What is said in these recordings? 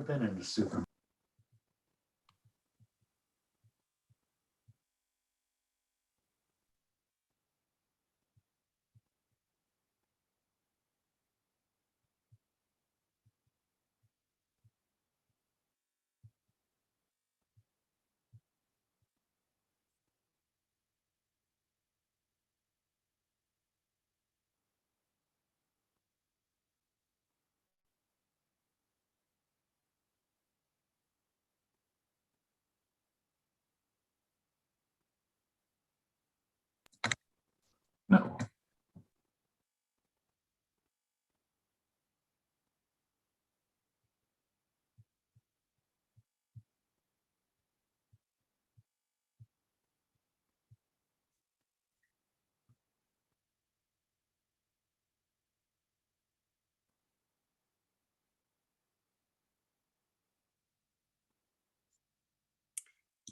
Been in the super. No.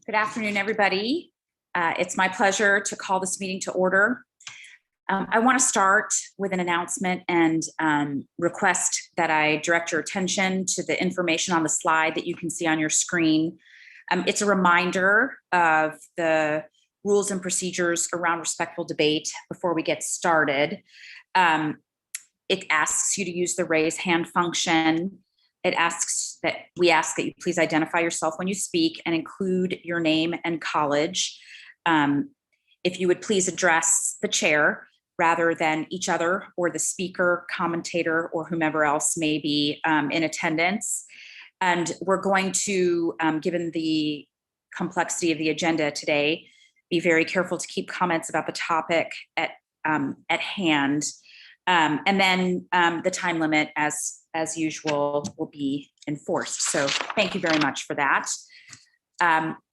Good afternoon, everybody. It's my pleasure to call this meeting to order. I want to start with an announcement and request that I direct your attention to the information on the slide that you can see on your screen. It's a reminder of the rules and procedures around respectful debate before we get started. It asks you to use the raise hand function. We ask that you please identify yourself when you speak and include your name and college. If you would please address the chair rather than each other or the speaker, commentator, or whomever else may be in attendance. And we're going to, given the complexity of the agenda today, be very careful to keep comments about the topic at hand. And then the time limit, as usual, will be enforced. So thank you very much for that.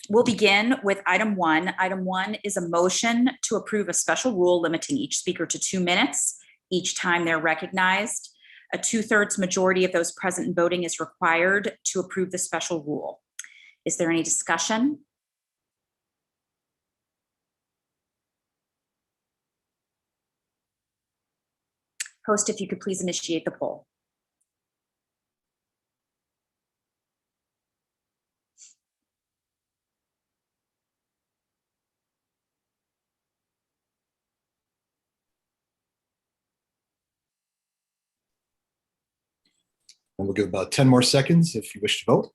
We'll begin with item one. Item one is a motion to approve a special rule limiting each speaker to 2 minutes each time they're recognized. A 2/3 majority of those present and voting is required to approve the special rule. Is there any discussion? Host, if you could please initiate the poll. And we'll give about 10 more seconds if you wish to vote.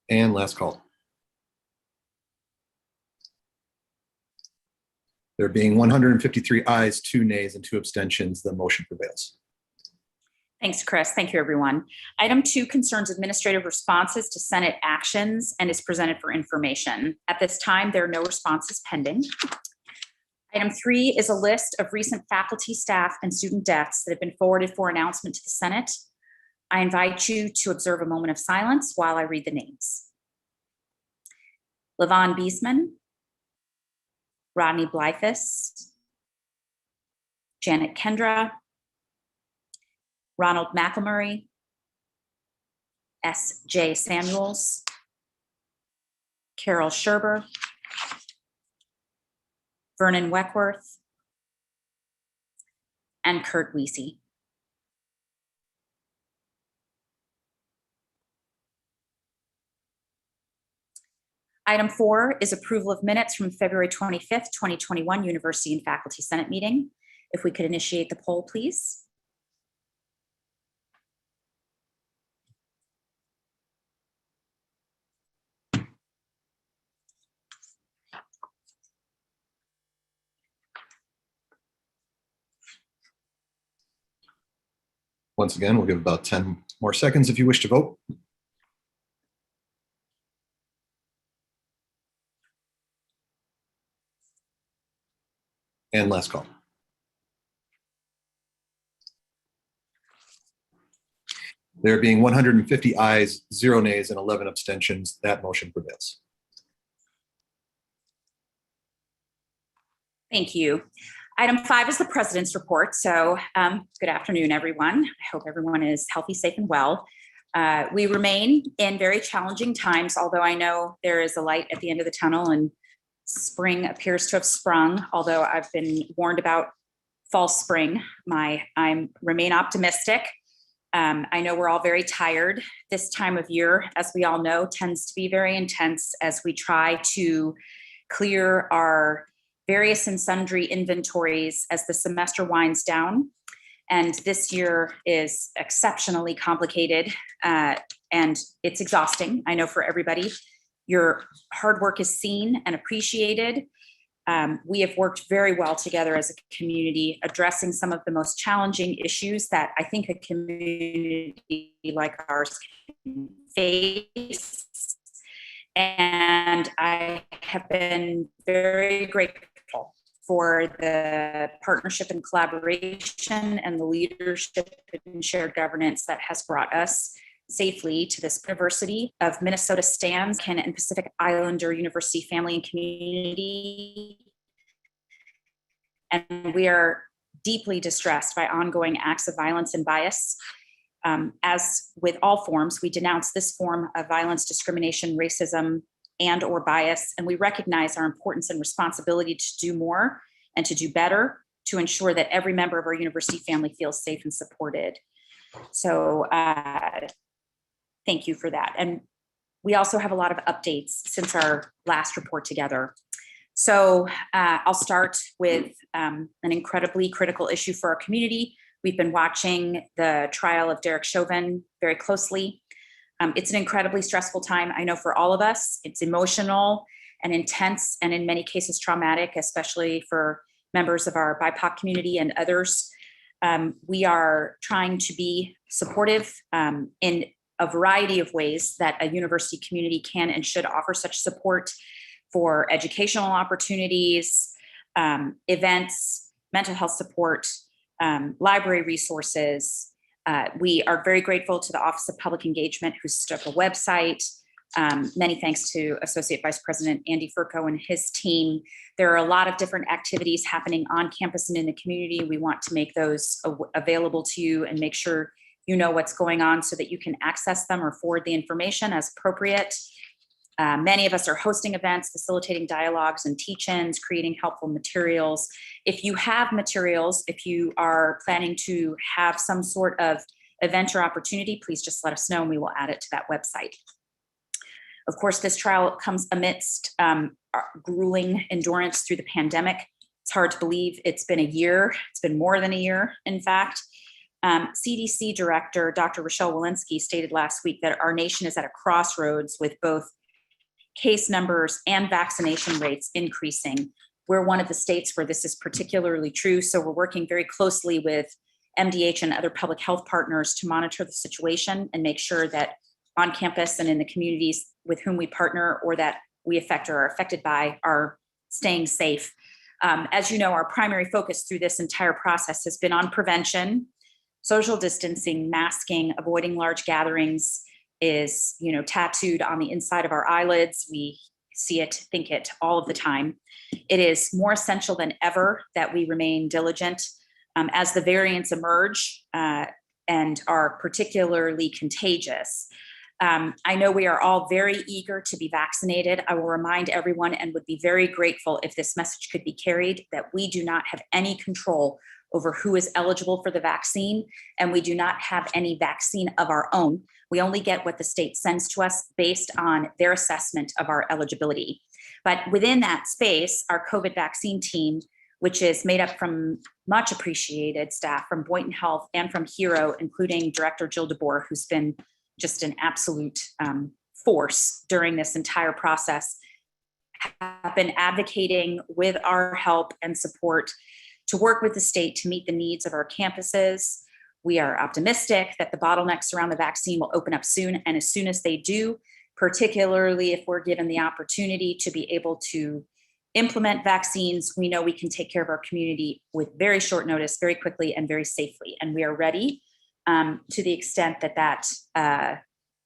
And last call. There being 153 ayes, 2 nays, and 2 abstentions, the motion prevails. Thanks, Chris. Thank you, everyone. Item 2 concerns administrative responses to Senate actions and is presented for information. At this time, there are no responses pending. Item 3 is a list of recent faculty, staff, and student deaths that have been forwarded for announcement to the Senate. I invite you to observe a moment of silence while I read the names. Levon Beesman, Rodney Blythus, Janet Kendra, Ronald McElmurray, S.J. Samuels, Carol Sherber, Vernon Weckworth, and Kurt Wiese. Item 4 is approval of minutes from February 25th, 2021 University and Faculty Senate meeting. If we could initiate the poll, please. Once again, we'll give about 10 more seconds if you wish to vote. And last call. There being 150 ayes, 0 nays, and 11 abstentions, that motion prevails. Thank you. Item 5 is the president's report. So good afternoon, everyone. I hope everyone is healthy, safe, and well. We remain in very challenging times, although I know there is a light at the end of the tunnel and spring appears to have sprung, although I've been warned about fall, spring. I remain optimistic. I know we're all very tired. This time of year, as we all know, tends to be very intense as we try to clear our various and sundry inventories as the semester winds down. And this year is exceptionally complicated and it's exhausting. I know for everybody, your hard work is seen and appreciated. We have worked very well together as a community, addressing some of the most challenging issues that I think a community like ours can face. And I have been very grateful for the partnership and collaboration and the leadership and shared governance that has brought us safely to this University of Minnesota stands, Ken and Pacific Islander University family and community. And we are deeply distressed by ongoing acts of violence and bias. As with all forms, we denounce this form of violence, discrimination, racism, and or bias, and we recognize our importance and responsibility to do more and to do better to ensure that every member of our university family feels safe and supported. So thank you for that. And we also have a lot of updates since our last report together. So I'll start with an incredibly critical issue for our community. We've been watching the trial of Derek Chauvin very closely. It's an incredibly stressful time, I know, for all of us. It's emotional and intense, and in many cases traumatic, especially for members of our BIPOC community and others. We are trying to be supportive in a variety of ways that a university community can and should offer such support for educational opportunities, events, mental health support, library resources. We are very grateful to the Office of Public Engagement, who stood up a website. Many thanks to Associate Vice President Andy Furco and his team. There are a lot of different activities happening on campus and in the community. We want to make those available to you and make sure you know what's going on so that you can access them or forward the information as appropriate. Many of us are hosting events, facilitating dialogues and teach-ins, creating helpful materials. If you have materials, if you are planning to have some sort of event or opportunity, please just let us know and we will add it to that website. Of course, this trial comes amidst grueling endurance through the pandemic. It's hard to believe it's been a year. It's been more than a year, in fact. CDC Director Dr. Rochelle Walensky stated last week that our nation is at a crossroads with both case numbers and vaccination rates increasing. We're one of the states where this is particularly true, so we're working very closely with MDH and other public health partners to monitor the situation and make sure that on campus and in the communities with whom we partner or that we affect or are affected by are staying safe. As you know, our primary focus through this entire process has been on prevention, social distancing, masking, avoiding large gatherings is, tattooed on the inside of our eyelids. We see it, think it all of the time. It is more essential than ever that we remain diligent as the variants emerge and are particularly contagious. I know we are all very eager to be vaccinated. I will remind everyone and would be very grateful if this message could be carried that we do not have any control over who is eligible for the vaccine, and we do not have any vaccine of our own. We only get what the state sends to us based on their assessment of our eligibility. But within that space, our COVID vaccine team, which is made up from much appreciated staff from Boynton Health and from Hero, including Director Jill DeBoer, who's been just an absolute force during this entire process, have been advocating with our help and support to work with the state to meet the needs of our campuses. We are optimistic that the bottlenecks around the vaccine will open up soon. And as soon as they do, particularly if we're given the opportunity to be able to implement vaccines, we know we can take care of our community with very short notice, very quickly and very safely. And we are ready to the extent that that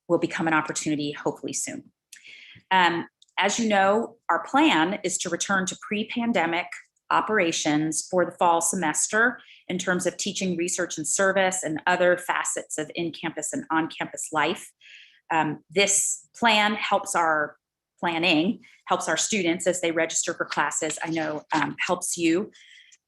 will become an opportunity hopefully soon. As you know, our plan is to return to pre-pandemic operations for the fall semester in terms of teaching, research, and service and other facets of in-campus and on-campus life. This plan helps our students as they register for classes. I know helps you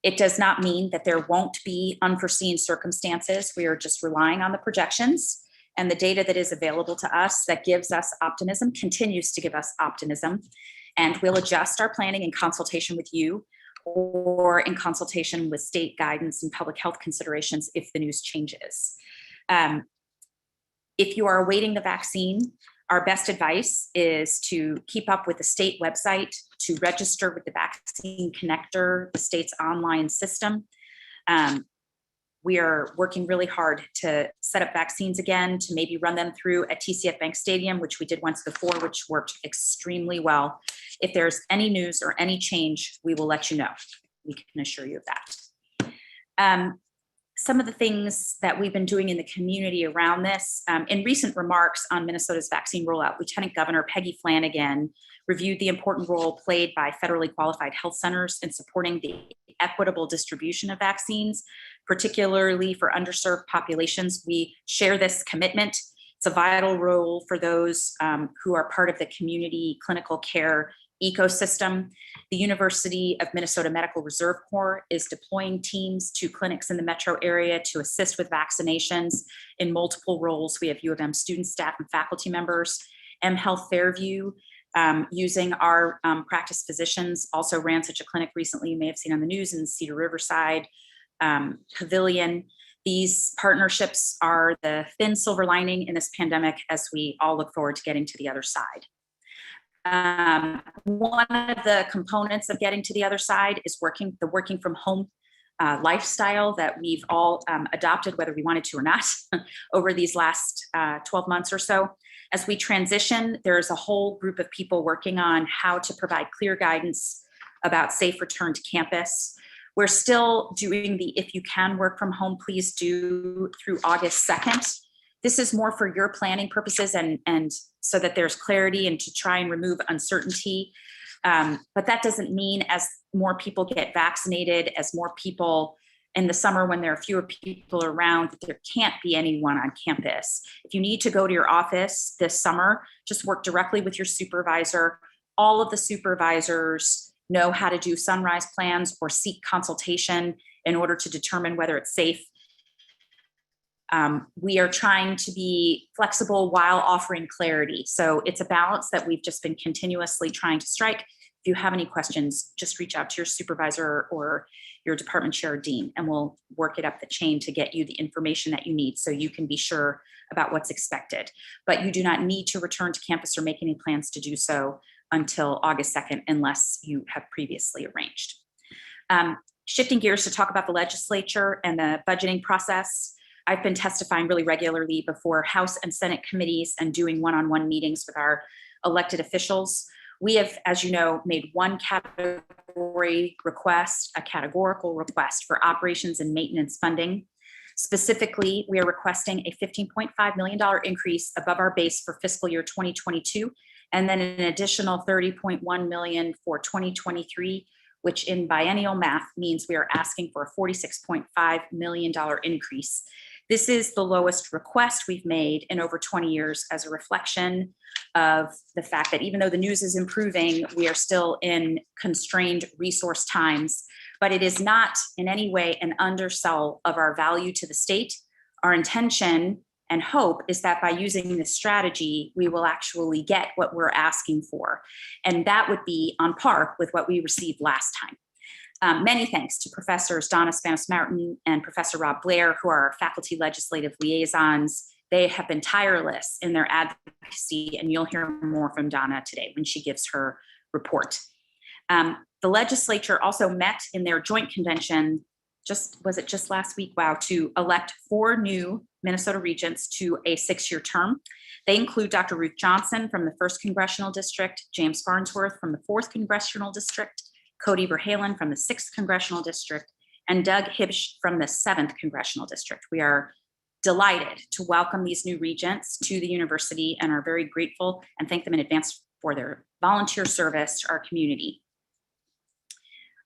It does not mean that there won't be unforeseen circumstances. We are just relying on the projections and the data that is available to us that gives us optimism, continues to give us optimism. And we'll adjust our planning in consultation with you or in consultation with state guidance and public health considerations if the news changes. If you are awaiting the vaccine, our best advice is to keep up with the state website, to register with the Vaccine Connector, the state's online system. We are working really hard to set up vaccines again, to maybe run them through at TCF Bank Stadium, which we did once before, which worked extremely well. If there's any news or any change, we will let you know. We can assure you of that. Some of the things that we've been doing in the community around this, in recent remarks on Minnesota's vaccine rollout, Lieutenant Governor Peggy Flanagan reviewed the important role played by federally qualified health centers in supporting the equitable distribution of vaccines, particularly for underserved populations. We share this commitment. It's a vital role for those who are part of the community clinical care ecosystem. The University of Minnesota Medical Reserve Corps is deploying teams to clinics in the metro area to assist with vaccinations in multiple roles. We have U of M student, staff, and faculty members. mHealth Fairview, using our practice physicians, also ran such a clinic recently, you may have seen on the news, in Cedar Riverside Pavilion. These partnerships are the thin silver lining in this pandemic as we all look forward to getting to the other side. One of the components of getting to the other side is working from home lifestyle that we've all adopted, whether we wanted to or not, over these last 12 months or so. As we transition, there's a whole group of people working on how to provide clear guidance about safe return to campus. We're still doing the if you can work from home, please do through August 2nd. This is more for your planning purposes and so that there's clarity and to try and remove uncertainty. But that doesn't mean as more people get vaccinated, as more people in the summer when there are fewer people around, that there can't be anyone on campus. If you need to go to your office this summer, just work directly with your supervisor. All of the supervisors know how to do sunrise plans or seek consultation in order to determine whether it's safe. We are trying to be flexible while offering clarity. So it's a balance that we've just been continuously trying to strike. If you have any questions, just reach out to your supervisor or your department chair or dean, and we'll work it up the chain to get you the information that you need so you can be sure about what's expected. But you do not need to return to campus or make any plans to do so until August 2nd, unless you have previously arranged. Shifting gears to talk about the legislature and the budgeting process. I've been testifying really regularly before House and Senate committees and doing one-on-one meetings with our elected officials. We have, as you know, made one category request, a categorical request for operations and maintenance funding. Specifically, we are requesting a $15.5 million increase above our base for fiscal year 2022, and then an additional $30.1 million for 2023, which in biennial math means we are asking for a $46.5 million increase. This is the lowest request we've made in over 20 years as a reflection of the fact that even though the news is improving, we are still in constrained resource times, but it is not in any way an undersell of our value to the state. Our intention and hope is that by using this strategy, we will actually get what we're asking for. And that would be on par with what we received last time. Many thanks to Professors Donna Spanos-Martin and Professor Rob Blair, who are our faculty legislative liaisons. They have been tireless in their advocacy, and you'll hear more from Donna today when she gives her report. The legislature also met in their joint convention, was it just last week? Wow, to elect 4 new Minnesota regents to a 6-year term. They include Dr. Ruth Johnson from the 1st Congressional District, James Farnsworth from the 4th Congressional District, Cody Verhalen from the 6th Congressional District, and Doug Hibsch from the 7th Congressional District. We are delighted to welcome these new regents to the university and are very grateful and thank them in advance for their volunteer service to our community.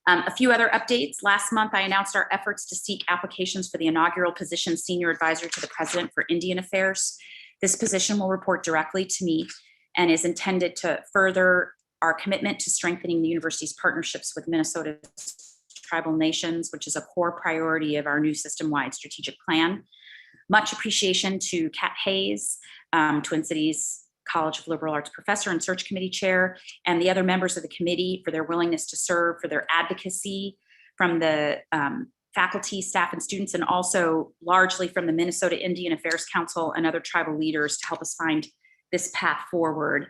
A few other updates. Last month, I announced our efforts to seek applications for the inaugural position Senior Advisor to the President for Indian Affairs. This position will report directly to me and is intended to further our commitment to strengthening the university's partnerships with Minnesota's tribal nations, which is a core priority of our new system-wide strategic plan. Much appreciation to Kat Hayes, Twin Cities College of Liberal Arts professor and search committee chair, and the other members of the committee for their willingness to serve, for their advocacy from the faculty, staff, and students, and also largely from the Minnesota Indian Affairs Council and other tribal leaders to help us find this path forward.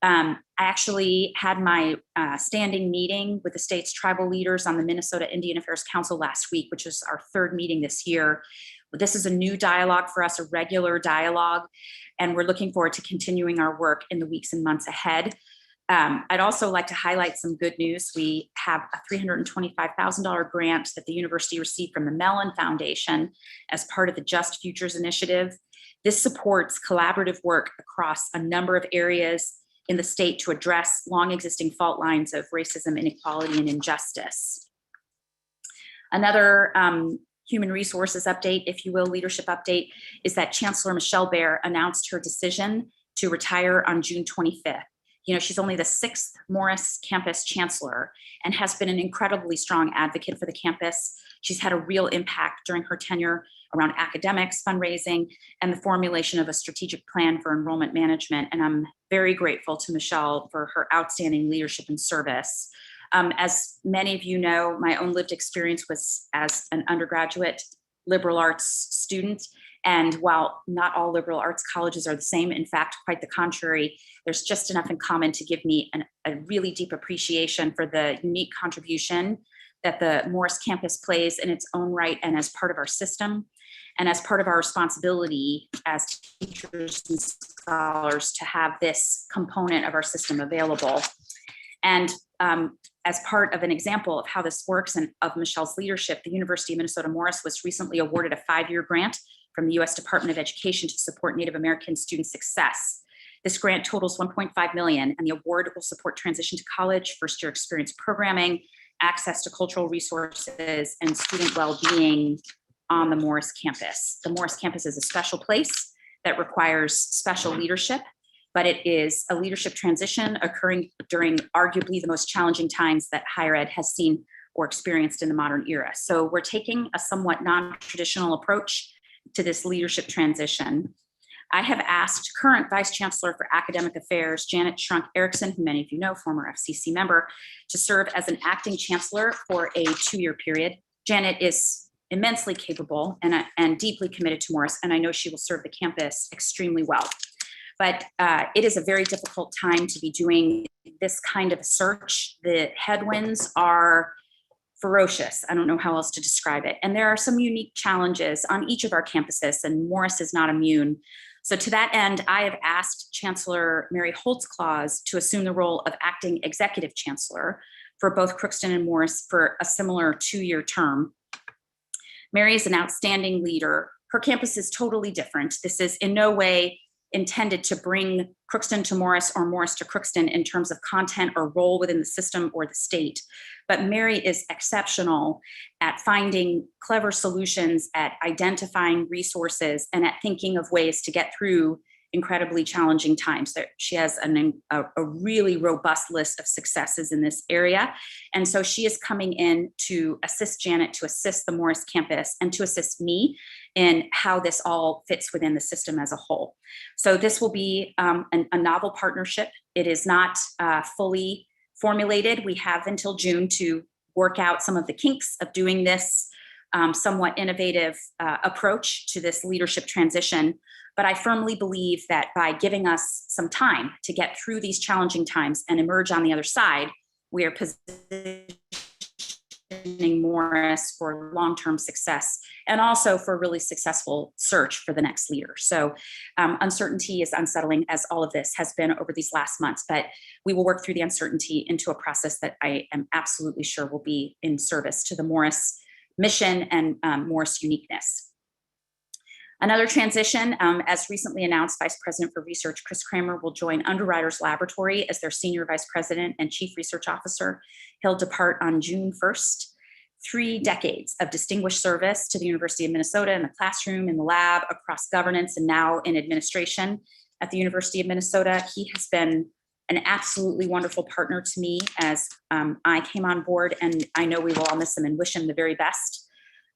I actually had my standing meeting with the state's tribal leaders on the Minnesota Indian Affairs Council last week, which is our third meeting this year. This is a new dialogue for us, a regular dialogue, and we're looking forward to continuing our work in the weeks and months ahead. I'd also like to highlight some good news. We have a $325,000 grant that the university received from the Mellon Foundation as part of the Just Futures initiative. This supports collaborative work across a number of areas in the state to address long existing fault lines of racism, inequality, and injustice. Another human resources update, if you will, leadership update, is that Chancellor Michelle Bair announced her decision to retire on June 25th. You know, she's only the 6th Morris campus chancellor and has been an incredibly strong advocate for the campus. She's had a real impact during her tenure around academics, fundraising, and the formulation of a strategic plan for enrollment management. And I'm very grateful to Michelle for her outstanding leadership and service. As many of you know, my own lived experience was as an undergraduate liberal arts student. And while not all liberal arts colleges are the same, in fact, quite the contrary, there's just enough in common to give me a really deep appreciation for the unique contribution that the Morris campus plays in its own right and as part of our system, and as part of our responsibility as teachers and scholars to have this component of our system available. And as part of an example of how this works and of Michelle's leadership, the University of Minnesota Morris was recently awarded a 5-year grant from the U.S. Department of Education to support Native American student success. This grant totals $1.5 million, and the award will support transition to college, first-year experience programming, access to cultural resources, and student well-being on the Morris campus. The Morris campus is a special place that requires special leadership, but it is a leadership transition occurring during arguably the most challenging times that higher ed has seen or experienced in the modern era. So we're taking a somewhat non-traditional approach to this leadership transition. I have asked current Vice Chancellor for Academic Affairs, Janet Shrunk Erickson, who many of you know, former FCC member, to serve as an acting chancellor for a 2-year period. Janet is immensely capable and deeply committed to Morris, and I know she will serve the campus extremely well. But it is a very difficult time to be doing this kind of search. The headwinds are ferocious. I don't know how else to describe it. And there are some unique challenges on each of our campuses, and Morris is not immune. So to that end, I have asked Chancellor Mary Holtzclaws to assume the role of acting executive chancellor for both Crookston and Morris for a similar 2-year term. Mary is an outstanding leader. Her campus is totally different. This is in no way intended to bring Crookston to Morris or Morris to Crookston in terms of content or role within the system or the state. But Mary is exceptional at finding clever solutions, at identifying resources, and at thinking of ways to get through incredibly challenging times. She has a really robust list of successes in this area. And so she is coming in to assist Janet, to assist the Morris campus, and to assist me in how this all fits within the system as a whole. So this will be a novel partnership. It is not fully formulated. We have until June to work out some of the kinks of doing this somewhat innovative approach to this leadership transition. But I firmly believe that by giving us some time to get through these challenging times and emerge on the other side, we are positioning Morris for long-term success and also for a really successful search for the next leader. So uncertainty is unsettling, as all of this has been over these last months, but we will work through the uncertainty into a process that I am absolutely sure will be in service to the Morris mission and Morris uniqueness. Another transition, as recently announced, Vice President for Research Chris Kramer will join Underwriters Laboratory as their Senior Vice President and Chief Research Officer. He'll depart on June 1st. 3 decades of distinguished service to the University of Minnesota in the classroom, in the lab, across governance, and now in administration at the University of Minnesota. He has been an absolutely wonderful partner to me as I came on board, and I know we will all miss him and wish him the very best.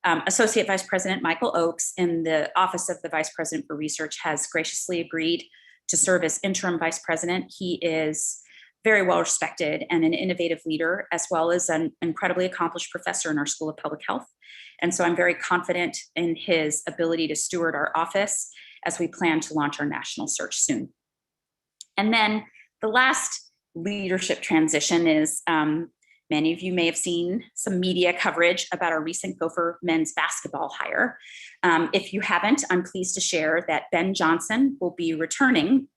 Associate Vice President Michael Oakes in the Office of the Vice President for Research has graciously agreed to serve as interim vice president. He is very well respected and an innovative leader, as well as an incredibly accomplished professor in our School of Public Health. And so I'm very confident in his ability to steward our office as we plan to launch our national search soon. And then the last leadership transition is many of you may have seen some media coverage about our recent Gopher men's basketball hire. If you haven't, I'm pleased to share that Ben Johnson will be returning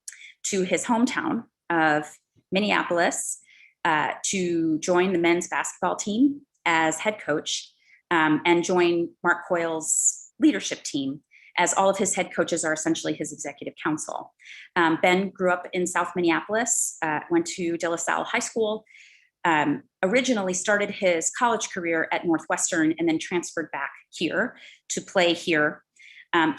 to his hometown of Minneapolis to join the men's basketball team as head coach and join Mark Coyle's leadership team, as all of his head coaches are essentially his executive council. Ben grew up in South Minneapolis, went to De La Salle High School, originally started his college career at Northwestern and then transferred back here to play here.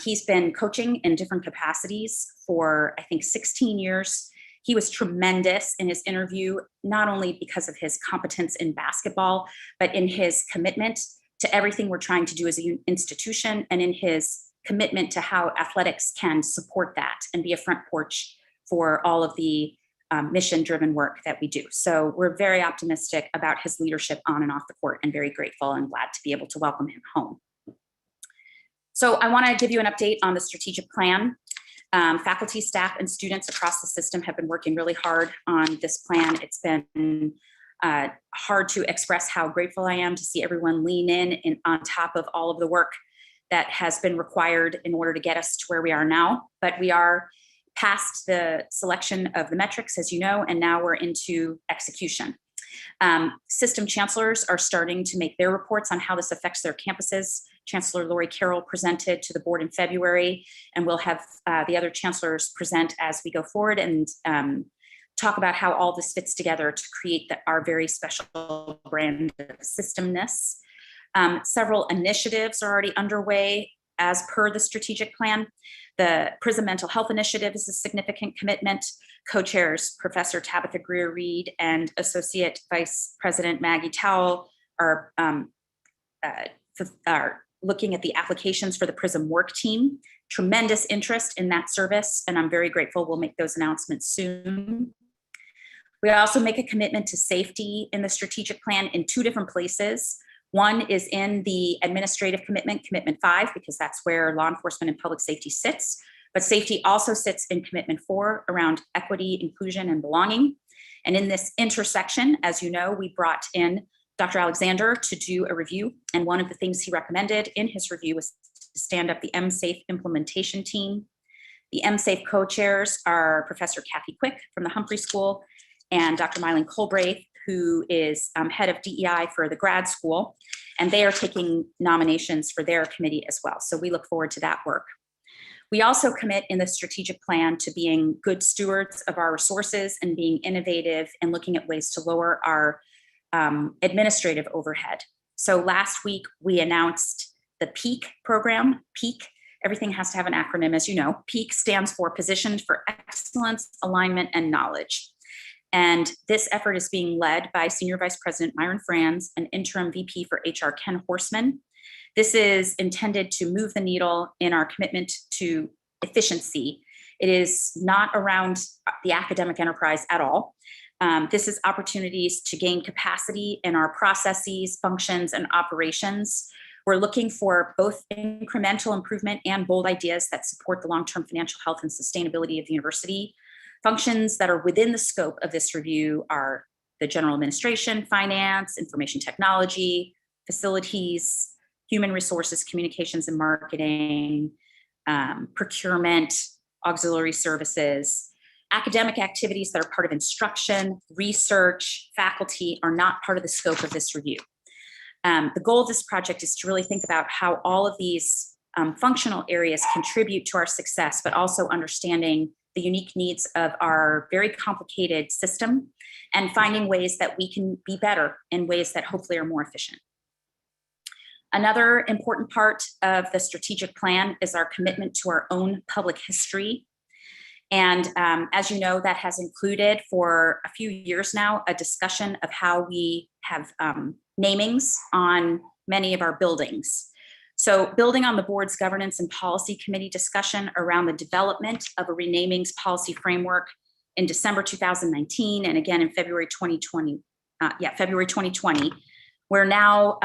He's been coaching in different capacities for, I think, 16 years. He was tremendous in his interview, not only because of his competence in basketball, but in his commitment to everything we're trying to do as an institution and in his commitment to how athletics can support that and be a front porch for all of the mission-driven work that we do. So we're very optimistic about his leadership on and off the court and very grateful and glad to be able to welcome him home. So I want to give you an update on the strategic plan. Faculty, staff, and students across the system have been working really hard on this plan. It's been hard to express how grateful I am to see everyone lean in on top of all of the work that has been required in order to get us to where we are now. But we are past the selection of the metrics, as you know, and now we're into execution. System chancellors are starting to make their reports on how this affects their campuses. Chancellor Lori Carroll presented to the board in February, and we'll have the other chancellors present as we go forward and talk about how all this fits together to create our very special brand of systemness. Several initiatives are already underway as per the strategic plan. The PRISM Mental Health Initiative is a significant commitment. Co-chairs Professor Tabitha Greer-Reed and Associate Vice President Maggie Towell are looking at the applications for the PRISM work team. Tremendous interest in that service, and I'm very grateful. We'll make those announcements soon. We also make a commitment to safety in the strategic plan in two different places. One is in the administrative commitment, Commitment 5, because that's where law enforcement and public safety sits. But safety also sits in Commitment 4 around equity, inclusion, and belonging. And in this intersection, as you know, we brought in Dr. Alexander to do a review. And one of the things he recommended in his review was to stand up the MSAFE implementation team. The MSAFE co-chairs are Professor Kathy Quick from the Humphrey School and Dr. Mylene Colbraith, who is head of DEI for the grad school, and they are taking nominations for their committee as well. So we look forward to that work. We also commit in the strategic plan to being good stewards of our resources and being innovative and looking at ways to lower our administrative overhead. So last week we announced the PEAK program. PEAK, everything has to have an acronym, as you know. PEAK stands for Positioned for Excellence, Alignment, and Knowledge. And this effort is being led by Senior Vice President Myron Franz and Interim VP for HR Ken Horstman. This is intended to move the needle in our commitment to efficiency. It is not around the academic enterprise at all. This is opportunities to gain capacity in our processes, functions, and operations. We're looking for both incremental improvement and bold ideas that support the long-term financial health and sustainability of the university. Functions that are within the scope of this review are the general administration, finance, information technology, facilities, human resources, communications and marketing, procurement, auxiliary services. Academic activities that are part of instruction, research, faculty are not part of the scope of this review. The goal of this project is to really think about how all of these functional areas contribute to our success, but also understanding the unique needs of our very complicated system and finding ways that we can be better in ways that hopefully are more efficient. Another important part of the strategic plan is our commitment to our own public history. And as you know, that has included for a few years now a discussion of how we have namings on many of our buildings. So building on the board's governance and policy committee discussion around the development of a renamings policy framework in December 2019 and again in February 2020, we're now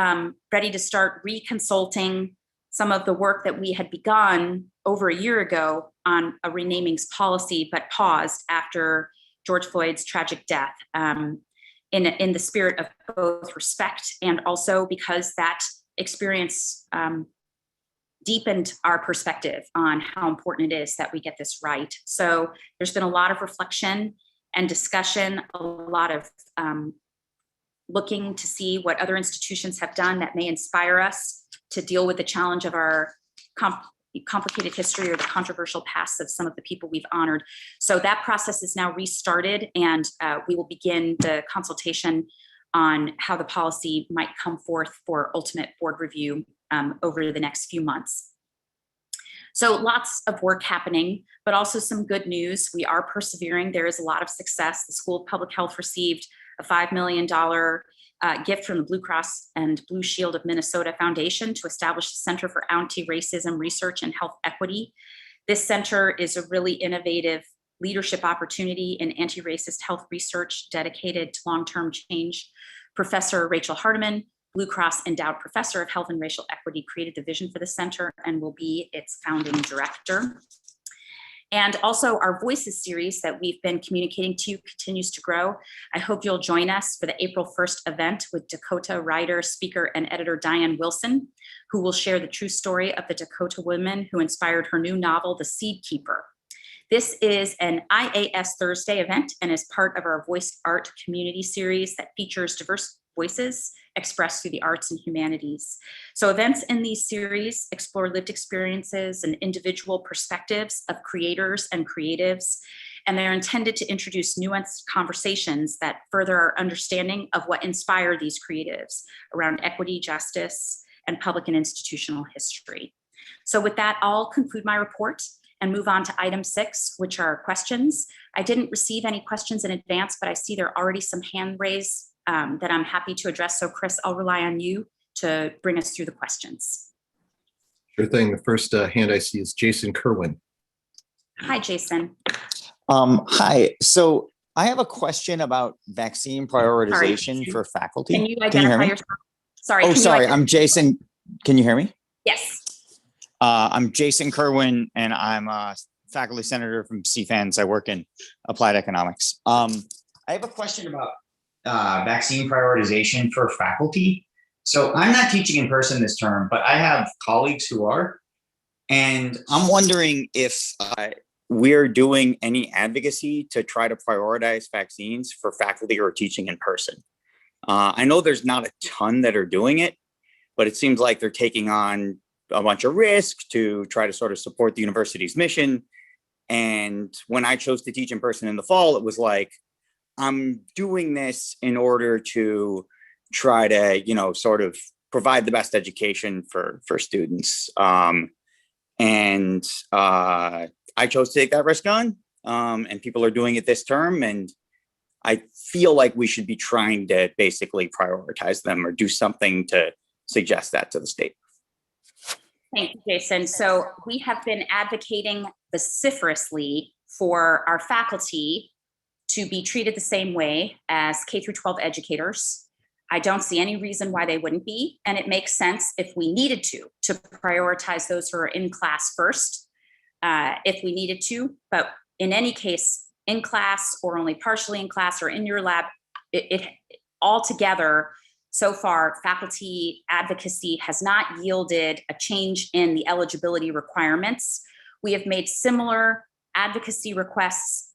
ready to start reconsulting some of the work that we had begun over a year ago on a renamings policy, but paused after George Floyd's tragic death, in the spirit of both respect and also because that experience deepened our perspective on how important it is that we get this right. So there's been a lot of reflection and discussion, a lot of looking to see what other institutions have done that may inspire us to deal with the challenge of our complicated history or the controversial past of some of the people we've honored. So that process is now restarted, and we will begin the consultation on how the policy might come forth for ultimate board review over the next few months. So lots of work happening, but also some good news. We are persevering. There is a lot of success. The School of Public Health received a $5 million gift from the Blue Cross and Blue Shield of Minnesota Foundation to establish the Center for Anti-Racism Research and Health Equity. This center is a really innovative leadership opportunity in anti-racist health research dedicated to long-term change. Professor Rachel Hardiman, Blue Cross Endowed Professor of Health and Racial Equity, created the vision for the center and will be its founding director. And also our Voices series that we've been communicating to you continues to grow. I hope you'll join us for the April 1st event with Dakota writer, speaker, and editor Diane Wilson, who will share the true story of the Dakota woman who inspired her new novel, The Seed Keeper. This is an IAS Thursday event and is part of our Voice Art community series that features diverse voices expressed through the arts and humanities. So events in these series explore lived experiences and individual perspectives of creators and creatives, and they're intended to introduce nuanced conversations that further our understanding of what inspired these creatives around equity, justice, and public and institutional history. So with that, I'll conclude my report and move on to item 6, which are questions. I didn't receive any questions in advance, but I see there are already some hand raised that I'm happy to address. So Chris, I'll rely on you to bring us through the questions. Sure thing. The first hand I see is Jason Kerwin. Hi, Jason. Hi. So I have a question about vaccine prioritization for faculty. Can you identify yourself? Sorry. Oh, sorry. I'm Jason. Can you hear me? Yes. I'm Jason Kerwin, and I'm a faculty senator from CFANS. I work in applied economics. I have a question about vaccine prioritization for faculty. So I'm not teaching in person this term, but I have colleagues who are, and I'm wondering if we're doing any advocacy to try to prioritize vaccines for faculty who are teaching in person. I know there's not a ton that are doing it, but it seems like they're taking on a bunch of risk to try to sort of support the university's mission. And when I chose to teach in person in the fall, it was like, I'm doing this in order to try to, sort of provide the best education for students. And I chose to take that risk on, and people are doing it this term. And I feel like we should be trying to basically prioritize them or do something to suggest that to the state. Thank you, Jason. So we have been advocating vociferously for our faculty to be treated the same way as K through 12 educators. I don't see any reason why they wouldn't be, and it makes sense if we needed to prioritize those who are in class first, if we needed to. But in any case, in class or only partially in class or in your lab, it altogether, so far, faculty advocacy has not yielded a change in the eligibility requirements. We have made similar advocacy requests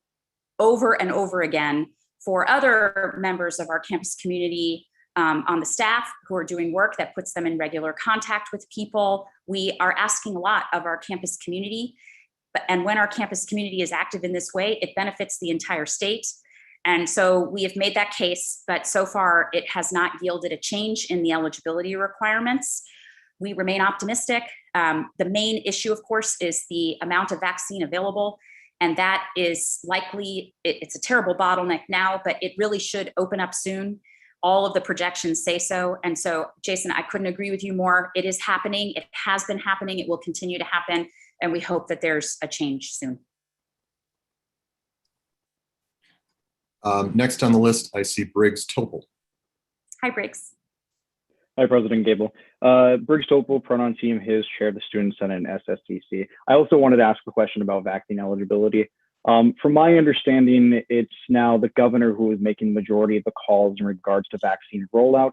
over and over again for other members of our campus community on the staff who are doing work that puts them in regular contact with people. We are asking a lot of our campus community, and when our campus community is active in this way, it benefits the entire state. And so we have made that case, but so far it has not yielded a change in the eligibility requirements. We remain optimistic. The main issue, of course, is the amount of vaccine available. And that is likely, it's a terrible bottleneck now, but it really should open up soon. All of the projections say so. And so, Jason, I couldn't agree with you more. It is happening. It has been happening. It will continue to happen. And we hope that there's a change soon. Next on the list, I see Briggs Topol. Hi, Briggs. Hi, President Gable. Briggs Topol, pronoun team, his, chair of the Student Senate and SSDC. I also wanted to ask a question about vaccine eligibility. From my understanding, it's now the governor who is making the majority of the calls in regards to vaccine rollout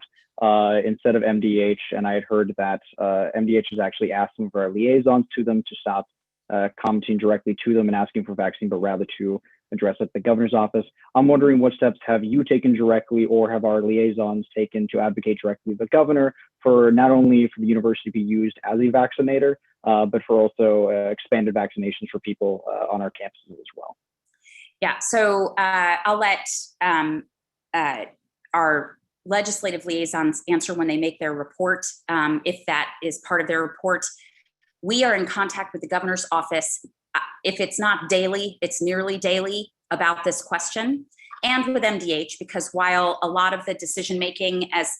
instead of MDH. And I had heard that MDH has actually asked some of our liaisons to them to stop commenting directly to them and asking for vaccine, but rather to address at the governor's office. I'm wondering what steps have you taken directly or have our liaisons taken to advocate directly with the governor for not only for the university to be used as a vaccinator, but for also expanded vaccinations for people on our campuses as well? Yeah, so I'll let our legislative liaisons answer when they make their report, if that is part of their report. We are in contact with the governor's office. If it's not daily, it's nearly daily about this question, and with MDH, because while a lot of the decision-making, as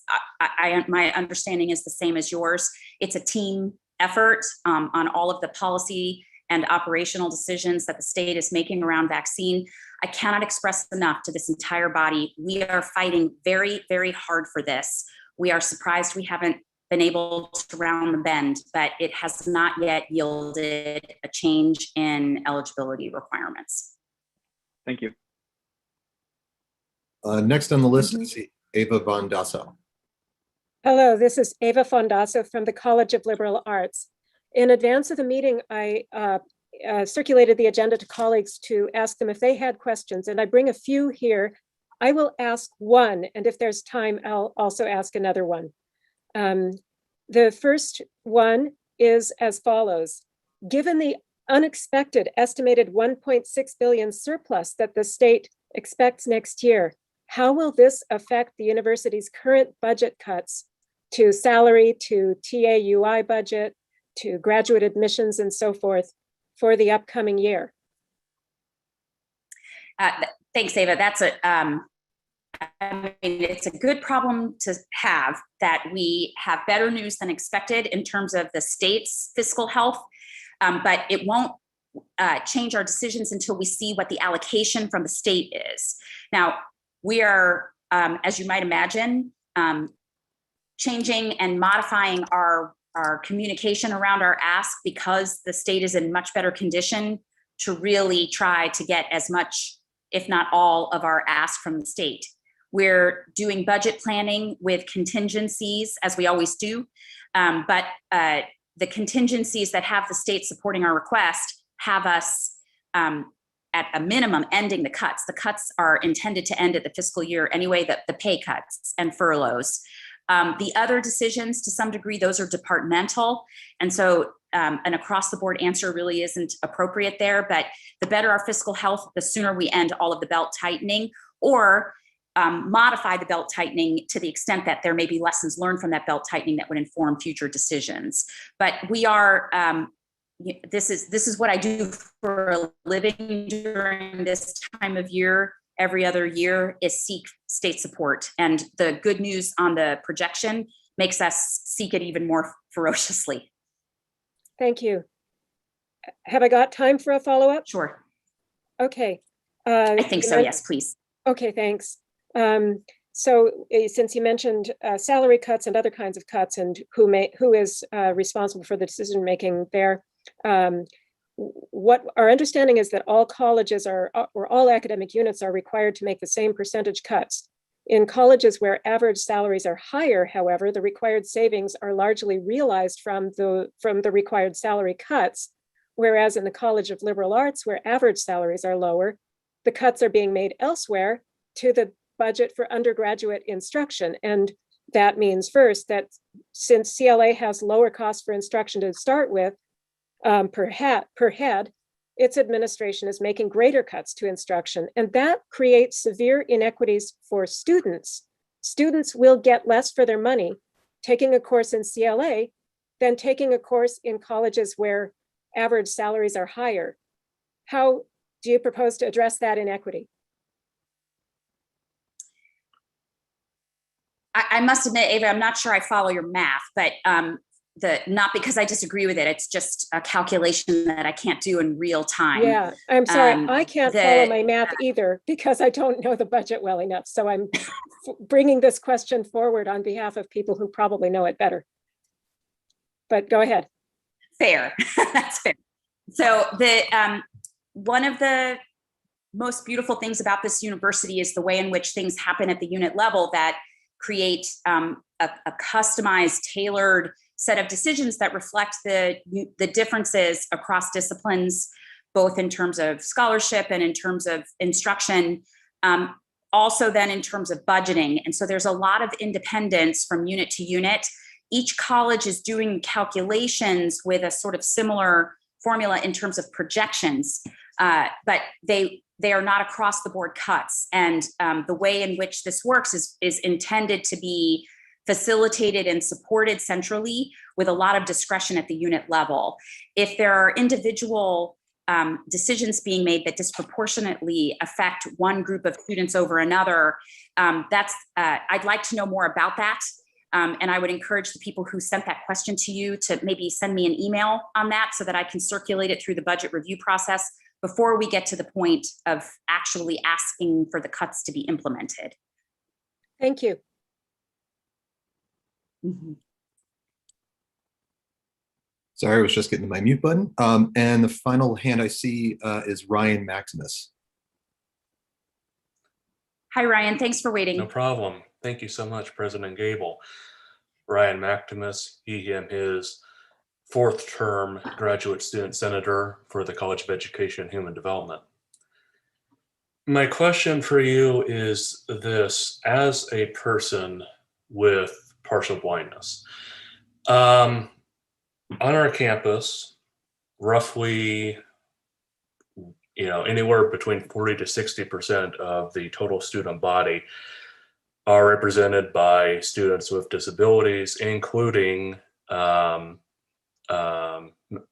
my understanding is the same as yours, it's a team effort on all of the policy and operational decisions that the state is making around vaccine. I cannot express enough to this entire body. We are fighting very, very hard for this. We are surprised we haven't been able to round the bend, but it has not yet yielded a change in eligibility requirements. Thank you. Next on the list, I see Ava Von Dassau. Hello, this is Ava Fondasso from the College of Liberal Arts. In advance of the meeting, I circulated the agenda to colleagues to ask them if they had questions, and I bring a few here. I will ask one, and if there's time, I'll also ask another one. The first one is as follows. Given the unexpected estimated 1.6 billion surplus that the state expects next year, how will this affect the university's current budget cuts to salary, to TAUI budget, to graduate admissions and so forth for the upcoming year? Thanks, Ava. That's I mean, it's a good problem to have that we have better news than expected in terms of the state's fiscal health, but it won't change our decisions until we see what the allocation from the state is. Now, we are, as you might imagine, changing and modifying our communication around our ask because the state is in much better condition to really try to get as much, if not all, of our ask from the state. We're doing budget planning with contingencies, as we always do, but the contingencies that have the state supporting our request have us at a minimum ending the cuts. The cuts are intended to end at the fiscal year anyway, the pay cuts and furloughs. The other decisions, to some degree, those are departmental. And so an across the board answer really isn't appropriate there, but the better our fiscal health, the sooner we end all of the belt tightening, or modify the belt tightening to the extent that there may be lessons learned from that belt tightening that would inform future decisions. But we are, this is what I do for a living during this time of year. Every other year is seek state support. And the good news on the projection makes us seek it even more ferociously. Thank you. Have I got time for a follow-up? Sure. Okay. I think so, yes, please. Okay, thanks. So since you mentioned salary cuts and other kinds of cuts and who is responsible for the decision-making there, what our understanding is that all colleges or all academic units are required to make the same percentage cuts. In colleges where average salaries are higher, however, the required savings are largely realized from the required salary cuts, whereas in the College of Liberal Arts, where average salaries are lower, the cuts are being made elsewhere to the budget for undergraduate instruction. And that means first that since CLA has lower costs for instruction to start with, per head, its administration is making greater cuts to instruction, and that creates severe inequities for students. Students will get less for their money taking a course in CLA than taking a course in colleges where average salaries are higher. How do you propose to address that inequity? I must admit, Ava, I'm not sure I follow your math, but not because I disagree with it. It's just a calculation that I can't do in real time. Yeah, I'm sorry. Um, I can't the- follow my math either because I don't know the budget well enough. So I'm bringing this question forward on behalf of people who probably know it better. But go ahead. Fair. That's fair. So one of the most beautiful things about this university is the way in which things happen at the unit level that create a customized, tailored set of decisions that reflect the differences across disciplines, both in terms of scholarship and in terms of instruction, also then in terms of budgeting. And so there's a lot of independence from unit to unit. Each college is doing calculations with a sort of similar formula in terms of projections, but they are not across the board cuts. And the way in which this works is intended to be facilitated and supported centrally with a lot of discretion at the unit level. If there are individual decisions being made that disproportionately affect one group of students over another, I'd like to know more about that. And I would encourage the people who sent that question to you to maybe send me an email on that so that I can circulate it through the budget review process before we get to the point of actually asking for the cuts to be implemented. Thank you. Mm-hmm. Sorry, I was just getting to my mute button. And the final hand I see is Ryan Maximus. Hi, Ryan. Thanks for waiting. No problem. Thank you so much, President Gable. Ryan Maximus, he, him, his, fourth term graduate student senator for the College of Education and Human Development. My question for you is this: as a person with partial blindness, on our campus, roughly, anywhere between 40 to 60% of the total student body are represented by students with disabilities, including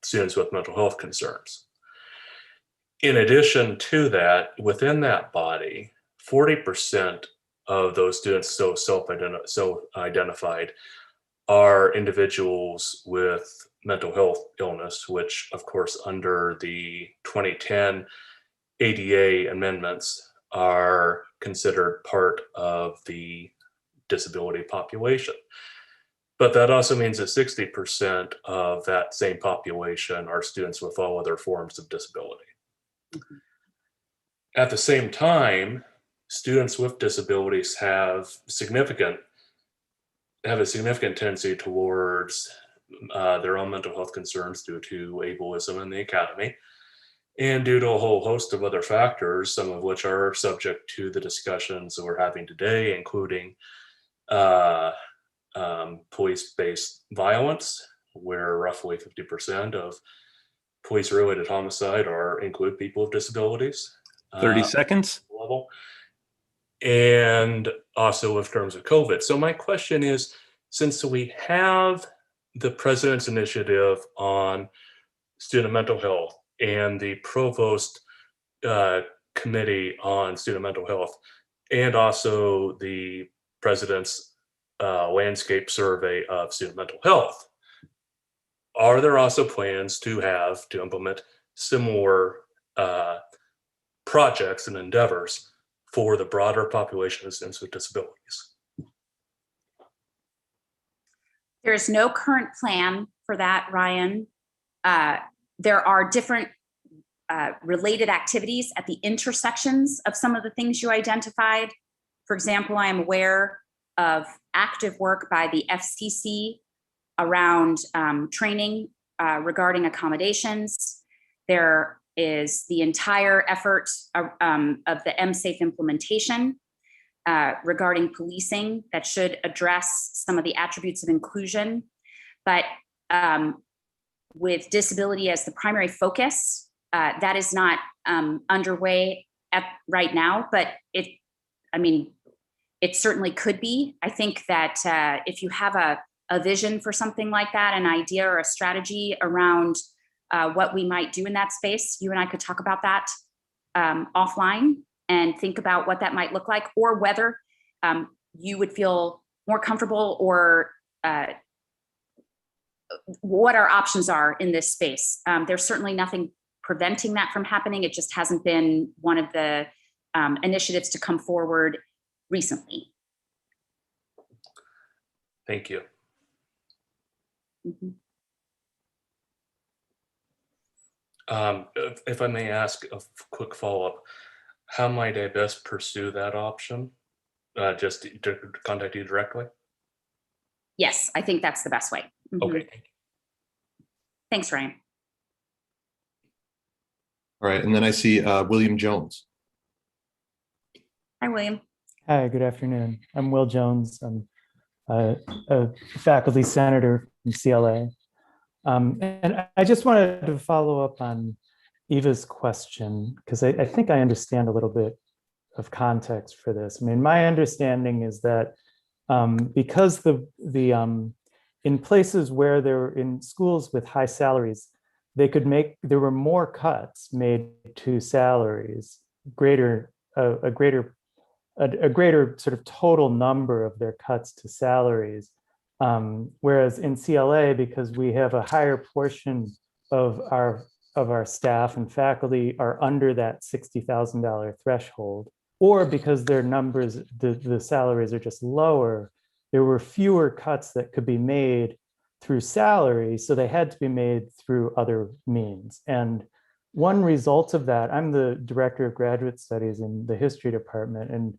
students with mental health concerns. In addition to that, within that body, 40% of those students so identified are individuals with mental health illness, which of course under the 2010 ADA amendments are considered part of the disability population. But that also means that 60% of that same population are students with all other forms of disability. Mm-hmm. At the same time, students with disabilities have a significant tendency towards their own mental health concerns due to ableism in the academy, and due to a whole host of other factors, some of which are subject to the discussions that we're having today, including police-based violence, where roughly 50% of police-related homicide include people with disabilities. 30 seconds. Level. And also in terms of COVID. So my question is, since we have the president's initiative on student mental health and the provost committee on student mental health, and also the president's landscape survey of student mental health, are there also plans to implement similar projects and endeavors for the broader population of students with disabilities? There is no current plan for that, Ryan. There are different related activities at the intersections of some of the things you identified. For example, I am aware of active work by the FCC around training regarding accommodations. There is the entire effort of the MSAFE implementation regarding policing that should address some of the attributes of inclusion. But with disability as the primary focus, that is not underway right now, but it certainly could be. I think that if you have a vision for something like that, an idea or a strategy around what we might do in that space, you and I could talk about that. offline and think about what that might look like, or whether you would feel more comfortable, or what our options are in this space. There's certainly nothing preventing that from happening. It just hasn't been one of the initiatives to come forward recently. Thank you. Mhm. If I may ask a quick follow-up, how might I best pursue that option? Just to contact you directly? Yes, I think that's the best way. Mhm. Okay. Thanks, Ryan. All right, and then I see William Jones. Hi, William. Hi, good afternoon. I'm Will Jones. I'm a faculty senator from CLA. And I just wanted to follow up on Eva's question, because I think I understand a little bit of context for this. I mean, my understanding is that because in places where there were in schools with high salaries, there were more cuts made to salaries, a greater sort of total number of their cuts to salaries. Whereas in CLA, because we have a higher portion of our staff and faculty are under that $60,000 threshold, or because their numbers, the salaries are just lower, there were fewer cuts that could be made through salary, so they had to be made through other means. And one result of that, I'm the director of graduate studies in the history department, and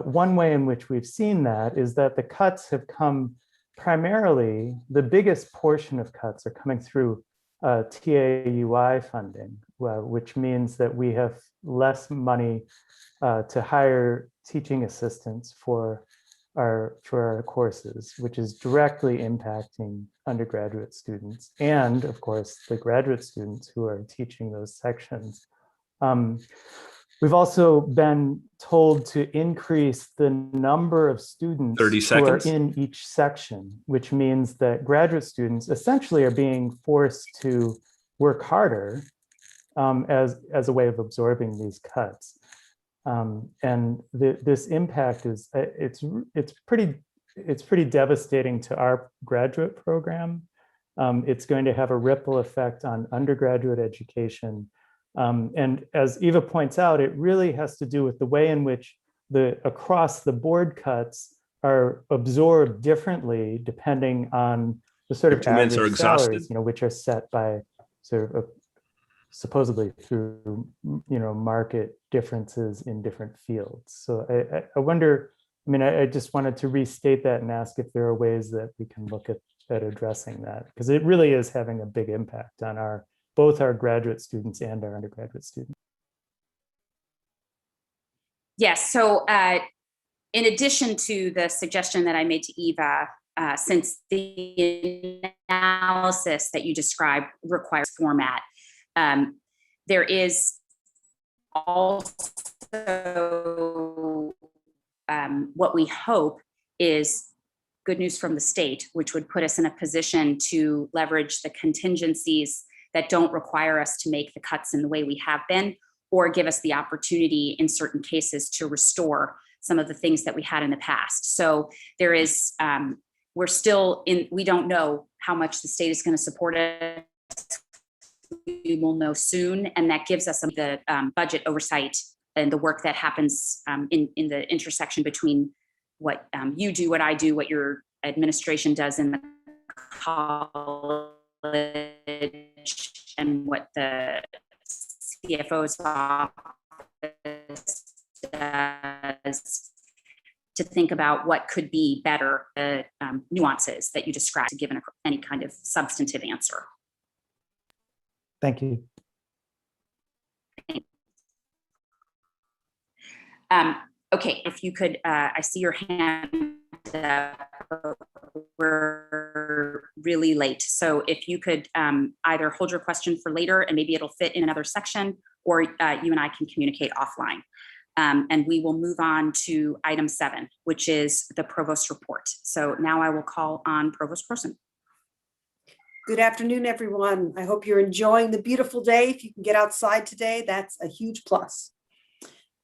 one way in which we've seen that is that the cuts have come primarily, the biggest portion of cuts are coming through TAUI funding, which means that we have less money to hire teaching assistants for our courses, which is directly impacting undergraduate students and, of course, the graduate students who are teaching those sections. We've also been told to increase the number of students 30 who are seconds. in each section, which means that graduate students essentially are being forced to work harder as a way of absorbing these cuts. And this impact is it's pretty devastating to our graduate program. It's going to have a ripple effect on undergraduate education. And as Eva points out, it really has to do with the way in which the across the board cuts are absorbed differently depending on the sort of 2 minutes are average exhausted. salaries, which are set by sort of supposedly through market differences in different fields. So I wonder, I just wanted to restate that and ask if there are ways that we can look at addressing that, because it really is having a big impact on both our graduate students and our undergraduate students. Yes, so in addition to the suggestion that I made to Eva, since the analysis that you described requires format, there is also what we hope is good news from the state, which would put us in a position to leverage the contingencies that don't require us to make the cuts in the way we have been, or give us the opportunity in certain cases to restore some of the things that we had in the past. So there is, we don't know how much the state is going to support it. We will know soon, and that gives us the budget oversight and the work that happens in the intersection between what you do, what I do, what your administration does in the college, and what the CFO's office does, to think about what could be better, the nuances that you described to give any kind of substantive answer. Thank you. Okay, if you could, I see your hand. We're really late. So if you could either hold your question for later and maybe it'll fit in another section, or you and I can communicate offline. And we will move on to item 7, which is the provost report. So now I will call on Provost Croson. Good afternoon, everyone. I hope you're enjoying the beautiful day. If you can get outside today, that's a huge plus.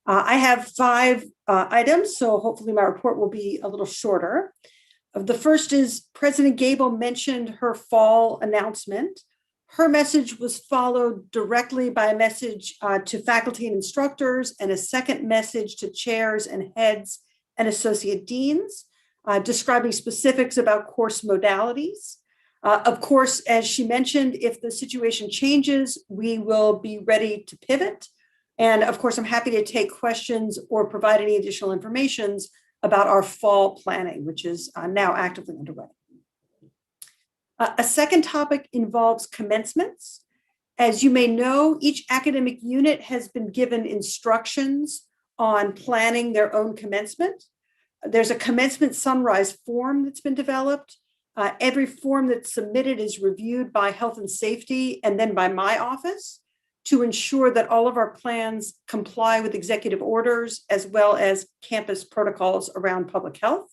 I have 5 items, so hopefully my report will be a little shorter. The first is President Gabel mentioned her fall announcement. Her message was followed directly by a message to faculty and instructors and a second message to chairs and heads and associate deans, describing specifics about course modalities. Of course, as she mentioned, if the situation changes, we will be ready to pivot. And of course, I'm happy to take questions or provide any additional information about our fall planning, which is now actively underway. A second topic involves commencements. As you may know, each academic unit has been given instructions on planning their own commencement. There's a commencement sunrise form that's been developed. Every form that's submitted is reviewed by health and safety and then by my office to ensure that all of our plans comply with executive orders as well as campus protocols around public health.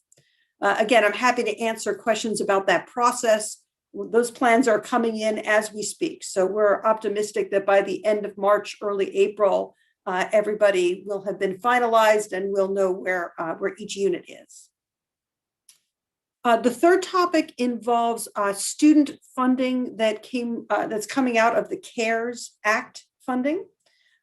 Again, I'm happy to answer questions about that process. Those plans are coming in as we speak. So we're optimistic that by the end of March, early April, everybody will have been finalized and we'll know where each unit is. The third topic involves student funding that's coming out of the CARES Act funding.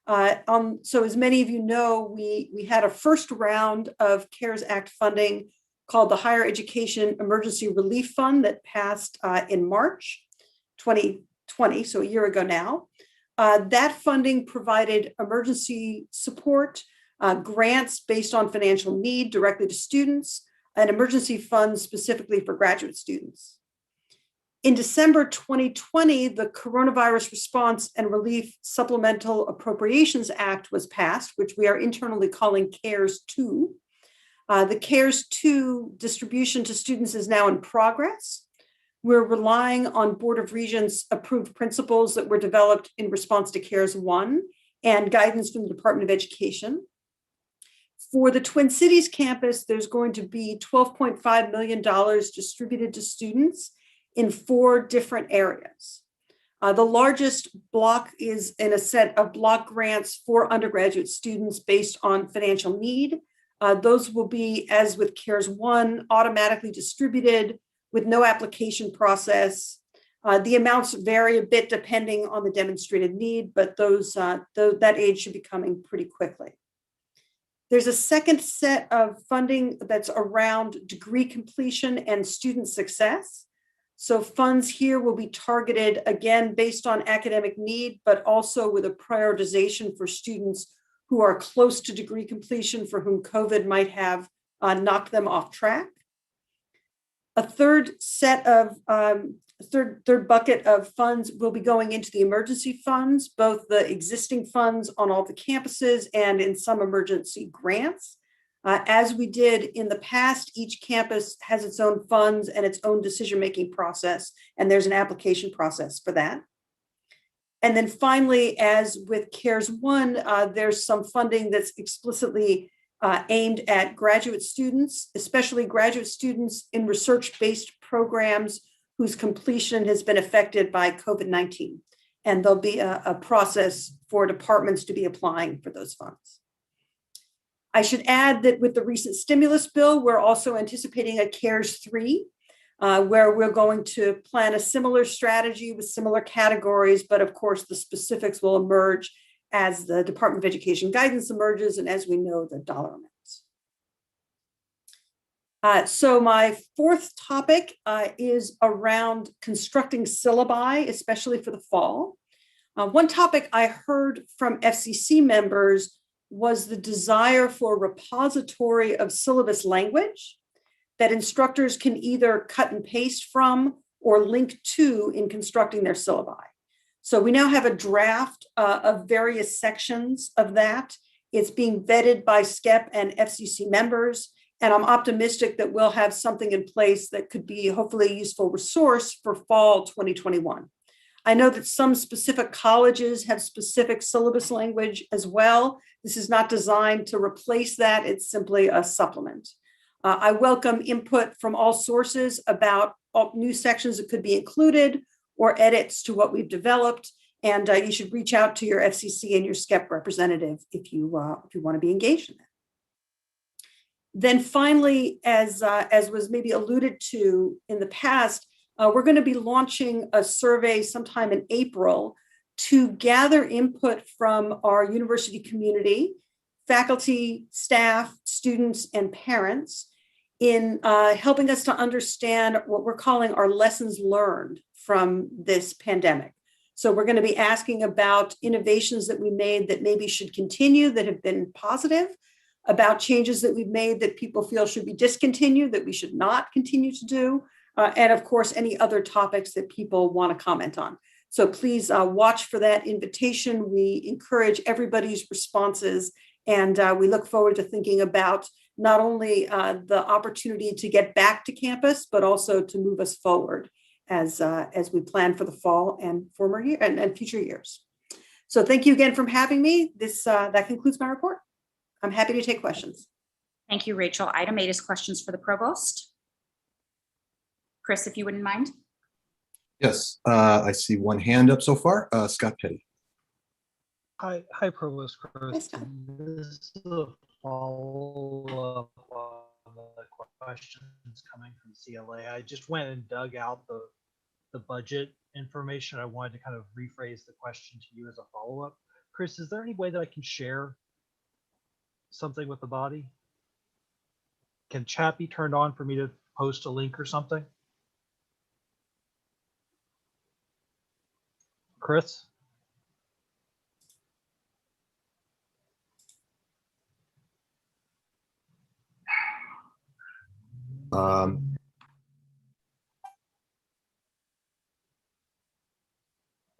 So as many of you know, we had a first round of CARES Act funding called the Higher Education Emergency Relief Fund that passed in March 2020, so a year ago now. That funding provided emergency support, grants based on financial need directly to students, and emergency funds specifically for graduate students. In December 2020, the Coronavirus Response and Relief Supplemental Appropriations Act was passed, which we are internally calling CARES 2. The CARES 2 distribution to students is now in progress. We're relying on Board of Regents approved principles that were developed in response to CARES 1 and guidance from the Department of Education. For the Twin Cities campus, there's going to be $12.5 million distributed to students in 4 different areas. The largest block is in a set of block grants for undergraduate students based on financial need. Those will be, as with CARES 1, automatically distributed with no application process. The amounts vary a bit depending on the demonstrated need, but that aid should be coming pretty quickly. There's a second set of funding that's around degree completion and student success. So funds here will be targeted again based on academic need, but also with a prioritization for students who are close to degree completion for whom COVID might have knocked them off track. A third set of third bucket of funds will be going into the emergency funds, both the existing funds on all the campuses and in some emergency grants. As we did in the past, each campus has its own funds and its own decision-making process, and there's an application process for that. And then finally, as with CARES 1, there's some funding that's explicitly aimed at graduate students, especially graduate students in research-based programs whose completion has been affected by COVID-19. And there'll be a process for departments to be applying for those funds. I should add that with the recent stimulus bill, we're also anticipating a CARES 3, where we're going to plan a similar strategy with similar categories, but of course the specifics will emerge as the Department of Education guidance emerges and as we know the dollar amounts. So my fourth topic is around constructing syllabi, especially for the fall. One topic I heard from FCC members was the desire for a repository of syllabus language that instructors can either cut and paste from or link to in constructing their syllabi. So we now have a draft of various sections of that. It's being vetted by SCEP and FCC members, and I'm optimistic that we'll have something in place that could be hopefully a useful resource for fall 2021. I know that some specific colleges have specific syllabus language as well. This is not designed to replace that, it's simply a supplement. I welcome input from all sources about new sections that could be included or edits to what we've developed. And you should reach out to your FCC and your SCEP representative if you want to be engaged in that. Then finally, as was maybe alluded to in the past, we're going to be launching a survey sometime in April to gather input from our university community, faculty, staff, students, and parents in helping us to understand what we're calling our lessons learned from this pandemic. So we're going to be asking about innovations that we made that maybe should continue, that have been positive, about changes that we've made that people feel should be discontinued, that we should not continue to do, and of course, any other topics that people want to comment on. So please watch for that invitation. We encourage everybody's responses, and we look forward to thinking about not only the opportunity to get back to campus, but also to move us forward as we plan for the fall and future years. So thank you again for having me. That concludes my report. I'm happy to take questions. Thank you, Rachel. Item 8 is questions for the provost. Chris, if you wouldn't mind. Yes, I see one hand up so far. Scott Petty. Hi, Provost Chris. This is a follow-up on the questions coming from CLA. I just went and dug out the budget information. I wanted to kind of rephrase the question to you as a follow-up. Chris, is there any way that I can share something with the body? Can chat be turned on for me to post a link or something? Chris?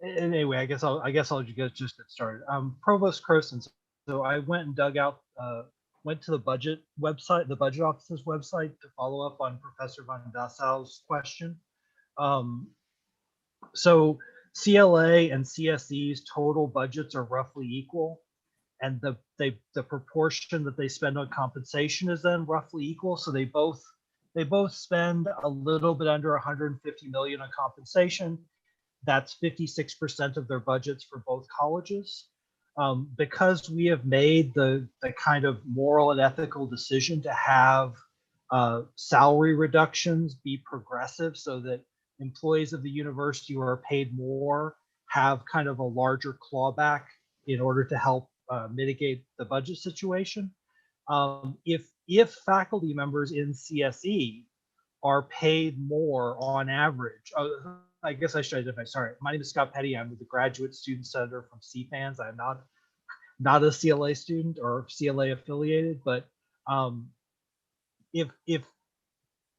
Anyway, I guess I'll just get started. Provost Croson. So I went and dug out, went to the budget website, the budget office's website, to follow up on Professor Van Dassau's question. So CLA and CSE's total budgets are roughly equal, and the proportion that they spend on compensation is then roughly equal. So they both spend a little bit under 150 million on compensation. That's 56% of their budgets for both colleges. Because we have made the kind of moral and ethical decision to have salary reductions be progressive, so that employees of the university who are paid more have kind of a larger clawback in order to help mitigate the budget situation. If faculty members in CSE are paid more on average, I guess I should identify. Sorry, my name is Scott Petty. I'm the graduate student senator from CFANS. I'm not a CLA student or CLA affiliated, but if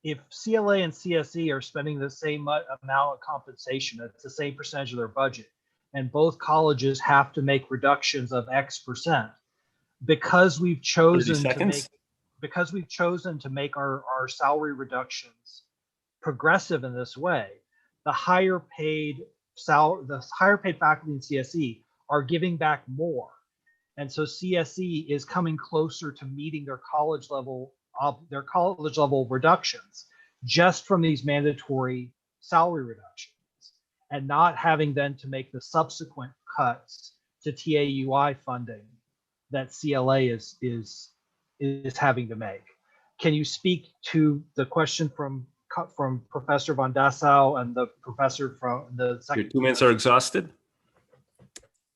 CLA and CSE are spending the same amount of compensation, it's the same percentage of their budget, and both colleges have to make reductions of X%, because we've chosen to make our salary reductions progressive in this way, the higher paid faculty in CSE are giving back more. And so CSE is coming closer to meeting their college level reductions just from these mandatory salary reductions, and not having then to make the subsequent cuts to TAUI funding that CLA is having to make. Can you speak to the question from Professor Van Dassau and the professor from the second? Your 2 minutes are exhausted.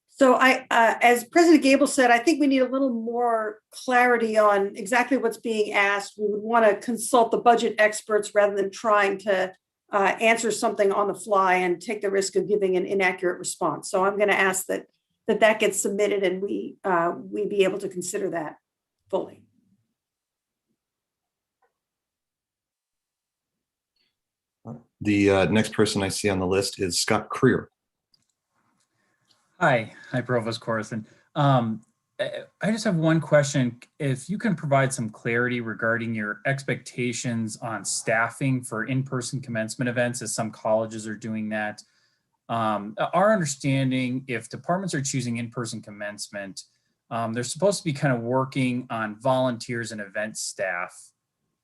So as President Gable said, I think we need a little more clarity on exactly what's being asked. We would want to consult the budget experts rather than trying to answer something on the fly and take the risk of giving an inaccurate response. So I'm going to ask that gets submitted and we be able to consider that fully. The next person I see on the list is Scott Creer. Hi, Provost Corson. I just have one question. If you can provide some clarity regarding your expectations on staffing for in-person commencement events, as some colleges are doing that. Our understanding, if departments are choosing in-person commencement, they're supposed to be kind of working on volunteers and event staff,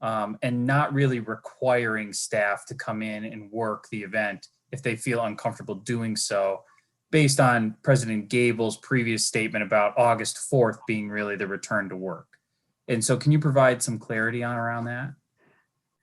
and not really requiring staff to come in and work the event. if they feel uncomfortable doing so, based on President Gable's previous statement about August 4th being really the return to work. And so can you provide some clarity on around that?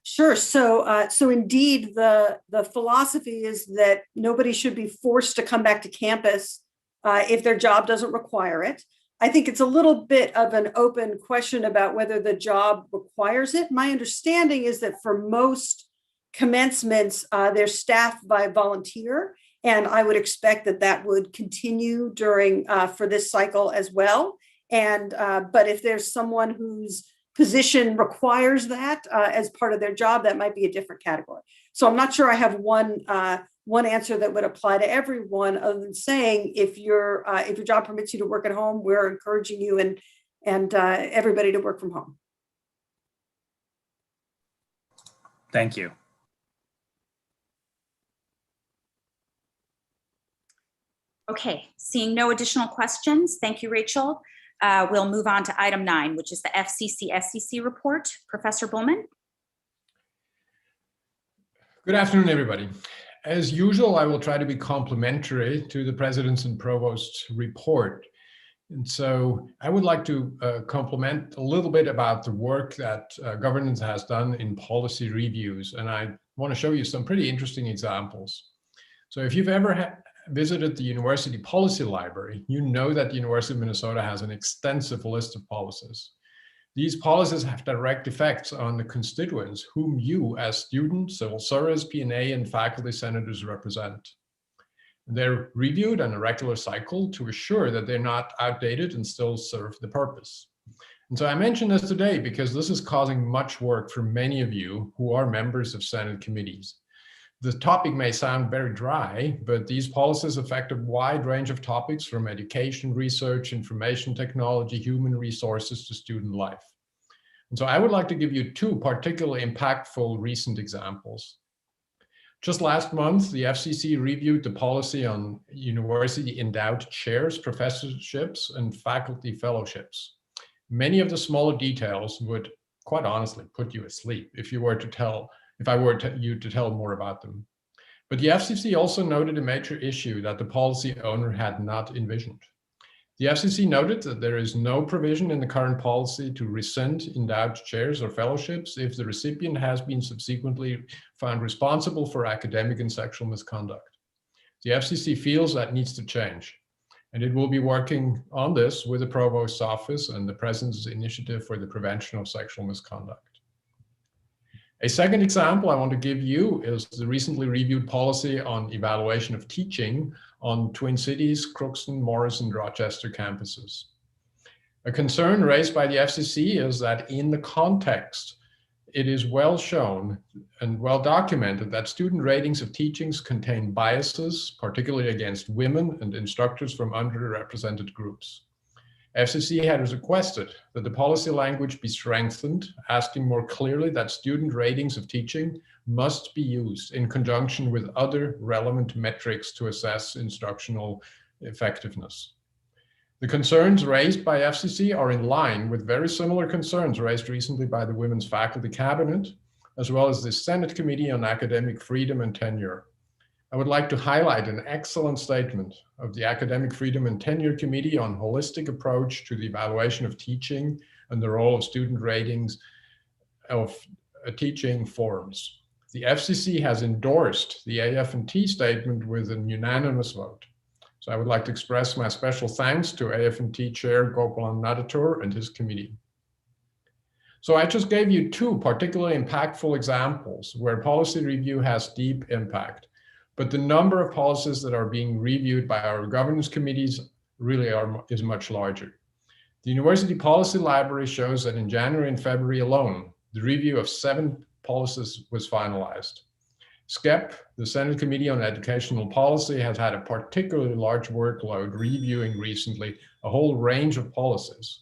Sure. So indeed, the philosophy is that nobody should be forced to come back to campus if their job doesn't require it. I think it's a little bit of an open question about whether the job requires it. My understanding is that for most commencements, they're staffed by volunteer, and I would expect that that would continue during for this cycle as well. And but if there's someone whose position requires that as part of their job, that might be a different category. So I'm not sure I have one answer that would apply to everyone, other than saying if your job permits you to work at home, we're encouraging you and everybody to work from home. Thank you. Okay, seeing no additional questions, thank you, Rachel. We'll move on to item 9, which is the FCC-SEC report. Professor Bullman. Good afternoon, everybody. As usual, I will try to be complimentary to the President's and Provost's report. And so I would like to compliment a little bit about the work that governance has done in policy reviews. And I want to show you some pretty interesting examples. So if you've ever visited the University Policy Library, you know that the University of Minnesota has an extensive list of policies. These policies have direct effects on the constituents whom you as students, civil service, P&A, and faculty senators represent. They're reviewed on a regular cycle to assure that they're not outdated and still serve the purpose. And so I mention this today because this is causing much work for many of you who are members of Senate committees. The topic may sound very dry, but these policies affect a wide range of topics from education, research, information technology, human resources to student life. And so I would like to give you 2 particularly impactful recent examples. Just last month, the FCC reviewed the policy on university endowed chairs, professorships, and faculty fellowships. Many of the smaller details would, quite honestly, put you asleep if I were to tell more about them. But the FCC also noted a major issue that the policy owner had not envisioned. The FCC noted that there is no provision in the current policy to rescind endowed chairs or fellowships if the recipient has been subsequently found responsible for academic and sexual misconduct. The FCC feels that needs to change, and it will be working on this with the Provost's office and the President's Initiative for the Prevention of Sexual Misconduct. A second example I want to give you is the recently reviewed policy on evaluation of teaching on Twin Cities, Crookston, Morris, and Rochester campuses. A concern raised by the FCC is that in the context, it is well shown and well documented that student ratings of teachings contain biases, particularly against women and instructors from underrepresented groups. FCC has requested that the policy language be strengthened, asking more clearly that student ratings of teaching must be used in conjunction with other relevant metrics to assess instructional effectiveness. The concerns raised by FCC are in line with very similar concerns raised recently by the Women's Faculty Cabinet, as well as the Senate Committee on Academic Freedom and Tenure. I would like to highlight an excellent statement of the Academic Freedom and Tenure Committee on holistic approach to the evaluation of teaching and the role of student ratings of teaching forums. The FCC has endorsed the AF&T statement with a unanimous vote. So I would like to express my special thanks to AF&T Chair Gopalan Nadatur and his committee. So I just gave you 2 particularly impactful examples where policy review has deep impact. But the number of policies that are being reviewed by our governance committees really is much larger. The University Policy Library shows that in January and February alone, the review of 7 policies was finalized. SCEP, the Senate Committee on Educational Policy, has had a particularly large workload reviewing recently a whole range of policies.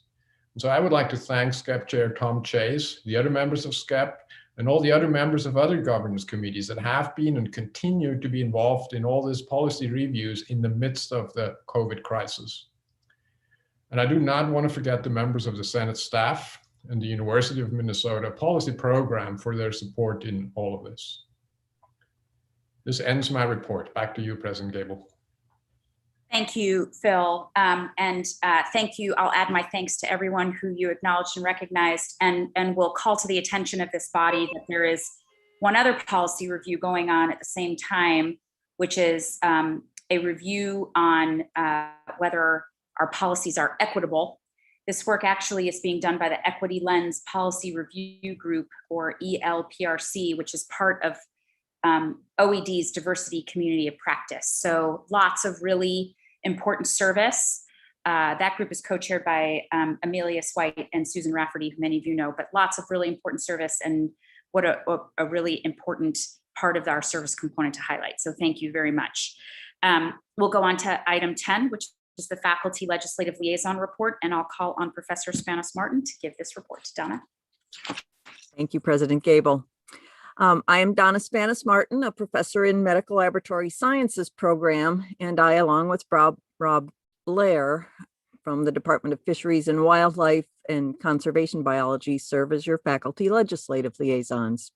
And so I would like to thank SCEP Chair Tom Chase, the other members of SCEP, and all the other members of other governance committees that have been and continue to be involved in all these policy reviews in the midst of the COVID crisis. And I do not want to forget the members of the Senate staff and the University of Minnesota policy program for their support in all of this. This ends my report. Back to you, President Gable. Thank you, Phil. Thank you. I'll add my thanks to everyone who you acknowledged and recognized, and will call to the attention of this body that there is one other policy review going on at the same time, which is a review on whether our policies are equitable. This work actually is being done by the Equity Lens Policy Review Group, or ELPRC, which is part of OED's Diversity Community of Practice. So lots of really important service. That group is co-chaired by Amelia Swite and Susan Rafferty, who many of you know, but lots of really important service, and what a really important part of our service component to highlight. So thank you very much. We'll go on to item 10, which is the Faculty Legislative Liaison Report, and I'll call on Professor Spanos Martin to give this report to Donna. Thank you, President Gable. I am Donna Spanos Martin, a professor in Medical Laboratory Sciences program, and I, along with Rob Blair from the Department of Fisheries and Wildlife and Conservation Biology, serve as your faculty legislative liaisons.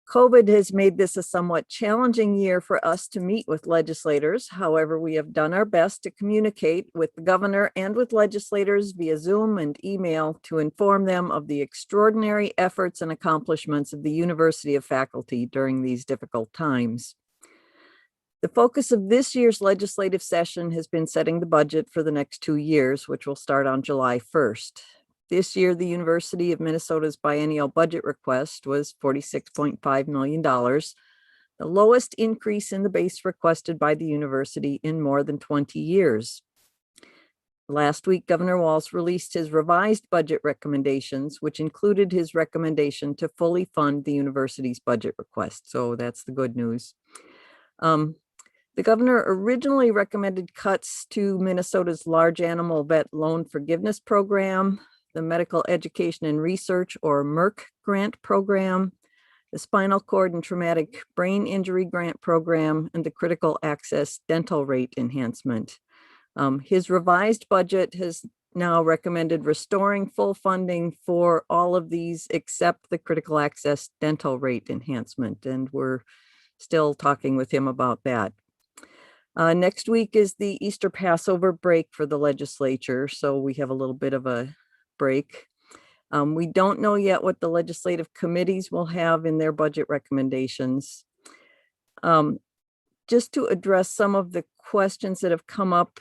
COVID has made this a somewhat challenging year for us to meet with legislators. However, we have done our best to communicate with the governor and with legislators via Zoom and email to inform them of the extraordinary efforts and accomplishments of the University of Faculty during these difficult times. The focus of this year's legislative session has been setting the budget for the next 2 years, which will start on July 1st. This year, the University of Minnesota's biennial budget request was $46.5 million, the lowest increase in the base requested by the university in more than 20 years. Last week, Governor Walz released his revised budget recommendations, which included his recommendation to fully fund the university's budget request. So that's the good news. The governor originally recommended cuts to Minnesota's large animal vet loan forgiveness program, the Medical Education and Research, or MERC grant program, the Spinal Cord and Traumatic Brain Injury grant program, and the Critical Access Dental Rate Enhancement. His revised budget has now recommended restoring full funding for all of these except the Critical Access Dental Rate Enhancement, and we're still talking with him about that. Next week is the Easter Passover break for the legislature, so we have a little bit of a break. We don't know yet what the legislative committees will have in their budget recommendations. Just to address some of the questions that have come up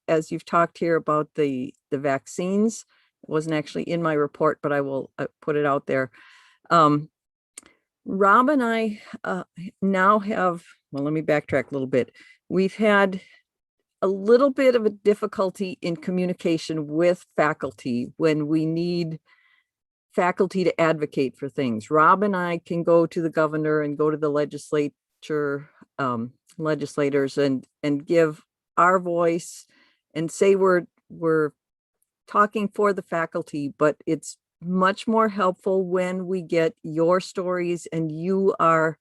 as you've talked here about the vaccines, it wasn't actually in my report, but I will put it out there. Rob and I now have, well, let me backtrack a little bit. We've had a little bit of a difficulty in communication with faculty when we need faculty to advocate for things. Rob and I can go to the governor and go to the legislature, legislators and give our voice and say we're talking for the faculty, but it's much more helpful when we get your stories and you are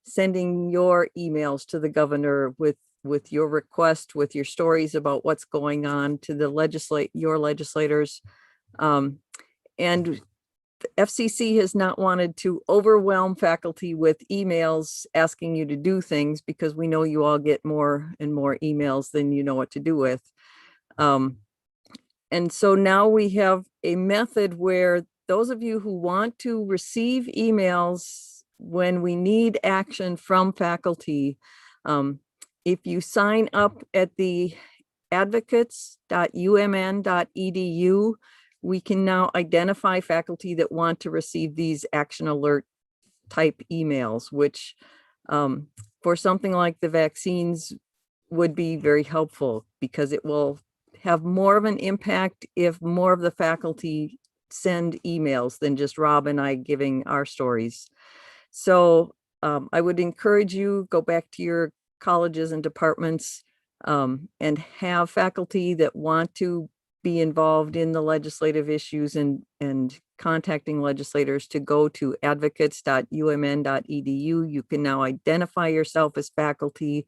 sending your emails to the governor with your request, with your stories about what's going on to the your legislators. And the FCC has not wanted to overwhelm faculty with emails asking you to do things, because we know you all get more and more emails than you know what to do with. And so now we have a method where those of you who want to receive emails when we need action from faculty, if you sign up at the advocates.umn.edu, we can now identify faculty that want to receive these action alert type emails, which for something like the vaccines would be very helpful, because it will have more of an impact if more of the faculty send emails than just Rob and I giving our stories. So I would encourage you, go back to your colleges and departments and have faculty that want to be involved in the legislative issues and contacting legislators to go to advocates.umn.edu. You can now identify yourself as faculty,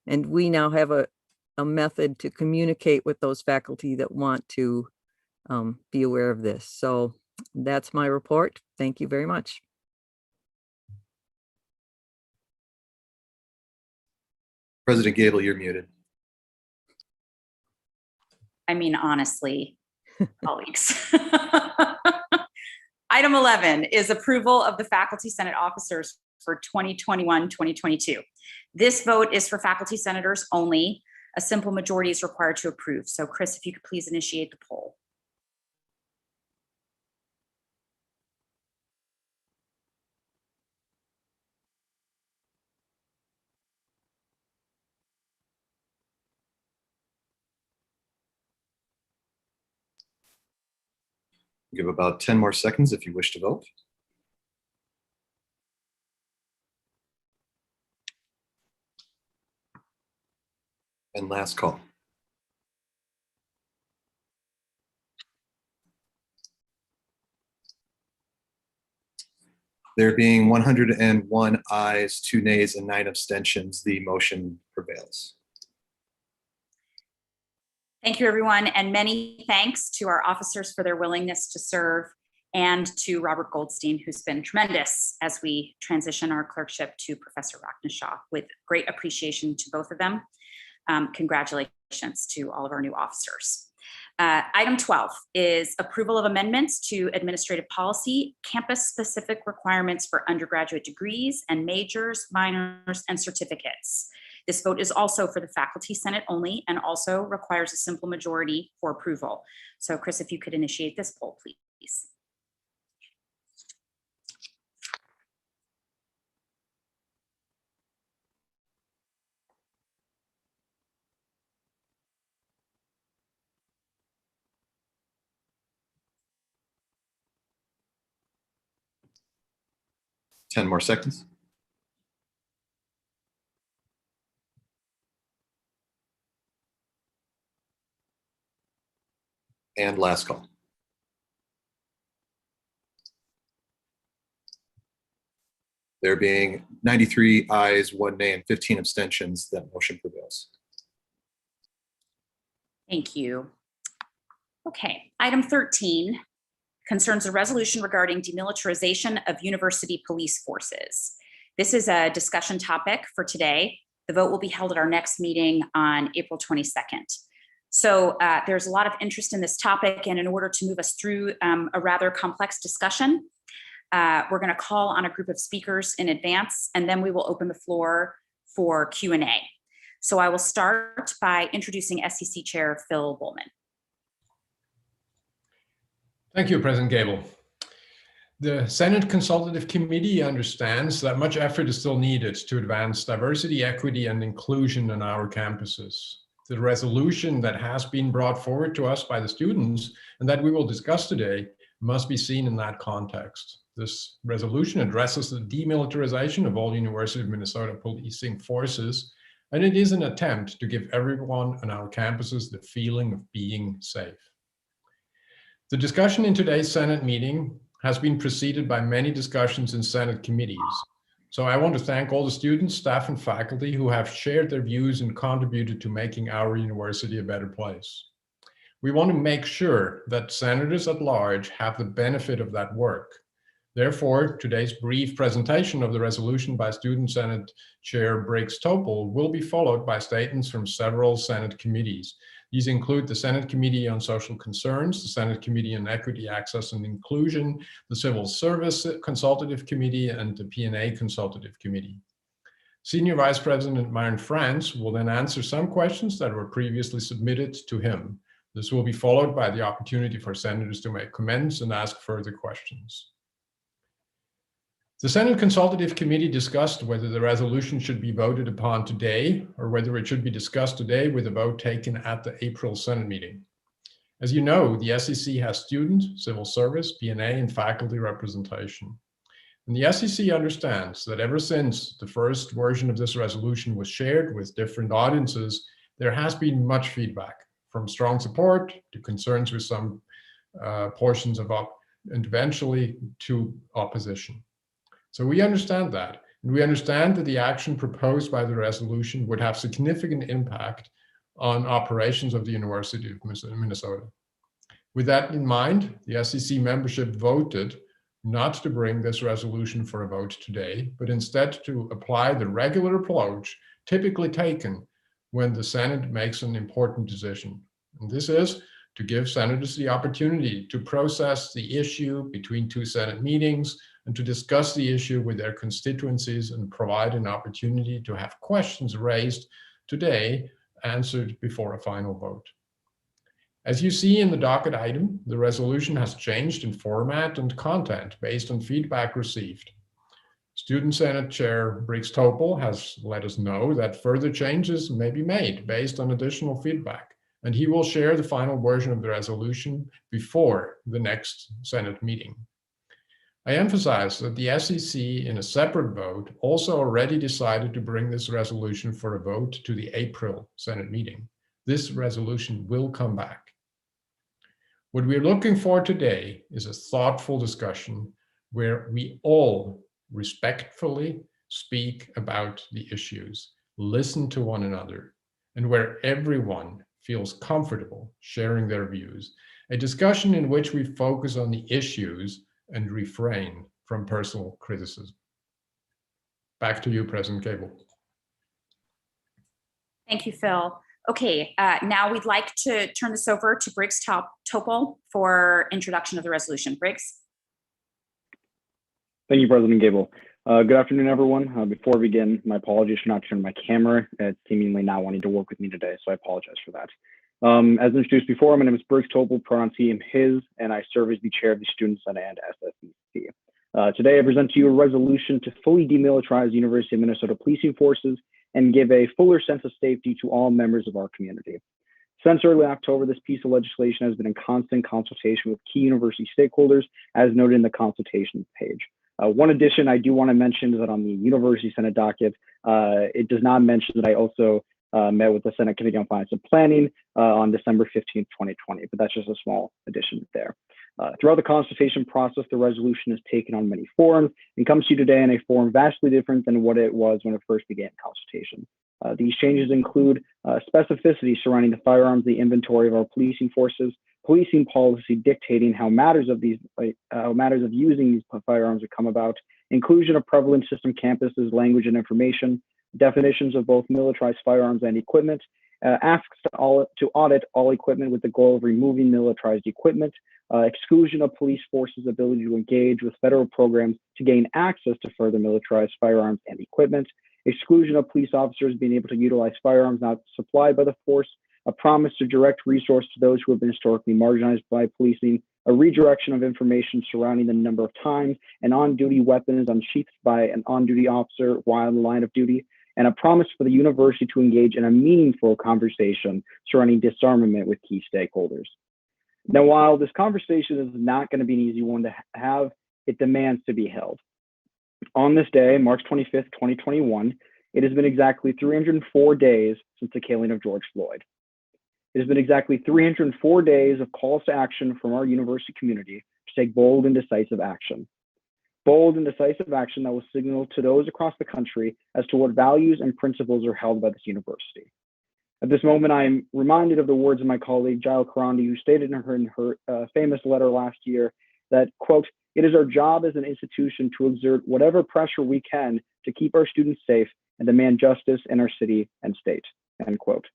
and we now have a method to communicate with those faculty that want to be aware of this. So that's my report. Thank you very much. President Gable, you're muted. I mean, honestly, colleagues. Item 11 is approval of the Faculty Senate officers for 2021-2022. This vote is for faculty senators only. A simple majority is required to approve. So Chris, if you could please initiate the poll. Give about 10 more seconds if you wish to vote. And last call. There being 101 ayes, 2 nays, and 9 abstentions, the motion prevails. Thank you, everyone, and many thanks to our officers for their willingness to serve, and to Robert Goldstein, who's been tremendous as we transition our clerkship to Professor Rockneshaw, with great appreciation to both of them. Congratulations to all of our new officers. Item 12 is approval of amendments to administrative policy, campus-specific requirements for undergraduate degrees and majors, minors, and certificates. This vote is also for the Faculty Senate only and also requires a simple majority for approval. So Chris, if you could initiate this poll, please. Ten more seconds. And last call. There being 93 ayes, 1 nay, and 15 abstentions, that motion prevails. Thank you. Okay, item 13 concerns a resolution regarding demilitarization of university police forces. This is a discussion topic for today. The vote will be held at our next meeting on April 22nd. So there's a lot of interest in this topic, and in order to move us through a rather complex discussion, we're going to call on a group of speakers in advance, and then we will open the floor for Q&A. So I will start by introducing SCC Chair Phil Bullman. Thank you, President Gable. The Senate Consultative Committee understands that much effort is still needed to advance diversity, equity, and inclusion on our campuses. The resolution that has been brought forward to us by the students and that we will discuss today must be seen in that context. This resolution addresses the demilitarization of all University of Minnesota policing forces, and it is an attempt to give everyone on our campuses the feeling of being safe. The discussion in today's Senate meeting has been preceded by many discussions in Senate committees. So I want to thank all the students, staff, and faculty who have shared their views and contributed to making our university a better place. We want to make sure that senators at large have the benefit of that work. Therefore, today's brief presentation of the resolution by Student Senate Chair Briggs Topol will be followed by statements from several Senate committees. These include the Senate Committee on Social Concerns, the Senate Committee on Equity, Access, and Inclusion, the Civil Service Consultative Committee, and the P&A Consultative Committee. Senior Vice President Myron France will then answer some questions that were previously submitted to him. This will be followed by the opportunity for senators to make comments and ask further questions. The Senate Consultative Committee discussed whether the resolution should be voted upon today or whether it should be discussed today with a vote taken at the April Senate meeting. As you know, the SEC has student, civil service, P&A, and faculty representation. And the SEC understands that ever since the first version of this resolution was shared with different audiences, there has been much feedback, from strong support to concerns with some portions of and eventually to opposition. So we understand that, and we understand that the action proposed by the resolution would have significant impact on operations of the University of Minnesota. With that in mind, the SEC membership voted not to bring this resolution for a vote today, but instead to apply the regular approach typically taken when the Senate makes an important decision. And this is to give senators the opportunity to process the issue between two Senate meetings and to discuss the issue with their constituencies and provide an opportunity to have questions raised today answered before a final vote. As you see in the docket item, the resolution has changed in format and content based on feedback received. Student Senate Chair Briggs Topol has let us know that further changes may be made based on additional feedback, and he will share the final version of the resolution before the next Senate meeting. I emphasize that the SEC, in a separate vote, also already decided to bring this resolution for a vote to the April Senate meeting. This resolution will come back. What we're looking for today is a thoughtful discussion where we all respectfully speak about the issues, listen to one another, and where everyone feels comfortable sharing their views. A discussion in which we focus on the issues and refrain from personal criticism. Back to you, President Gabel. Thank you, Phil. Okay, now we'd like to turn this over to Briggs Topol for introduction of the resolution. Briggs. Thank you, President Gabel. Good afternoon, everyone. Before we begin, my apologies for not turning my camera. It's seemingly not wanting to work with me today, so I apologize for that. As introduced before, my name is Briggs Topol, pronoun he, him, his, and I serve as the chair of the Student Senate and SSEC. Today, I present to you a resolution to fully demilitarize the University of Minnesota policing forces and give a fuller sense of safety to all members of our community. Since early October, this piece of legislation has been in constant consultation with key university stakeholders, as noted in the consultation page. One addition I do want to mention is that on the University Senate docket, it does not mention that I also met with the Senate Committee on Finance and Planning on December 15th, 2020, but that's just a small addition there. Throughout the consultation process, the resolution is taken on many forms and comes to you today in a form vastly different than what it was when it first began consultation. These changes include specificity surrounding the firearms, the inventory of our policing forces, policing policy dictating how matters of using these firearms would come about, inclusion of prevalent system campuses, language and information, definitions of both militarized firearms and equipment, asks to audit all equipment with the goal of removing militarized equipment, exclusion of police forces' ability to engage with federal programs to gain access to further militarized firearms and equipment, exclusion of police officers being able to utilize firearms not supplied by the force, a promise to direct resources to those who have been historically marginalized by policing, a redirection of information surrounding the number of times an on-duty weapon is unsheathed by an on-duty officer while in the line of duty, and a promise for the university to engage in a meaningful conversation surrounding disarmament with key stakeholders. Now, while this conversation is not going to be an easy one to have, it demands to be held. On this day, March 25th, 2021, it has been exactly 304 days since the killing of George Floyd. It has been exactly 304 days of calls to action from our university community to take bold and decisive action. Bold and decisive action that will signal to those across the country as to what values and principles are held by this university. At this moment, I am reminded of the words of my colleague, Jael Karandi, who stated in her famous letter last year that, quote, "It is our job as an institution to exert whatever pressure we can to keep our students safe and demand justice in our city and state," end quote.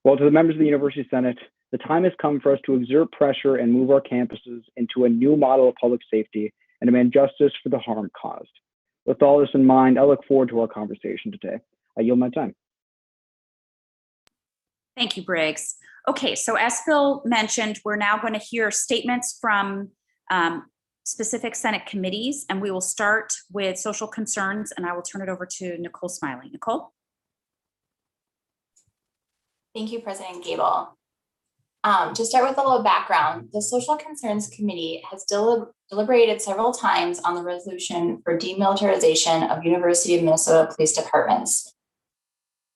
Well, to the members of the University Senate, the time has come for us to exert pressure and move our campuses into a new model of public safety and demand justice for the harm caused. With all this in mind, I look forward to our conversation today. I yield my time. Thank you, Briggs. Okay, so as Phil mentioned, we're now going to hear statements from specific Senate committees, and we will start with social concerns, and I will turn it over to Nicole Smiley. Nicole? Thank you, President Gabel. To start with a little background, the Social Concerns Committee has deliberated several times on the resolution for demilitarization of University of Minnesota Police Departments.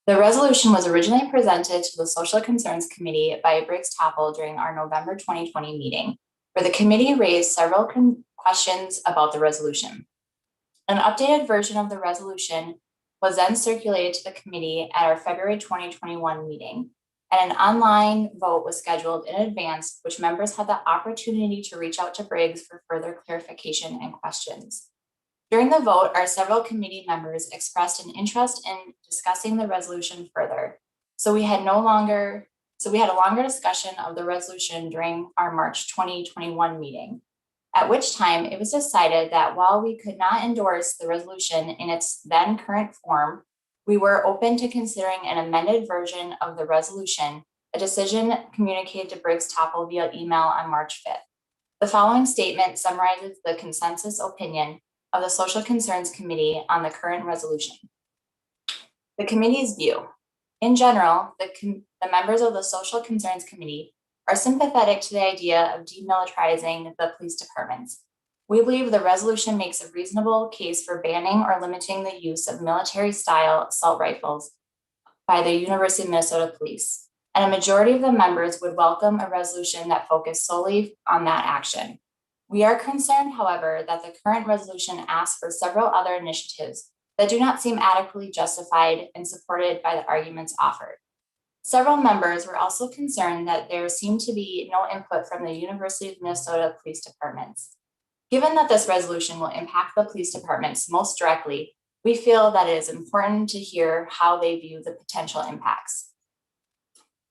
The resolution was originally presented to the Social Concerns Committee by Briggs Topol during our November 2020 meeting, where the committee raised several questions about the resolution. An updated version of the resolution was then circulated to the committee at our February 2021 meeting, and an online vote was scheduled in advance, which members had the opportunity to reach out to Briggs for further clarification and questions. During the vote, our several committee members expressed an interest in discussing the resolution further. So we had a longer discussion of the resolution during our March 2021 meeting, at which time it was decided that while we could not endorse the resolution in its then current form, we were open to considering an amended version of the resolution, a decision communicated to Briggs Topple via email on March 5th. The following statement summarizes the consensus opinion of the Social Concerns Committee on the current resolution. The committee's view. In general, the members of the Social Concerns Committee are sympathetic to the idea of demilitarizing the police departments. We believe the resolution makes a reasonable case for banning or limiting the use of military-style assault rifles by the University of Minnesota Police, and a majority of the members would welcome a resolution that focused solely on that action. We are concerned, however, that the current resolution asks for several other initiatives that do not seem adequately justified and supported by the arguments offered. Several members were also concerned that there seemed to be no input from the University of Minnesota Police Departments. Given that this resolution will impact the police departments most directly, we feel that it is important to hear how they view the potential impacts.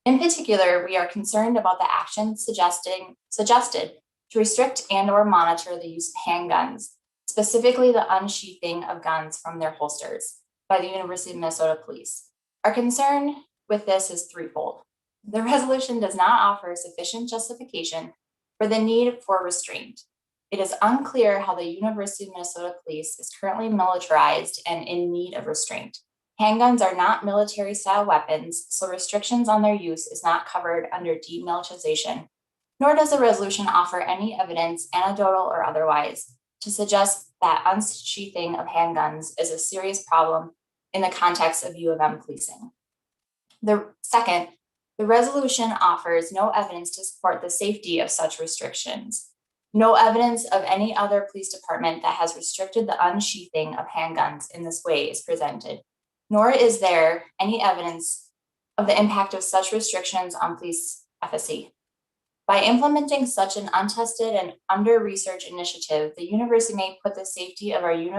In particular, we are concerned about the actions suggested to restrict and/or monitor the use of handguns, specifically the unsheathing of guns from their holsters by the University of Minnesota Police. Our concern with this is threefold. The resolution does not offer sufficient justification for the need for restraint. It is unclear how the University of Minnesota Police is currently militarized and in need of restraint. Handguns are not military-style weapons, so restrictions on their use is not covered under demilitarization, nor does the resolution offer any evidence, anecdotal or otherwise, to suggest that unsheathing of handguns is a serious problem in the context of U of M policing. The resolution offers no evidence to support the safety of such restrictions. No evidence of any other police department that has restricted the unsheathing of handguns in this way is presented, nor is there any evidence of the impact of such restrictions on police efficacy. By implementing such an untested and under-researched initiative, the university may put the safety of our U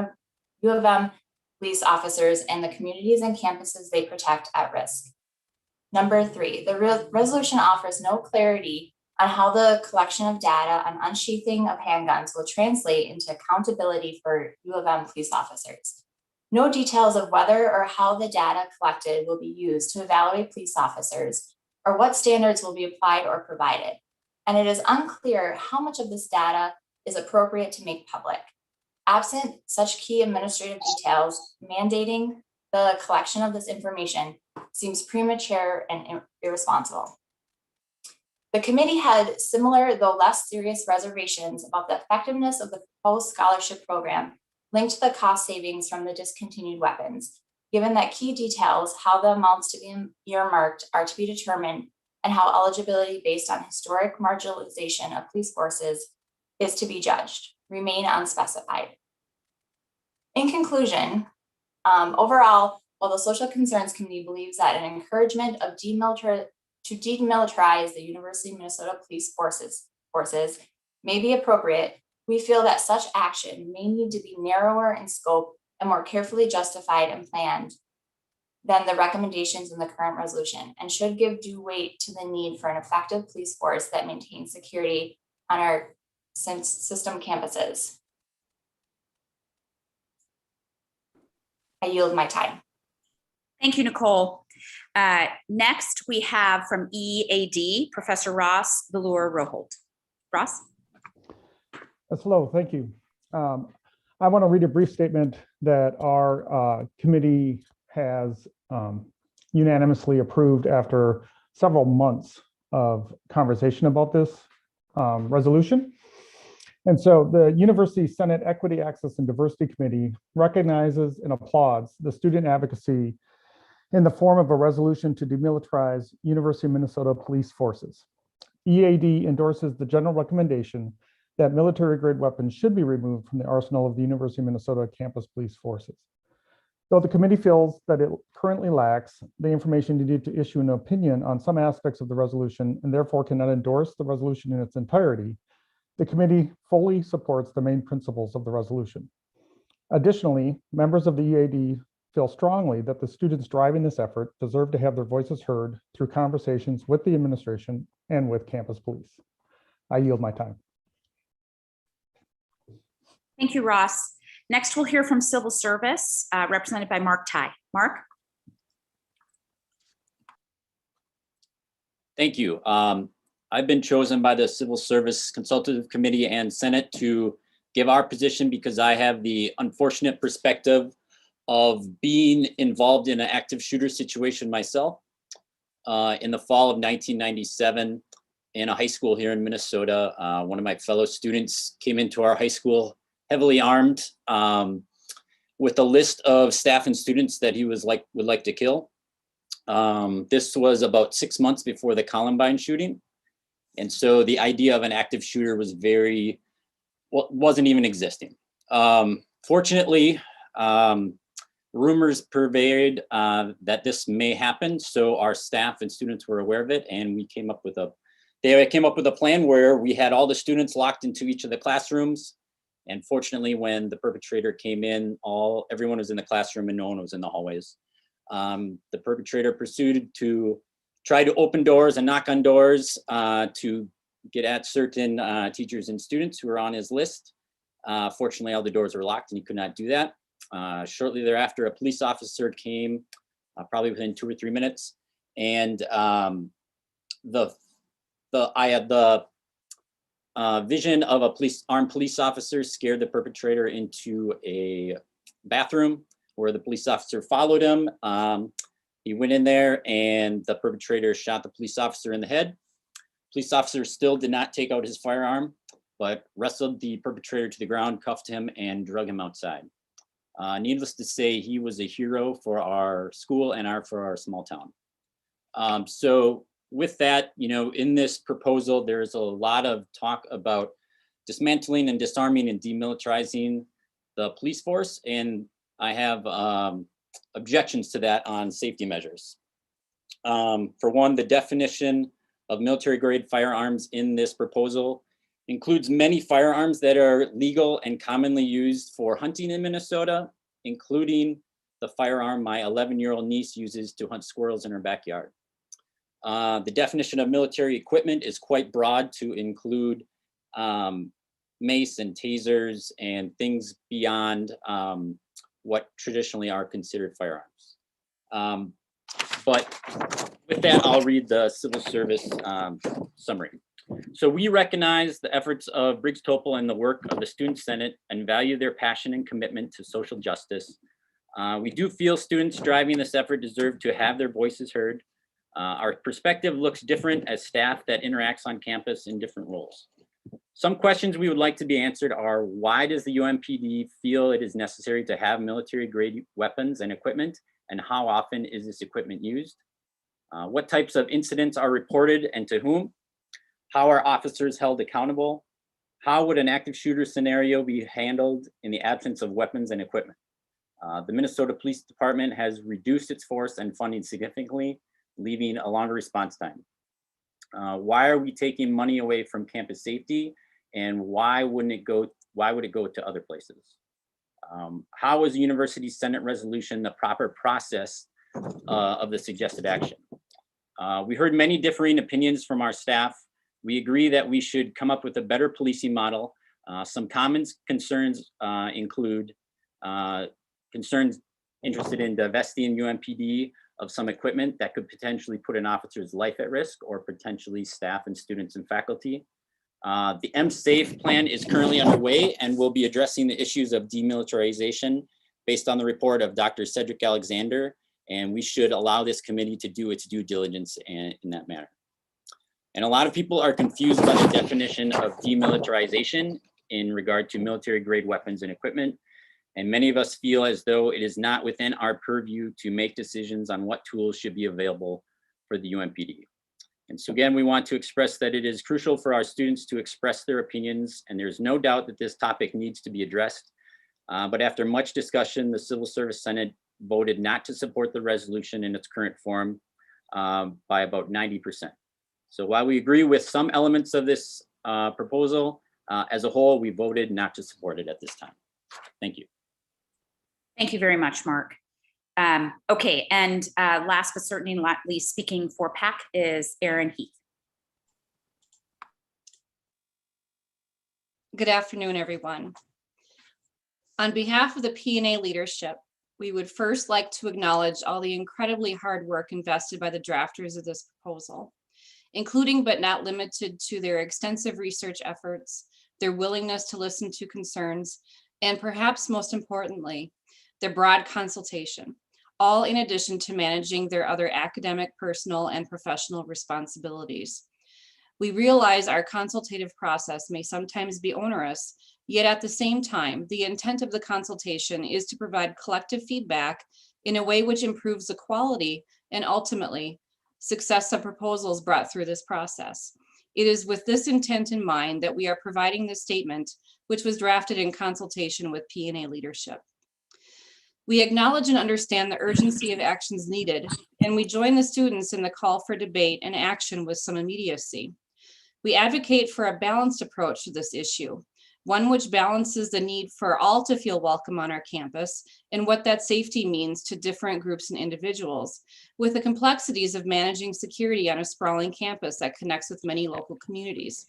of M police officers and the communities and campuses they protect at risk. Number 3, the resolution offers no clarity on how the collection of data on unsheathing of handguns will translate into accountability for U of M police officers. No details of whether or how the data collected will be used to evaluate police officers or what standards will be applied or provided. And it is unclear how much of this data is appropriate to make public. Absent such key administrative details, mandating the collection of this information seems premature and irresponsible. The committee had similar, though less serious, reservations about the effectiveness of the proposed scholarship program linked to the cost savings from the discontinued weapons, given that key details, how the amounts to be earmarked are to be determined, and how eligibility based on historic marginalization of police forces is to be judged, remain unspecified. In conclusion, overall, while the Social Concerns Committee believes that an encouragement of to demilitarize the University of Minnesota Police forces may be appropriate, we feel that such action may need to be narrower in scope and more carefully justified and planned than the recommendations in the current resolution, and should give due weight to the need for an effective police force that maintains security on our system campuses. I yield my time. Thank you, Nicole. Next, we have from EAD, Professor Ross Velour-Roholt. Ross? Yes, hello, thank you. I want to read a brief statement that our committee has unanimously approved after several months of conversation about this resolution. And so the University Senate Equity, Access, and Diversity Committee recognizes and applauds the student advocacy in the form of a resolution to demilitarize University of Minnesota police forces. EAD endorses the general recommendation that military-grade weapons should be removed from the arsenal of the University of Minnesota campus police forces. Though the committee feels that it currently lacks the information needed to issue an opinion on some aspects of the resolution and therefore cannot endorse the resolution in its entirety, the committee fully supports the main principles of the resolution. Additionally, members of the EAD feel strongly that the students driving this effort deserve to have their voices heard through conversations with the administration and with campus police. I yield my time. Thank you, Ross. Next, we'll hear from Civil Service, represented by Mark Tai. Mark? Thank you. I've been chosen by the Civil Service Consultative Committee and Senate to give our position because I have the unfortunate perspective of being involved in an active shooter situation myself. In the fall of 1997, in a high school here in Minnesota, one of my fellow students came into our high school heavily armed with a list of staff and students that he would like to kill. This was about 6 months before the Columbine shooting. And so the idea of an active shooter was wasn't even existing. Fortunately, rumors pervaded that this may happen. So our staff and students were aware of it. And we came up with a plan where we had all the students locked into each of the classrooms. And fortunately, when the perpetrator came in, everyone was in the classroom and no one was in the hallways. The perpetrator proceeded to try to open doors and knock on doors to get at certain teachers and students who were on his list. Fortunately, all the doors were locked and he could not do that. Shortly thereafter, a police officer came, probably within 2 or 3 minutes, and I had the vision of a armed police officer scared the perpetrator into a bathroom where the police officer followed him. He went in there and the perpetrator shot the police officer in the head. Police officer still did not take out his firearm, but wrestled the perpetrator to the ground, cuffed him, and drug him outside. Needless to say, he was a hero for our school and for our small town. So with that, in this proposal, there's a lot of talk about dismantling and disarming and demilitarizing the police force. And I have objections to that on safety measures. For one, the definition of military grade firearms in this proposal includes many firearms that are legal and commonly used for hunting in Minnesota, including the firearm my 11-year-old niece uses to hunt squirrels in her backyard. The definition of military equipment is quite broad to include mace and tasers and things beyond what traditionally are considered firearms. But with that, I'll read the civil service summary. So we recognize the efforts of Briggs Topol and the work of the Student Senate and value their passion and commitment to social justice. We do feel students driving this effort deserve to have their voices heard. Our perspective looks different as staff that interacts on campus in different roles. Some questions we would like to be answered are, why does the UMPD feel it is necessary to have military grade weapons and equipment, and how often is this equipment used? What types of incidents are reported and to whom? How are officers held accountable? How would an active shooter scenario be handled in the absence of weapons and equipment? The Minnesota Police Department has reduced its force and funding significantly, leaving a longer response time. Why are we taking money away from campus safety, and why would it go to other places? How is the University Senate resolution the proper process of the suggested action? We heard many differing opinions from our staff. We agree that we should come up with a better policing model. Some common concerns include concerns interested in divesting UMPD of some equipment that could potentially put an officer's life at risk, or potentially staff and students and faculty. The MSAFE plan is currently underway and will be addressing the issues of demilitarization based on the report of Dr. Cedric Alexander, and we should allow this committee to do its due diligence in that manner. And a lot of people are confused by the definition of demilitarization in regard to military grade weapons and equipment. And many of us feel as though it is not within our purview to make decisions on what tools should be available for the UMPD. And so again, we want to express that it is crucial for our students to express their opinions, and there's no doubt that this topic needs to be addressed. But after much discussion, the Civil Service Senate voted not to support the resolution in its current form by about 90%. So while we agree with some elements of this proposal, as a whole, we voted not to support it at this time. Thank you. Thank you very much, Mark. Okay, and last but certainly not least, speaking for PAC is Erin Heath. Good afternoon, everyone. On behalf of the P&A leadership, we would first like to acknowledge all the incredibly hard work invested by the drafters of this proposal, including but not limited to their extensive research efforts, their willingness to listen to concerns, and perhaps most importantly, their broad consultation, all in addition to managing their other academic, personal, and professional responsibilities. We realize our consultative process may sometimes be onerous, yet at the same time, the intent of the consultation is to provide collective feedback in a way which improves the quality and ultimately success of proposals brought through this process. It is with this intent in mind that we are providing this statement, which was drafted in consultation with P&A leadership. We acknowledge and understand the urgency of actions needed, and we join the students in the call for debate and action with some immediacy. We advocate for a balanced approach to this issue, one which balances the need for all to feel welcome on our campus and what that safety means to different groups and individuals, with the complexities of managing security on a sprawling campus that connects with many local communities.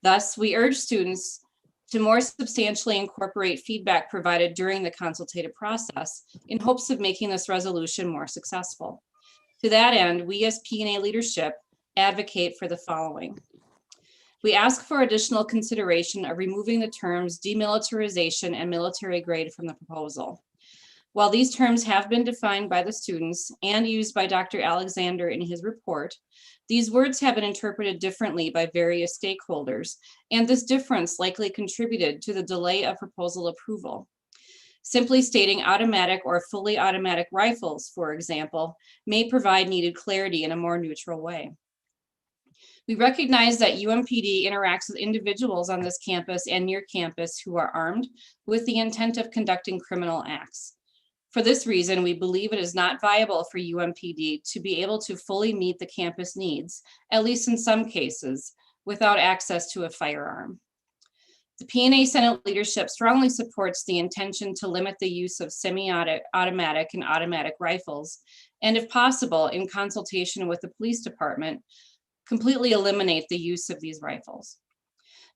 Thus, we urge students to more substantially incorporate feedback provided during the consultative process in hopes of making this resolution more successful. To that end, we as P&A leadership advocate for the following. We ask for additional consideration of removing the terms demilitarization and military grade from the proposal. While these terms have been defined by the students and used by Dr. Alexander in his report, these words have been interpreted differently by various stakeholders, and this difference likely contributed to the delay of proposal approval. Simply stating automatic or fully automatic rifles, for example, may provide needed clarity in a more neutral way. We recognize that UMPD interacts with individuals on this campus and near campus who are armed with the intent of conducting criminal acts. For this reason, we believe it is not viable for UMPD to be able to fully meet the campus needs, at least in some cases, without access to a firearm. The P&A Senate leadership strongly supports the intention to limit the use of semi-automatic and automatic rifles, and if possible, in consultation with the police department, completely eliminate the use of these rifles.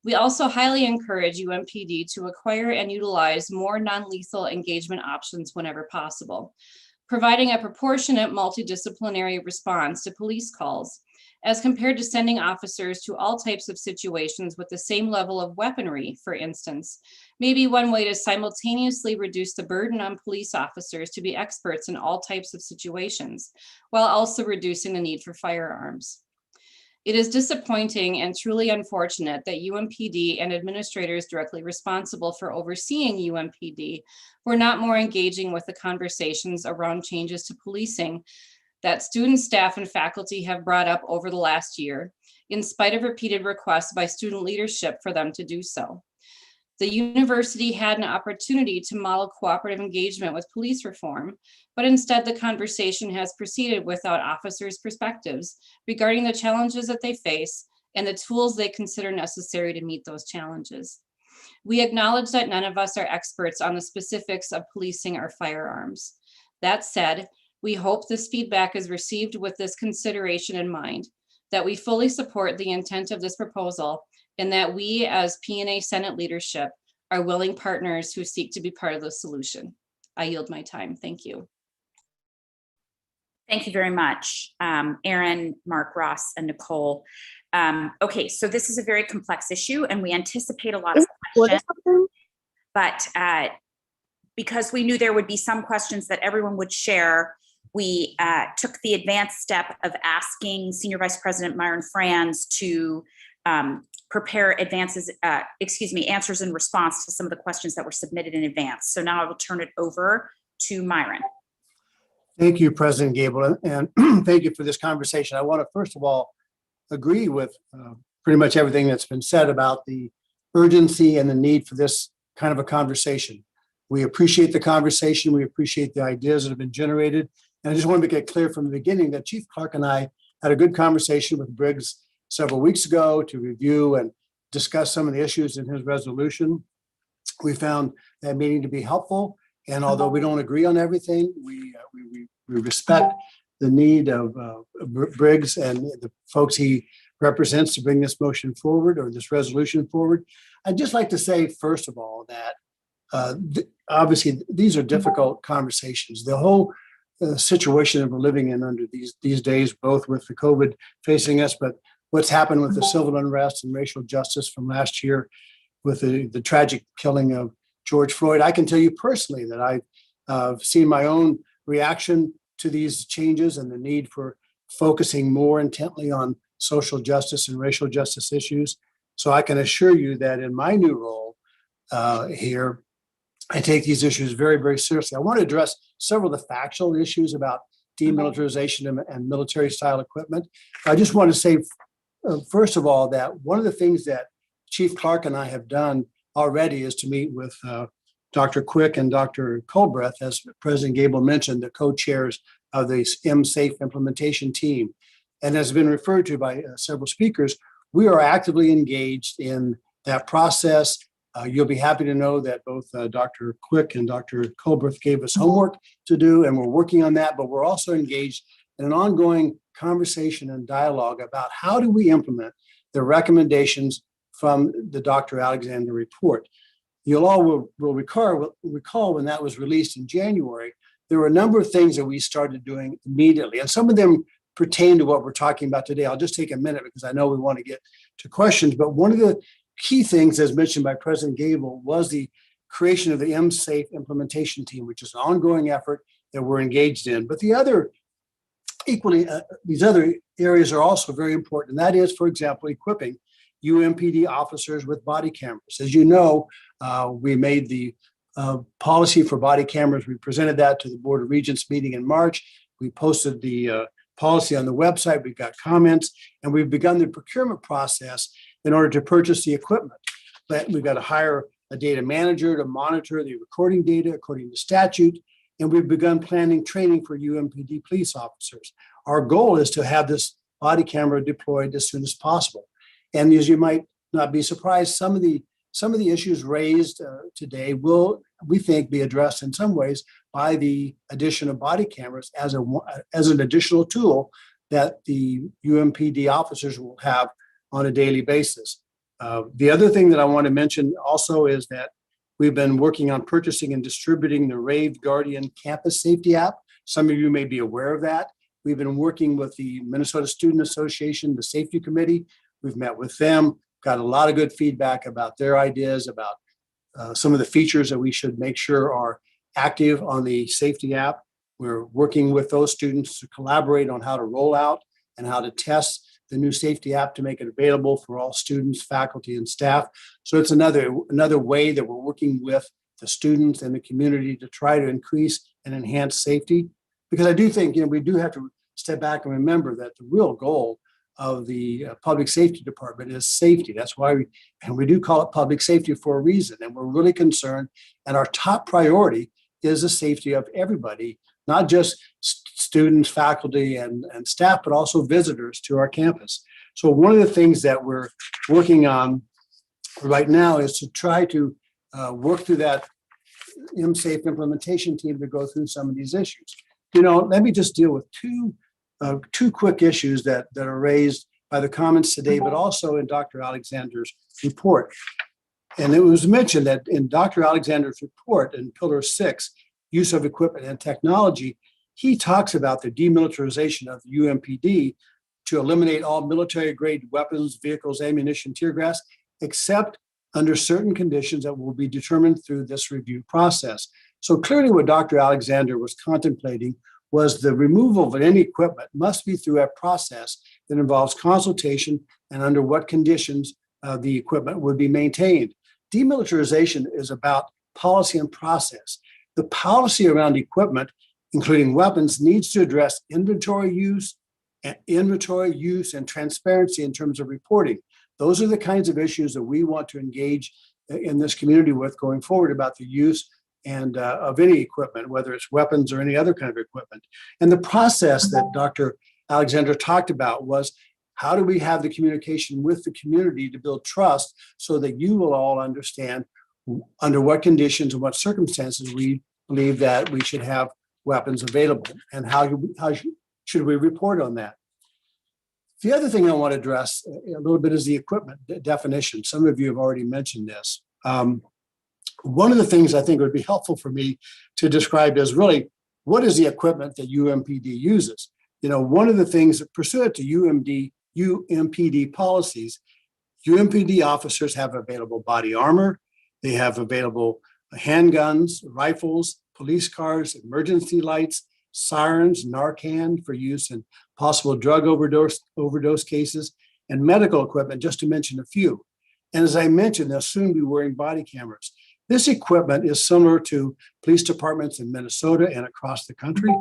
We also highly encourage UMPD to acquire and utilize more non-lethal engagement options whenever possible, providing a proportionate multidisciplinary response to police calls, as compared to sending officers to all types of situations with the same level of weaponry, for instance, may be one way to simultaneously reduce the burden on police officers to be experts in all types of situations, while also reducing the need for firearms. It is disappointing and truly unfortunate that UMPD and administrators directly responsible for overseeing UMPD were not more engaging with the conversations around changes to policing that students, staff, and faculty have brought up over the last year, in spite of repeated requests by student leadership for them to do so. The university had an opportunity to model cooperative engagement with police reform, but instead the conversation has proceeded without officers' perspectives regarding the challenges that they face and the tools they consider necessary to meet those challenges. We acknowledge that none of us are experts on the specifics of policing or firearms. That said, we hope this feedback is received with this consideration in mind, that we fully support the intent of this proposal, and that we as P&A Senate leadership are willing partners who seek to be part of the solution. I yield my time. Thank you. Thank you very much, Erin, Mark, Ross, and Nicole. Okay, so this is a very complex issue and we anticipate a lot of questions, but because we knew there would be some questions that everyone would share, we took the advanced step of asking Senior Vice President Myron Franz to prepare answers in response to some of the questions that were submitted in advance. So now I will turn it over to Myron. Thank you, President Gable, and thank you for this conversation. I want to first of all agree with pretty much everything that's been said about the urgency and the need for this kind of a conversation. We appreciate the conversation. We appreciate the ideas that have been generated. And I just want to make it clear from the beginning that Chief Clark and I had a good conversation with Briggs several weeks ago to review and discuss some of the issues in his resolution. We found that meeting to be helpful, And although we don't agree on everything, we respect the need of Briggs and the folks he represents to bring this motion forward or this resolution forward. I'd just like to say, first of all, that obviously these are difficult conversations. The whole situation that we're living in under these days, both with the COVID facing us, but what's happened with the civil unrest and racial justice from last year with the tragic killing of George Floyd. I can tell you personally that I've seen my own reaction to these changes and the need for focusing more intently on social justice and racial justice issues. So I can assure you that in my new role here, I take these issues very, very seriously. I want to address several of the factual issues about demilitarization and military style equipment. I just want to say, first of all, that one of the things that Chief Clark and I have done already is to meet with Dr. Quick and Dr. Culbreth, as President Gable mentioned, the co-chairs of the MSAFE implementation team. And as has been referred to by several speakers, we are actively engaged in that process. You'll be happy to know that both Dr. Quick and Dr. Culbreth gave us homework to do, and we're working on that, but we're also engaged in an ongoing conversation and dialogue about how do we implement the recommendations from the Dr. Alexander report. You'll all will recall when that was released in January, there were a number of things that we started doing immediately, and some of them pertain to what we're talking about today. I'll just take a minute because I know we want to get to questions, but one of the key things, as mentioned by President Gable, was the creation of the MSAFE implementation team, which is an ongoing effort that we're engaged in. But the other equally, these other areas are also very important, and that is, for example, equipping UMPD officers with body cameras. As you know, we made the policy for body cameras. We presented that to the Board of Regents meeting in March. We posted the policy on the website. We've got comments, and we've begun the procurement process in order to purchase the equipment. But we've got to hire a data manager to monitor the recording data according to statute, and we've begun planning training for UMPD police officers. Our goal is to have this body camera deployed as soon as possible. And as you might not be surprised, some of the issues raised today will, we think, be addressed in some ways by the addition of body cameras as an additional tool that the UMPD officers will have on a daily basis. The other thing that I want to mention also is that we've been working on purchasing and distributing the Rave Guardian campus safety app. Some of you may be aware of that. We've been working with the Minnesota Student Association, the safety committee. We've met with them, got a lot of good feedback about their ideas about some of the features that we should make sure are active on the safety app. We're working with those students to collaborate on how to roll out and how to test the new safety app to make it available for all students, faculty, and staff. So it's another way that we're working with the students and the community to try to increase and enhance safety. Because I do think, we do have to step back and remember that the real goal of the public safety department is safety. That's why we do call it public safety for a reason. And we're really concerned. And our top priority is the safety of everybody, not just students, faculty, and staff, but also visitors to our campus. So one of the things that we're working on right now is to try to work through that MSAFE implementation team to go through some of these issues. Let me just deal with two quick issues that are raised by the comments today, but also in Dr. Alexander's report. And it was mentioned that in Dr. Alexander's report in Pillar 6, use of equipment and technology, he talks about the demilitarization of the UMPD to eliminate all military-grade weapons, vehicles, ammunition, tear gas, except under certain conditions that will be determined through this review process. So clearly what Dr. Alexander was contemplating was the removal of any equipment must be through a process that involves consultation and under what conditions the equipment would be maintained. Demilitarization is about policy and process. The policy around equipment, including weapons, needs to address inventory use and transparency in terms of reporting. Those are the kinds of issues that we want to engage in this community with going forward about the use and of any equipment, whether it's weapons or any other kind of equipment. And the process that Dr. Alexander talked about was, how do we have the communication with the community to build trust so that you will all understand under what conditions and what circumstances we believe that we should have weapons available, and should we report on that? The other thing I want to address a little bit is the equipment definition. Some of you have already mentioned this. One of the things I think would be helpful for me to describe is really, what is the equipment that UMPD uses? One of the things that pursuant to UMPD policies, UMPD officers have available body armor, they have available handguns, rifles, police cars, emergency lights, sirens, Narcan for use in possible drug overdose cases, and medical equipment, just to mention a few. And as I mentioned, they'll soon be wearing body cameras. This equipment is similar to police departments in Minnesota and across the country,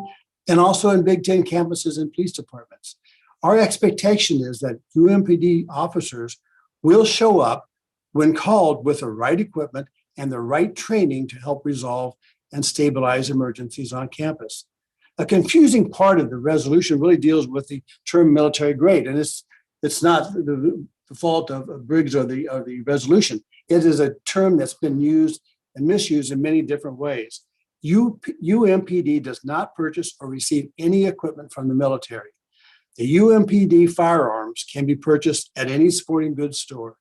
and also in Big Ten campuses and police departments. Our expectation is that UMPD officers will show up when called with the right equipment and the right training to help resolve and stabilize emergencies on campus. A confusing part of the resolution really deals with the term military grade, and it's not the fault of Briggs or the resolution. It is a term that's been used and misused in many different ways. UMPD does not purchase or receive any equipment from the military. The UMPD firearms can be purchased at any sporting goods store.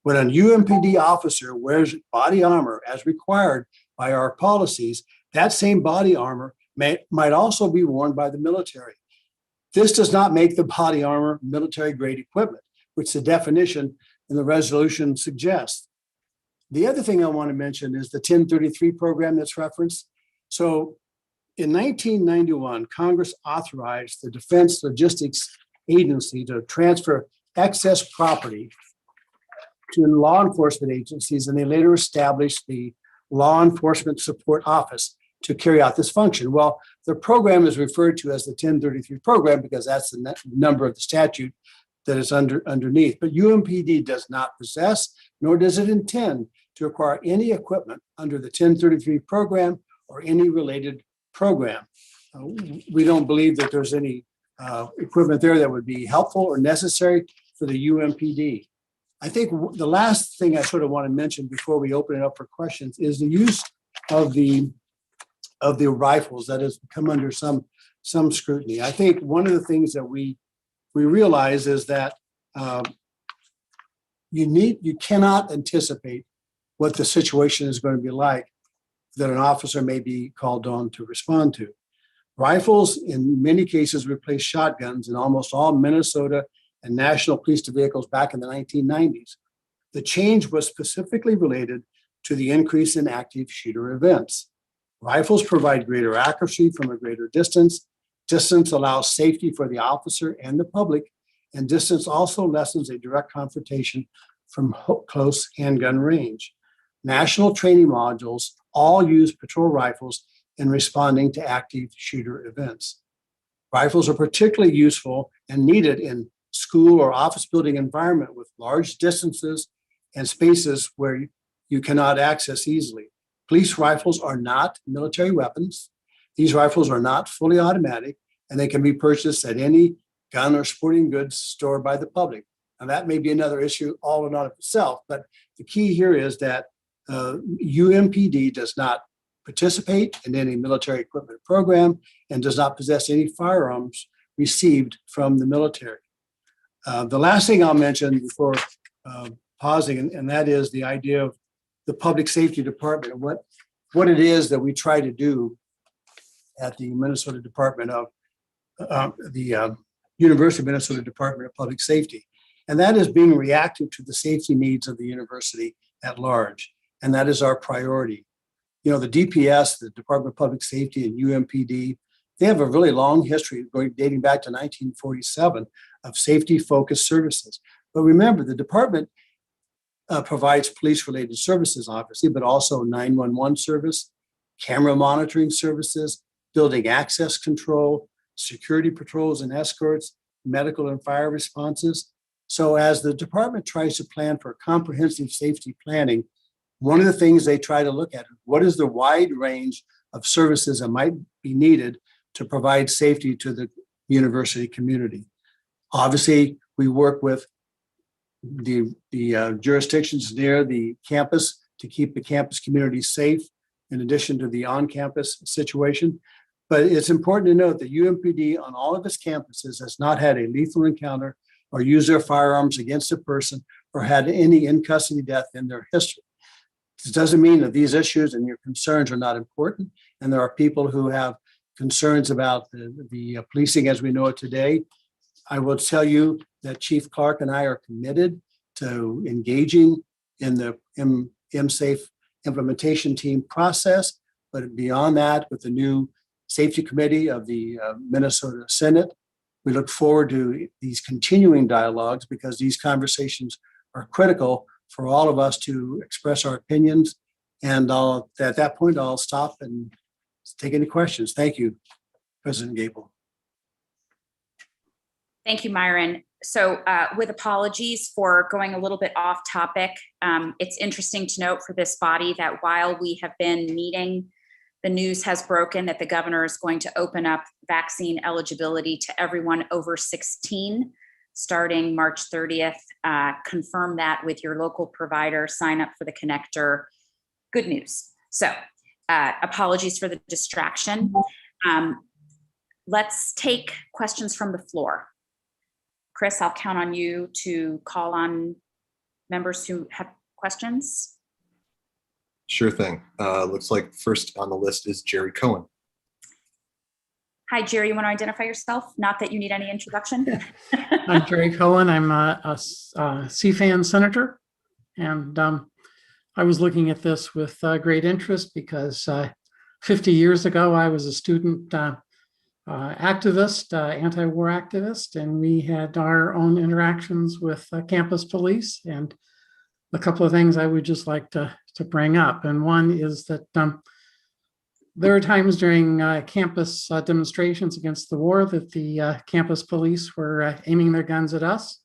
When a UMPD officer wears body armor as required by our policies, that same body armor might also be worn by the military. This does not make the body armor military grade equipment, which the definition in the resolution suggests. The other thing I want to mention is the 1033 program that's referenced. So in 1991, Congress authorized the Defense Logistics Agency to transfer excess property to law enforcement agencies, and they later established the Law Enforcement Support Office to carry out this function. Well, the program is referred to as the 1033 program because that's the number of the statute that is underneath. But UMPD does not possess, nor does it intend to acquire any equipment under the 1033 program or any related program. We don't believe that there's any equipment there that would be helpful or necessary for the UMPD. I think the last thing I sort of want to mention before we open it up for questions is the use of the rifles that has come under some scrutiny. I think one of the things that we realize is that you cannot anticipate what the situation is going to be like that an officer may be called on to respond to. Rifles, in many cases, replaced shotguns in almost all Minnesota and national police vehicles back in the 1990s. The change was specifically related to the increase in active shooter events. Rifles provide greater accuracy from a greater distance. Distance allows safety for the officer and the public, and distance also lessens a direct confrontation from close handgun range. National training modules all use patrol rifles in responding to active shooter events. Rifles are particularly useful and needed in school or office building environment with large distances and spaces where you cannot access easily. Police rifles are not military weapons. These rifles are not fully automatic, and they can be purchased at any gun or sporting goods store by the public. Now, that may be another issue all in and of itself, but the key here is that UMPD does not participate in any military equipment program and does not possess any firearms received from the military. The last thing I'll mention before pausing, and that is the idea of the Public Safety Department and what it is that we try to do at the Minnesota Department of the University of Minnesota Department of Public Safety. And that is being reactive to the safety needs of the university at large. And that is our priority. The DPS, the Department of Public Safety, and UMPD, they have a really long history dating back to 1947 of safety-focused services. But remember, the department provides police-related services, obviously, but also 911 service, camera monitoring services, building access control, security patrols and escorts, medical and fire responses. So as the department tries to plan for comprehensive safety planning, one of the things they try to look at, what is the wide range of services that might be needed to provide safety to the university community. Obviously, we work with the jurisdictions near the campus to keep the campus community safe in addition to the on-campus situation. But it's important to note that UMPD on all of its campuses has not had a lethal encounter or used their firearms against a person or had any in-custody death in their history. This doesn't mean that these issues and your concerns are not important. And there are people who have concerns about the policing as we know it today. I will tell you that Chief Clark and I are committed to engaging in the MSAFE implementation team process. But beyond that, with the new Safety Committee of the Minnesota Senate, we look forward to these continuing dialogues because these conversations are critical for all of us to express our opinions. And at that point, I'll stop and take any questions. Thank you, President Gable. Thank you, Myron. So with apologies for going a little bit off topic, it's interesting to note for this body that while we have been meeting, the news has broken that the governor is going to open up vaccine eligibility to everyone over 16 starting March 30th. Confirm that with your local provider, sign up for the connector. Good news. So apologies for the distraction. Let's take questions from the floor. Chris, I'll count on you to call on members who have questions. Sure thing. Looks like first on the list is Jerry Cohen. Hi, Jerry. You want to identify yourself? Not that you need any introduction. I'm Jerry Cohen. I'm a CFAN senator. And I was looking at this with great interest because 50 years ago, I was a student activist, anti-war activist, and we had our own interactions with campus police. And a couple of things I would just like to bring up. And one is that there are times during campus demonstrations against the war that the campus police were aiming their guns at us.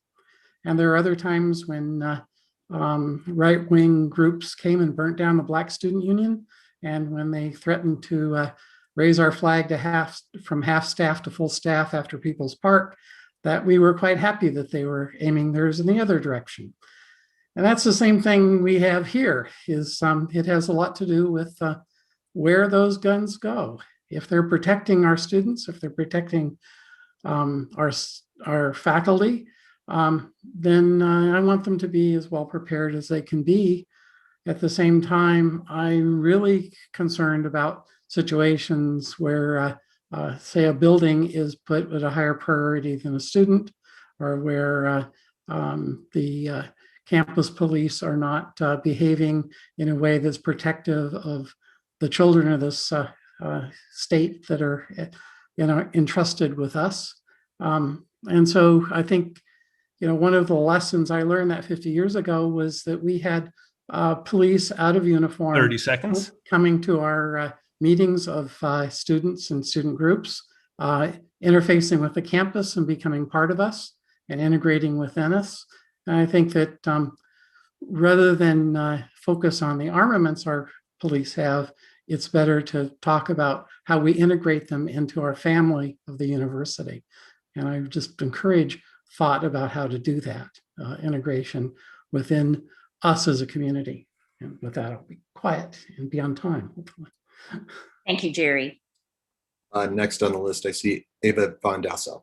And there are other times when right-wing groups came and burnt down the Black Student Union. And when they threatened to raise our flag to from half staff to full staff after People's Park, that we were quite happy that they were aiming theirs in the other direction. And that's the same thing we have here, is it has a lot to do with where those guns go. If they're protecting our students, if they're protecting our faculty, then I want them to be as well prepared as they can be. At the same time, I'm really concerned about situations where, say, a building is put at a higher priority than a student, or where the campus police are not behaving in a way that's protective of the children of this state that are entrusted with us. And so I think, one of the lessons I learned that 50 years ago was that we had police out of uniform 30 seconds coming to our meetings of students and student groups, interfacing with the campus and becoming part of us and integrating within us. And I think that rather than focus on the armaments our police have, it's better to talk about how we integrate them into our family of the university. And I just encourage thought about how to do that integration within us as a community. And with that, I'll be quiet and be on time, hopefully. Thank you, Jerry. Next on the list, I see Ava von Dassel.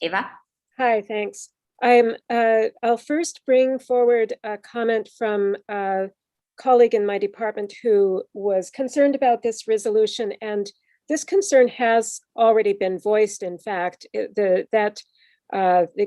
Ava? Hi, thanks. I'll first bring forward a comment from a colleague in my department who was concerned about this resolution, and this concern has already been voiced. In fact, the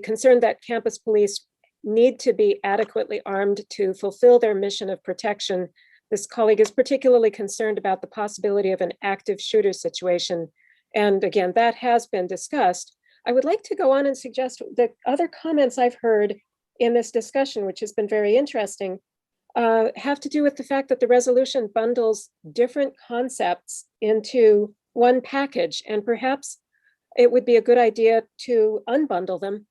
concern that campus police need to be adequately armed to fulfill their mission of protection. This colleague is particularly concerned about the possibility of an active shooter situation. And again, that has been discussed. I would like to go on and suggest that other comments I've heard in this discussion, which has been very interesting, have to do with the fact that the resolution bundles different concepts into one package. And perhaps it would be a good idea to unbundle them,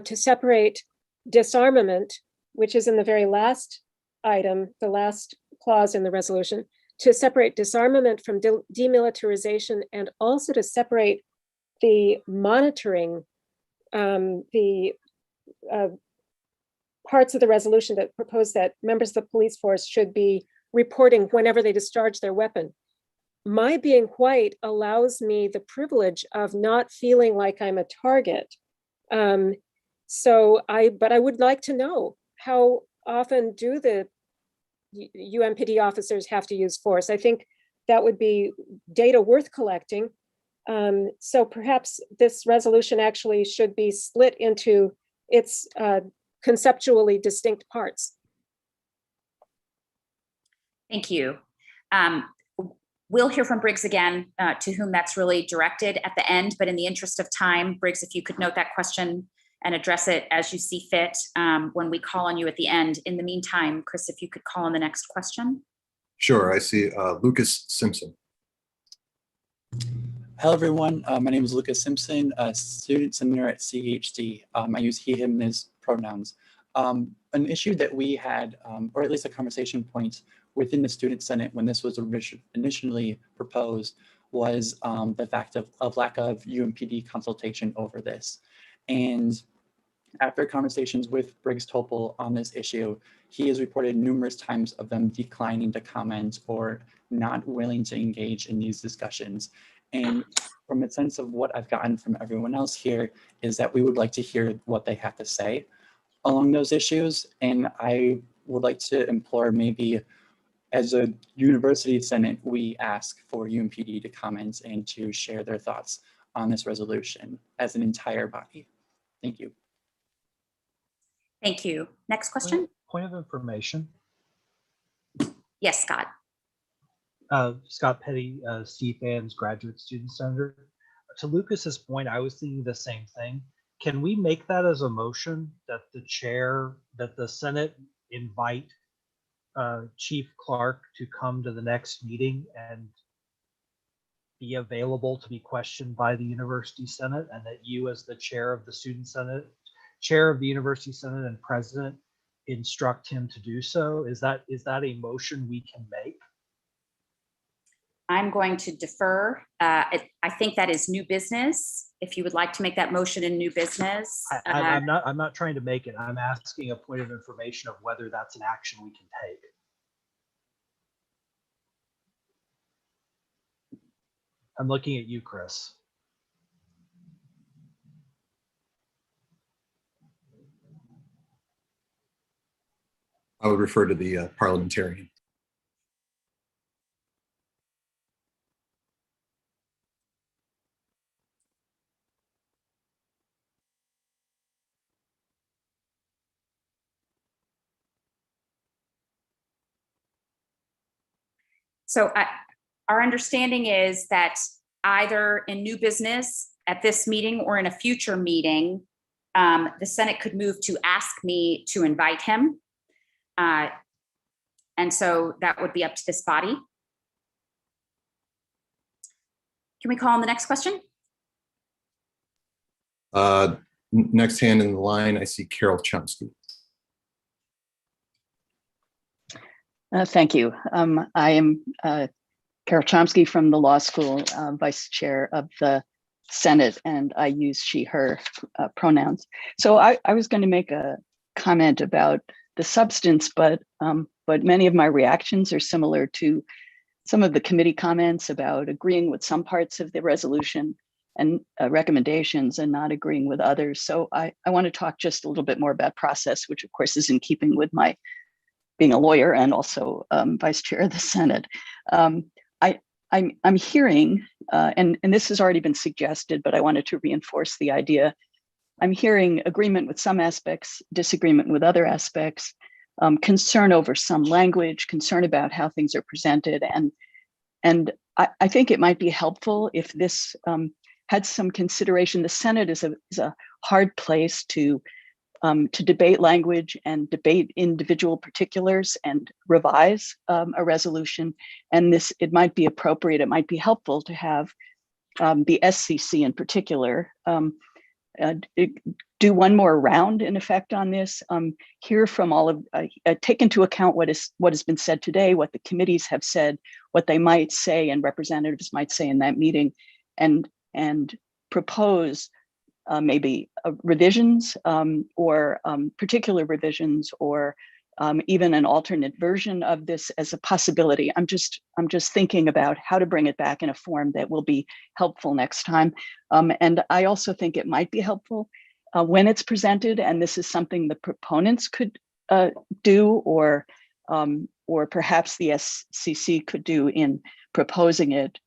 to separate disarmament, which is in the very last item, the last clause in the resolution, to separate disarmament from demilitarization, and also to separate the monitoring, the parts of the resolution that propose that members of the police force should be reporting whenever they discharge their weapon. My being white allows me the privilege of not feeling like I'm a target. But I would like to know, how often do the UMPD officers have to use force? I think that would be data worth collecting. So perhaps this resolution actually should be split into its conceptually distinct parts. Thank you. We'll hear from Briggs again, to whom that's really directed at the end, but in the interest of time, Briggs, if you could note that question and address it as you see fit when we call on you at the end. In the meantime, Chris, if you could call on the next question. Sure, I see Lucas Simpson. Hello, everyone. My name is Lucas Simpson, a student senator at CHD. I use he, him, his pronouns. An issue that we had, or at least a conversation point within the Student Senate when this was initially proposed, was the fact of lack of UMPD consultation over this. And after conversations with Briggs Topol on this issue, he has reported numerous times of them declining to comment or not willing to engage in these discussions. And from a sense of what I've gotten from everyone else here is that we would like to hear what they have to say along those issues. And I would like to implore, maybe as a university senate, we ask for UMPD to comment and to share their thoughts on this resolution as an entire body. Thank you. Thank you. Next question. Point of information. Yes, Scott. Scott Petty, CFAN's graduate student senator. To Lucas's point, I was thinking the same thing. Can we make that as a motion that the Senate invite Chief Clark to come to the next meeting and be available to be questioned by the University Senate, and that you, as the chair of the Student Senate, chair of the University Senate and president, instruct him to do so? Is that a motion we can make? I'm going to defer. I think that is new business. If you would like to make that motion in new business. I'm not trying to make it. I'm asking a point of information of whether that's an action we can take. I'm looking at you, Chris. I would refer to the parliamentarian. So our understanding is that either in new business at this meeting or in a future meeting, the Senate could move to ask me to invite him. And so that would be up to this body. Can we call on the next question? Next hand in the line, I see Carol Chomsky. Thank you. I am Carol Chomsky from the law school, vice chair of the Senate, and I use she, her pronouns. So I was going to make a comment about the substance, but many of my reactions are similar to some of the committee comments about agreeing with some parts of the resolution and recommendations and not agreeing with others. So I want to talk just a little bit more about process, which of course is in keeping with my being a lawyer and also vice chair of the Senate. I'm hearing, and this has already been suggested, but I wanted to reinforce the idea. I'm hearing agreement with some aspects, disagreement with other aspects, concern over some language, concern about how things are presented. And I think it might be helpful if this had some consideration. The Senate is a hard place to debate language and debate individual particulars and revise a resolution. And it might be appropriate, it might be helpful to have the SCC in particular do one more round in effect on this, hear from all of, take into account what has been said today, what the committees have said, what they might say and representatives might say in that meeting, and propose maybe revisions or particular revisions or even an alternate version of this as a possibility. I'm just thinking about how to bring it back in a form that will be helpful next time. And I also think it might be helpful when it's presented, and this is something the proponents could do, or perhaps the SCC could do in proposing it,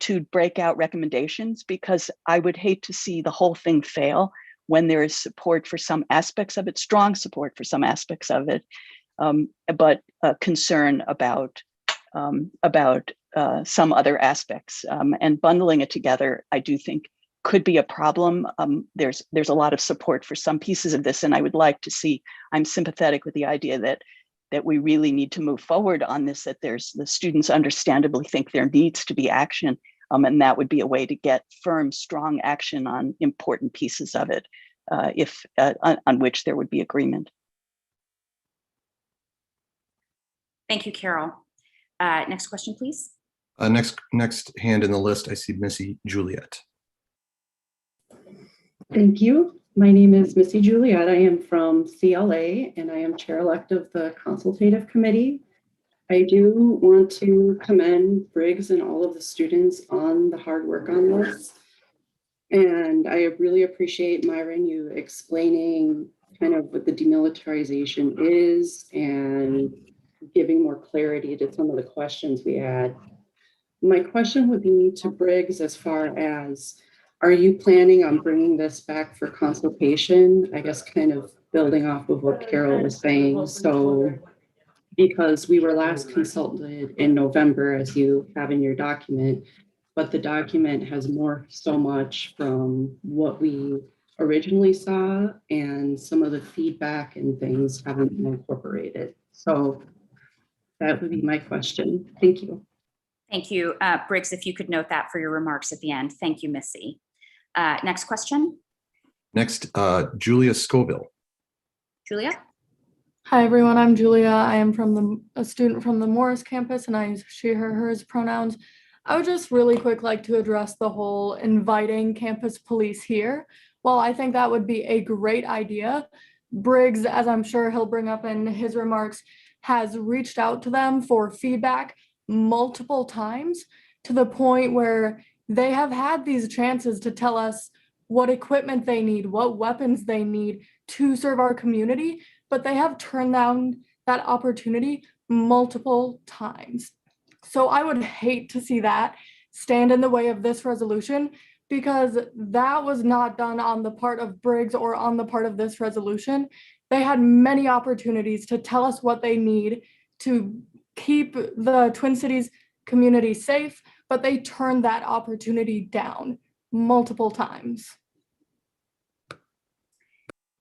to break out recommendations, because I would hate to see the whole thing fail when there is support for some aspects of it, strong support for some aspects of it, but concern about some other aspects. And bundling it together, I do think could be a problem. There's a lot of support for some pieces of this, and I would like to see, I'm sympathetic with the idea that we really need to move forward on this, that the students understandably think there needs to be action. And that would be a way to get firm, strong action on important pieces of it, on which there would be agreement. Thank you, Carol. Next question, please. Next hand in the list, I see Missy Juliet. Thank you. My name is Missy Juliet. I am from CLA and I am chair-elect of the consultative committee. I do want to commend Briggs and all of the students on the hard work on this. And I really appreciate, Myron, you explaining kind of what the demilitarization is and giving more clarity to some of the questions we had. My question would be to Briggs as far as, are you planning on bringing this back for consultation? I guess kind of building off of what Carol was saying. So, because we were last consulted in November, as you have in your document, but the document has morphed so much from what we originally saw, and some of the feedback and things haven't been incorporated. So that would be my question. Thank you. Thank you. Briggs, if you could note that for your remarks at the end. Thank you, Missy. Next question. Next, Julia Scoville. Julia? Hi, everyone. I'm Julia. I am a student from the Morris campus, and I use she, her, hers pronouns. I would just really quick like to address the whole inviting campus police here. While I think that would be a great idea, Briggs, as I'm sure he'll bring up in his remarks, has reached out to them for feedback multiple times, to the point where they have had these chances to tell us what equipment they need, what weapons they need to serve our community, but they have turned down that opportunity multiple times. So I would hate to see that stand in the way of this resolution, because that was not done on the part of Briggs or on the part of this resolution. They had many opportunities to tell us what they need to keep the Twin Cities community safe, but they turned that opportunity down multiple times.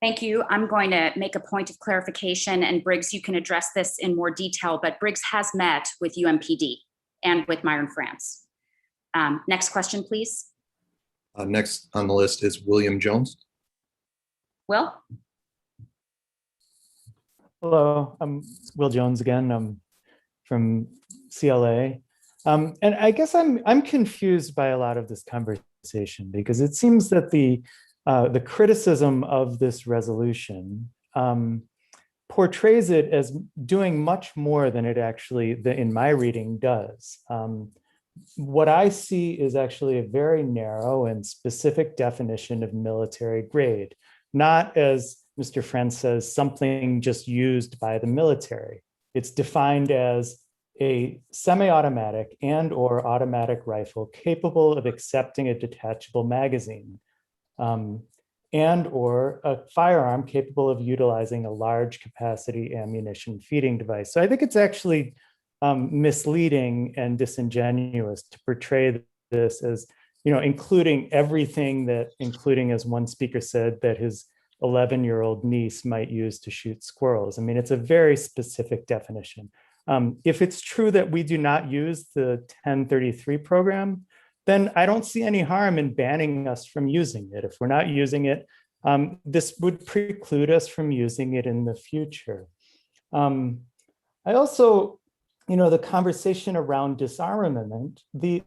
Thank you. I'm going to make a point of clarification, and Briggs, you can address this in more detail, but Briggs has met with UMPD and with Myron France. Next question, please. Next on the list is William Jones. Will? Hello, I'm Will Jones again. I'm from CLA. And I guess I'm confused by a lot of this conversation, because it seems that the criticism of this resolution portrays it as doing much more than it actually, in my reading, does. What I see is actually a very narrow and specific definition of military grade, not, as Mr. France says, something just used by the military. It's defined as a semi-automatic and or automatic rifle capable of accepting a detachable magazine, and or a firearm capable of utilizing a large capacity ammunition feeding device. So I think it's actually misleading and disingenuous to portray this as, including everything that, including, as one speaker said, that his 11-year-old niece might use to shoot squirrels. I mean, it's a very specific definition. If it's true that we do not use the 1033 program, then I don't see any harm in banning us from using it. If we're not using it, this would preclude us from using it in the future. I also, the conversation around disarmament, the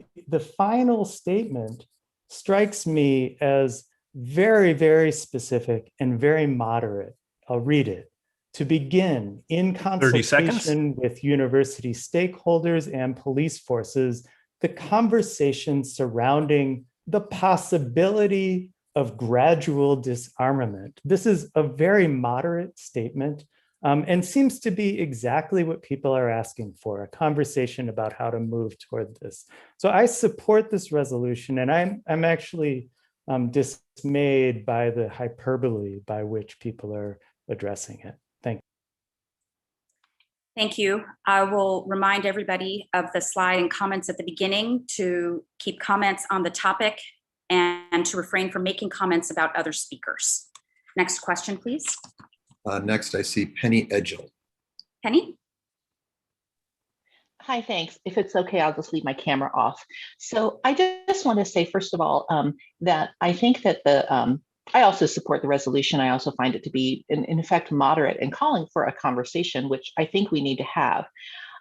final statement strikes me as very, very specific and very moderate. I'll read it. to begin in 30 seconds. consultation with university stakeholders and police forces, the conversation surrounding the possibility of gradual disarmament. This is a very moderate statement and seems to be exactly what people are asking for, a conversation about how to move toward this. So I support this resolution, and I'm actually dismayed by the hyperbole by which people are addressing it. Thank you. Thank you. I will remind everybody of the slide and comments at the beginning to keep comments on the topic and to refrain from making comments about other speakers. Next question, please. Next, I see Penny Edgell. Penny? Hi, thanks. If it's okay, I'll just leave my camera off. So I just want to say, first of all, that I think that I also support the resolution. I also find it to be, in effect, moderate and calling for a conversation, which I think we need to have.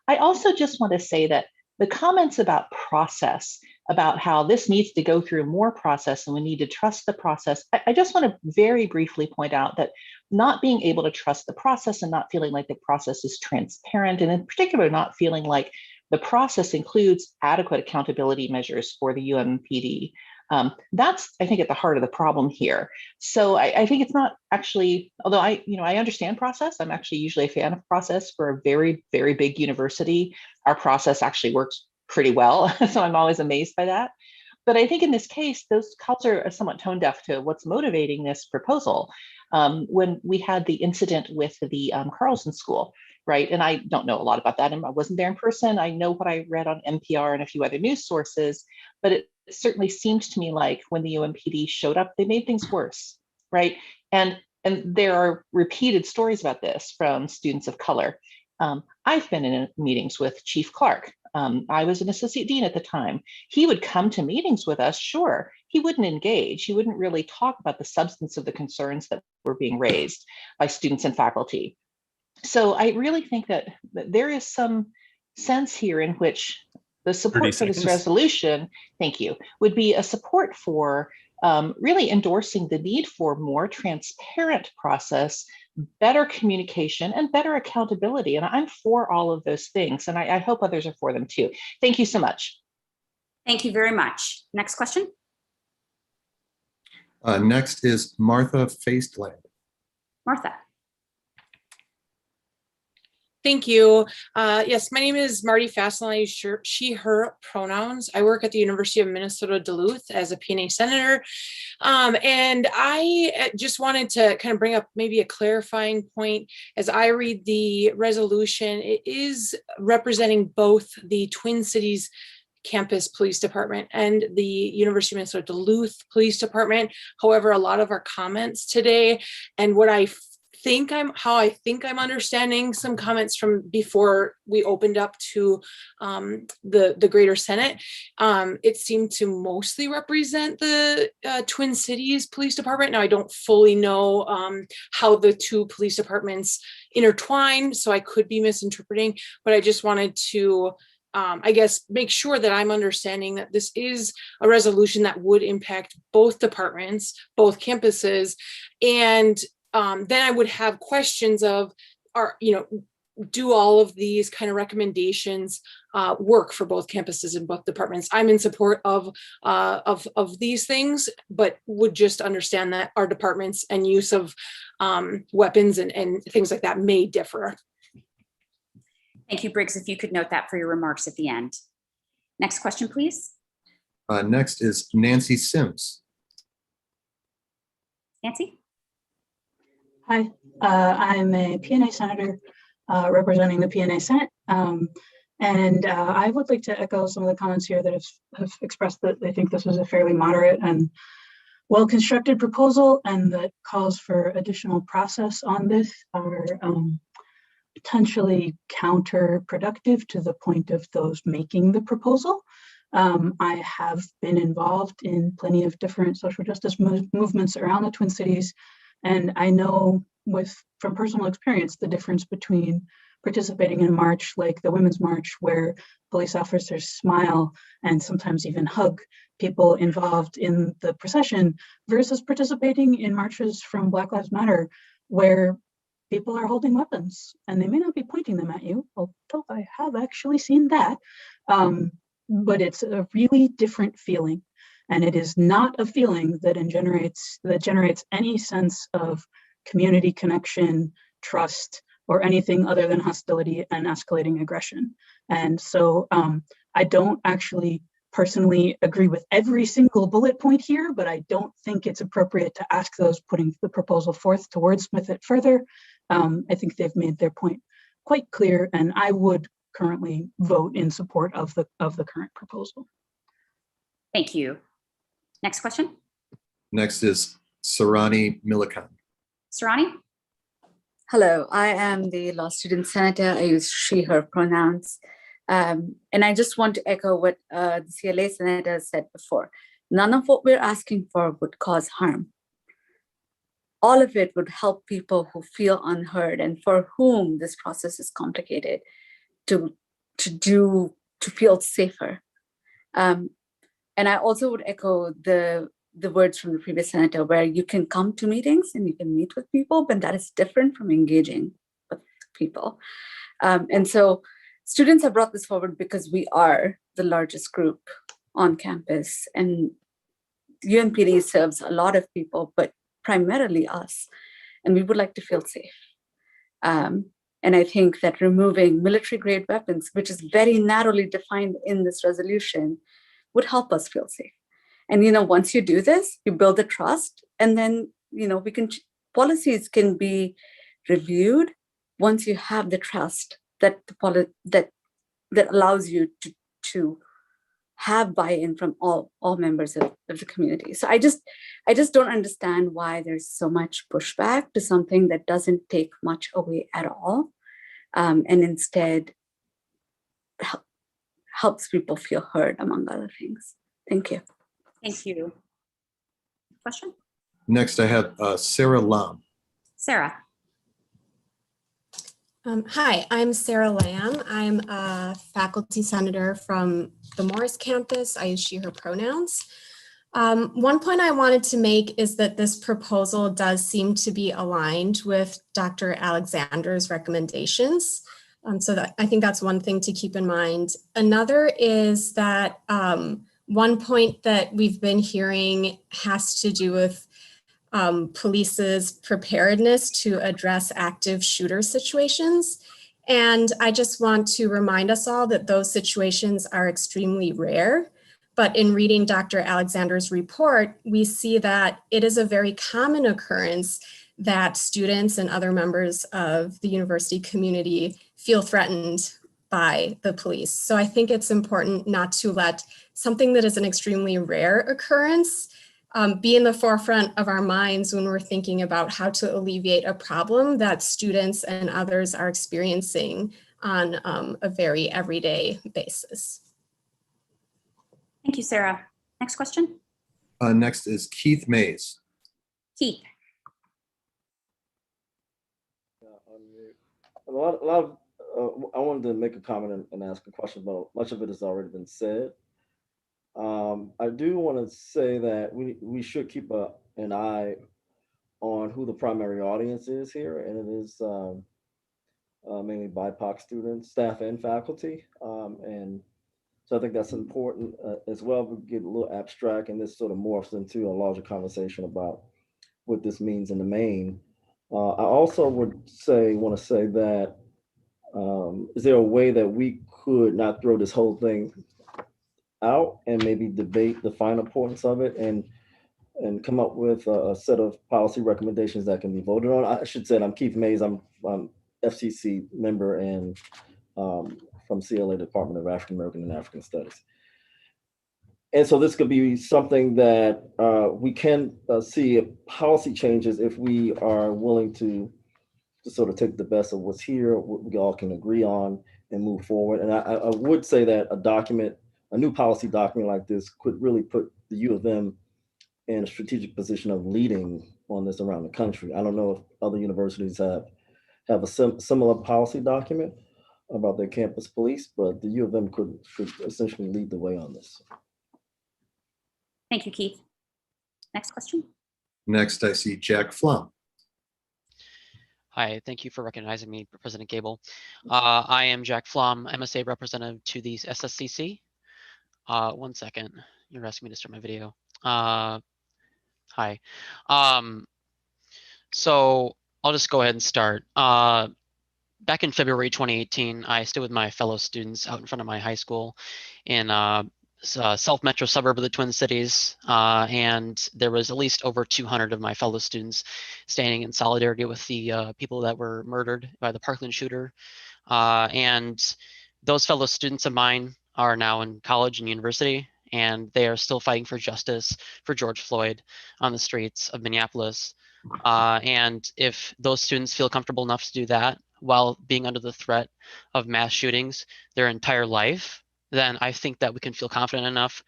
I also just want to say that the comments about process, about how this needs to go through more process and we need to trust the process, I just want to very briefly point out that not being able to trust the process and not feeling like the process is transparent, and in particular, not feeling like the process includes adequate accountability measures for the UMPD. That's, I think, at the heart of the problem here. So I think it's not actually, although I understand process, I'm actually usually a fan of process for a very, very big university. Our process actually works pretty well. So I'm always amazed by that. But I think in this case, those calls are somewhat tone deaf to what's motivating this proposal. When we had the incident with the Carlson School, right? And I don't know a lot about that, and I wasn't there in person. I know what I read on NPR and a few other news sources, but it certainly seemed to me like when the UMPD showed up, they made things worse, right? And there are repeated stories about this from students of color. I've been in meetings with Chief Clark. I was an associate dean at the time. He would come to meetings with us, sure. He wouldn't engage. He wouldn't really talk about the substance of the concerns that were being raised by students and faculty. So I really think that there is some sense here in which the support for this resolution, thank you, would be a support for really endorsing the need for more transparent process, better communication, and better accountability. And I'm for all of those things, and I hope others are for them too. Thank you so much. Thank you very much. Next question. Next is Martha Faistland. Martha. Thank you. Yes, my name is Marty Fassel. I use she, her pronouns. I work at the University of Minnesota Duluth as a PNA senator. And I just wanted to kind of bring up maybe a clarifying point. As I read the resolution, it is representing both the Twin Cities Campus Police Department and the University of Minnesota Duluth Police Department. However, a lot of our comments today and what how I think I'm understanding some comments from before we opened up to the Greater Senate, it seemed to mostly represent the Twin Cities Police Department. Now, I don't fully know how the two police departments intertwine, so I could be misinterpreting, but I just wanted to I guess, make sure that I'm understanding that this is a resolution that would impact both departments, both campuses, and then I would have questions of, do all of these kind of recommendations work for both campuses and both departments? I'm in support of these things, but would just understand that our departments and use of weapons and things like that may differ. Thank you, Briggs. If you could note that for your remarks at the end. Next question, please. Next is Nancy Sims. Nancy? Hi, I'm a PNA senator representing the PNA Senate. And I would like to echo some of the comments here that have expressed that they think this was a fairly moderate and well-constructed proposal, and that calls for additional process on this are potentially counterproductive to the point of those making the proposal. I have been involved in plenty of different social justice movements around the Twin Cities, and I know from personal experience the difference between participating in a march like the Women's March, where police officers smile and sometimes even hug people involved in the procession, versus participating in marches from Black Lives Matter, where people are holding weapons, and they may not be pointing them at you, although I have actually seen that. But it's a really different feeling. And it is not a feeling that generates any sense of community connection, trust, or anything other than hostility and escalating aggression. And so I don't actually personally agree with every single bullet point here, but I don't think it's appropriate to ask those putting the proposal forth to wordsmith it further. I think they've made their point quite clear, and I would currently vote in support of the current proposal. Thank you. Next question. Next is Sarani Millikan. Sarani? Hello, I am the law student senator. I use she, her pronouns. And I just want to echo what the CLA senator said before. None of what we're asking for would cause harm. All of it would help people who feel unheard and for whom this process is complicated to feel safer. And I also would echo the words from the previous senator, where you can come to meetings and you can meet with people, but that is different from engaging with people. And so students have brought this forward because we are the largest group on campus, and UNPD serves a lot of people, but primarily us, and we would like to feel safe. And I think that removing military-grade weapons, which is very narrowly defined in this resolution, would help us feel safe. And once you do this, you build the trust, and then policies can be reviewed once you have the trust that that allows you to have buy-in from all members of the community. So I just don't understand why there's so much pushback to something that doesn't take much away at all, and instead helps people feel heard, among other things. Thank you. Thank you. Question? Next, I have Sarah Lam. Sarah. Hi, I'm Sarah Lamb. I'm a faculty senator from the Morris campus. I use she, her pronouns. One point I wanted to make is that this proposal does seem to be aligned with Dr. Alexander's recommendations. So I think that's one thing to keep in mind. Another is that one point that we've been hearing has to do with police's preparedness to address active shooter situations. And I just want to remind us all that those situations are extremely rare. But in reading Dr. Alexander's report, we see that it is a very common occurrence that students and other members of the university community feel threatened by the police. So I think it's important not to let something that is an extremely rare occurrence be in the forefront of our minds when we're thinking about how to alleviate a problem that students and others are experiencing on a very everyday basis. Thank you, Sarah. Next question. Next is Keith Mays. Keith. A lot of I wanted to make a comment and ask a question about much of it has already been said. I do want to say that we should keep an eye on who the primary audience is here, and it is mainly BIPOC students, staff, and faculty. And so I think that's important as well. We get a little abstract, and this sort of morphs into a larger conversation about what this means in the main. I also want to say that is there a way that we could not throw this whole thing out and maybe debate the finer points of it and come up with a set of policy recommendations that can be voted on? I should say I'm Keith Mays. I'm FCC member and from CLA Department of African American and African Studies. And so this could be something that we can see policy changes if we are willing to sort of take the best of what's here, what we all can agree on and move forward. And I would say that a new policy document like this could really put the U of M in a strategic position of leading on this around the country. I don't know if other universities have a similar policy document about their campus police, but the U of M could essentially lead the way on this. Thank you, Keith. Next question. Next, I see Jack Flum. Hi, thank you for recognizing me, President Gable. I am Jack Flom, MSA representative to the SSCC. 1 second, you're asking me to start my video. Hi. So I'll just go ahead and start. Back in February 2018, I stood with my fellow students out in front of my high school in South Metro suburb of the Twin Cities, and there was at least over 200 of my fellow students standing in solidarity with the people that were murdered by the Parkland shooter. And those fellow students of mine are now in college and university, and they are still fighting for justice for George Floyd on the streets of Minneapolis. And if those students feel comfortable enough to do that while being under the threat of mass shootings their entire life, then I think that we can feel confident enough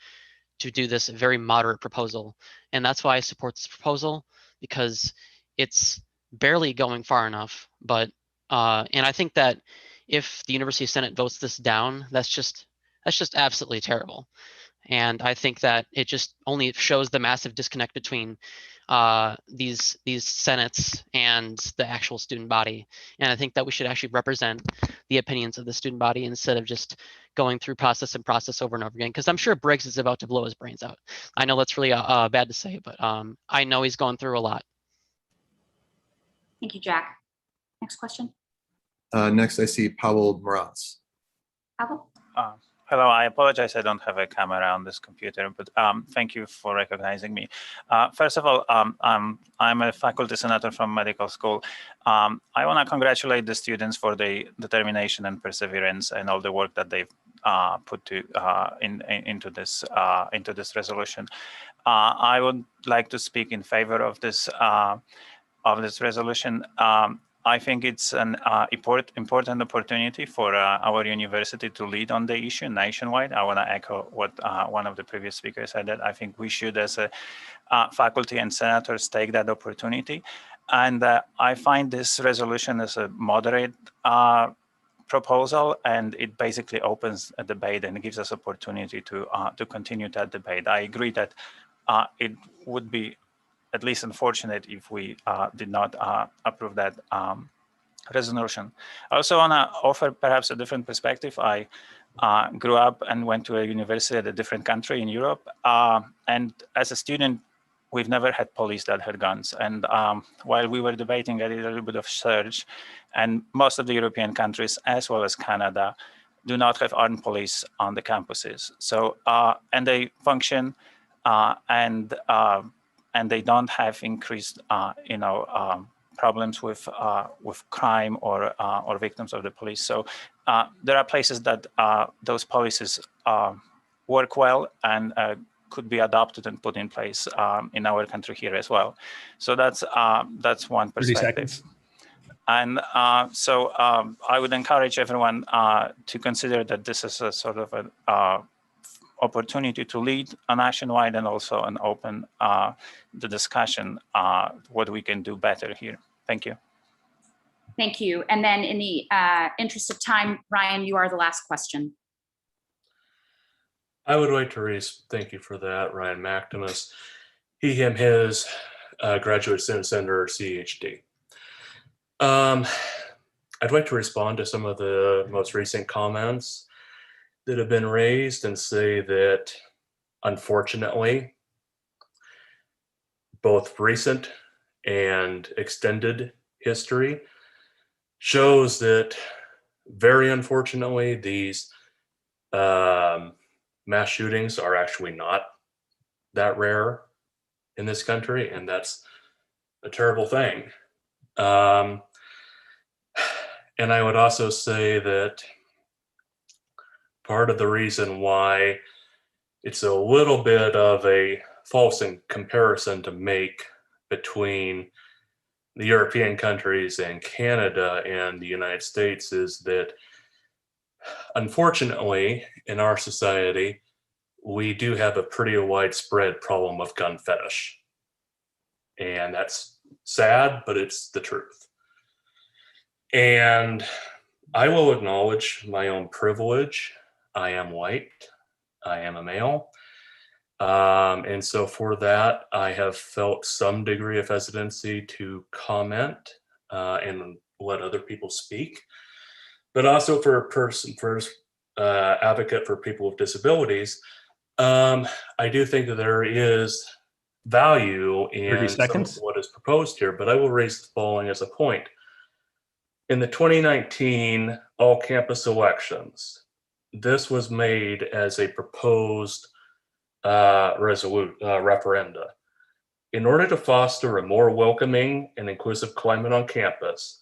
to do this very moderate proposal. And that's why I support this proposal, because it's barely going far enough. But and I think that if the University Senate votes this down, that's just absolutely terrible. And I think that it just only shows the massive disconnect between these senates and the actual student body. And I think that we should actually represent the opinions of the student body instead of just going through process over and over again. Because I'm sure Briggs is about to blow his brains out. I know that's really bad to say, but I know he's going through a lot. Thank you, Jack. Next question. Next, I see Pavel Moraz. Pavel? Hello, I apologize. I don't have a camera on this computer, but thank you for recognizing me. First of all, I'm a faculty senator from medical school. I want to congratulate the students for the determination and perseverance and all the work that they've put to into this resolution. I would like to speak in favor of this resolution. I think it's an important opportunity for our university to lead on the issue nationwide. I want to echo what one of the previous speakers said, that I think we should, as a faculty and senators, take that opportunity. And I find this resolution as a moderate proposal, and it basically opens a debate and gives us opportunity to continue that debate. I agree that it would be at least unfortunate if we did not approve that resolution. I also want to offer perhaps a different perspective. I grew up and went to a university at a different country in Europe. And as a student, we've never had police that had guns. And while we were debating, I did a little bit of search, and most of the European countries, as well as Canada, do not have armed police on the campuses. So, and they function and they don't have increased, problems with crime or victims of the police. So there are places that those policies work well and could be adopted and put in place in our country here as well. So that's one perspective. And so I would encourage everyone to consider that this is a sort of an opportunity to lead a nationwide and also an open the discussion what we can do better here. Thank you. Thank you. And then in the interest of time, Ryan, you are the last question. I would like to thank you for that, Ryan McDemus. He, him, his, graduate student senator, CHD. I'd like to respond to some of the most recent comments that have been raised and say that, unfortunately, both recent and extended history shows that, very unfortunately, these mass shootings are actually not that rare in this country, and that's a terrible thing. And I would also say that part of the reason why it's a little bit of a false comparison to make between the European countries and Canada and the United States is that, unfortunately, in our society, we do have a pretty widespread problem of gun fetish. And that's sad, but it's the truth. And I will acknowledge my own privilege. I am white. I am a male. And so for that, I have felt some degree of hesitancy to comment and let other people speak, but also for a person, advocate for people with disabilities. I do think that there is value 30 in some of seconds. what is proposed here, but I will raise the following as a point. In the 2019 all-campus elections, this was made as a proposed referenda. In order to foster a more welcoming and inclusive climate on campus,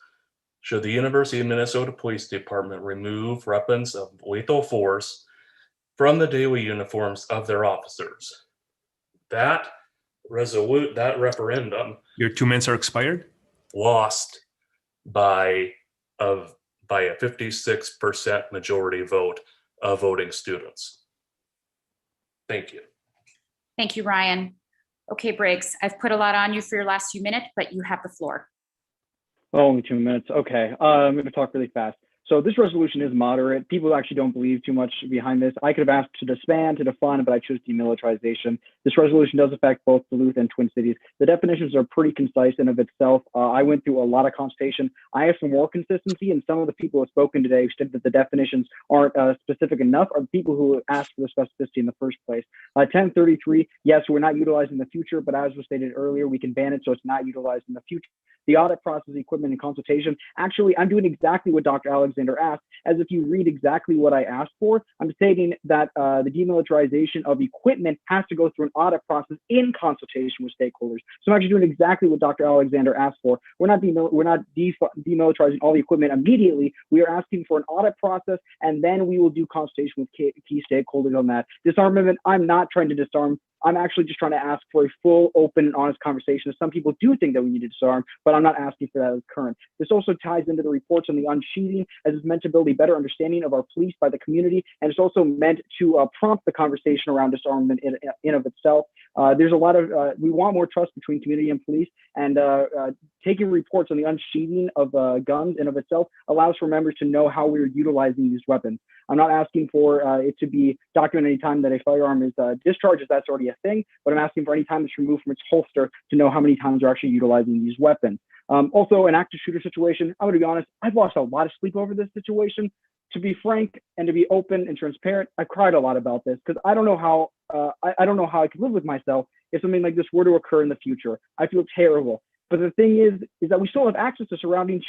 should the University of Minnesota Police Department remove weapons of lethal force from the daily uniforms of their officers? That referendum. Your 2 minutes are expired. Lost by a 56% majority vote of voting students. Thank you. Thank you, Ryan. Okay, Briggs, I've put a lot on you for your last few minutes, but you have the floor. Only 2 minutes. Okay, I'm going to talk really fast. So this resolution is moderate. People actually don't believe too much behind this. I could have asked to disband, to defund, but I chose demilitarization. This resolution does affect both Duluth and Twin Cities. The definitions are pretty concise in of itself. I went through a lot of consultation. I asked for more consistency, and some of the people who have spoken today who said that the definitions aren't specific enough are people who asked for the specificity in the first place. 1033, yes, we're not utilizing the future, but as was stated earlier, we can ban it so it's not utilized in the future. The audit process, equipment, and consultation. Actually, I'm doing exactly what Dr. Alexander asked. As if you read exactly what I asked for, I'm stating that the demilitarization of equipment has to go through an audit process in consultation with stakeholders. So I'm actually doing exactly what Dr. Alexander asked for. We're not demilitarizing all the equipment immediately. We are asking for an audit process, and then we will do consultation with key stakeholders on that. Disarmament, I'm not trying to disarm. I'm actually just trying to ask for a full, open, and honest conversation. Some people do think that we need to disarm, but I'm not asking for that as current. This also ties into the reports on the unsheathing, as it's meant to build a better understanding of our police by the community, and it's also meant to prompt the conversation around disarmament in of itself. There's a lot of, we want more trust between community and police, and taking reports on the unsheathing of guns in of itself allows for members to know how we're utilizing these weapons. I'm not asking for it to be documented any time that a firearm is discharged, as that's already a thing, but I'm asking for any time it's removed from its holster to know how many times we're actually utilizing these weapons. Also, an active shooter situation, I'm gonna be honest, I've lost a lot of sleep over this situation. To be frank and to be open and transparent, I've cried a lot about this because I don't know how I don't know how I could live with myself if something like this were to occur in the future. I feel terrible. But the thing is that we still have access to surrounding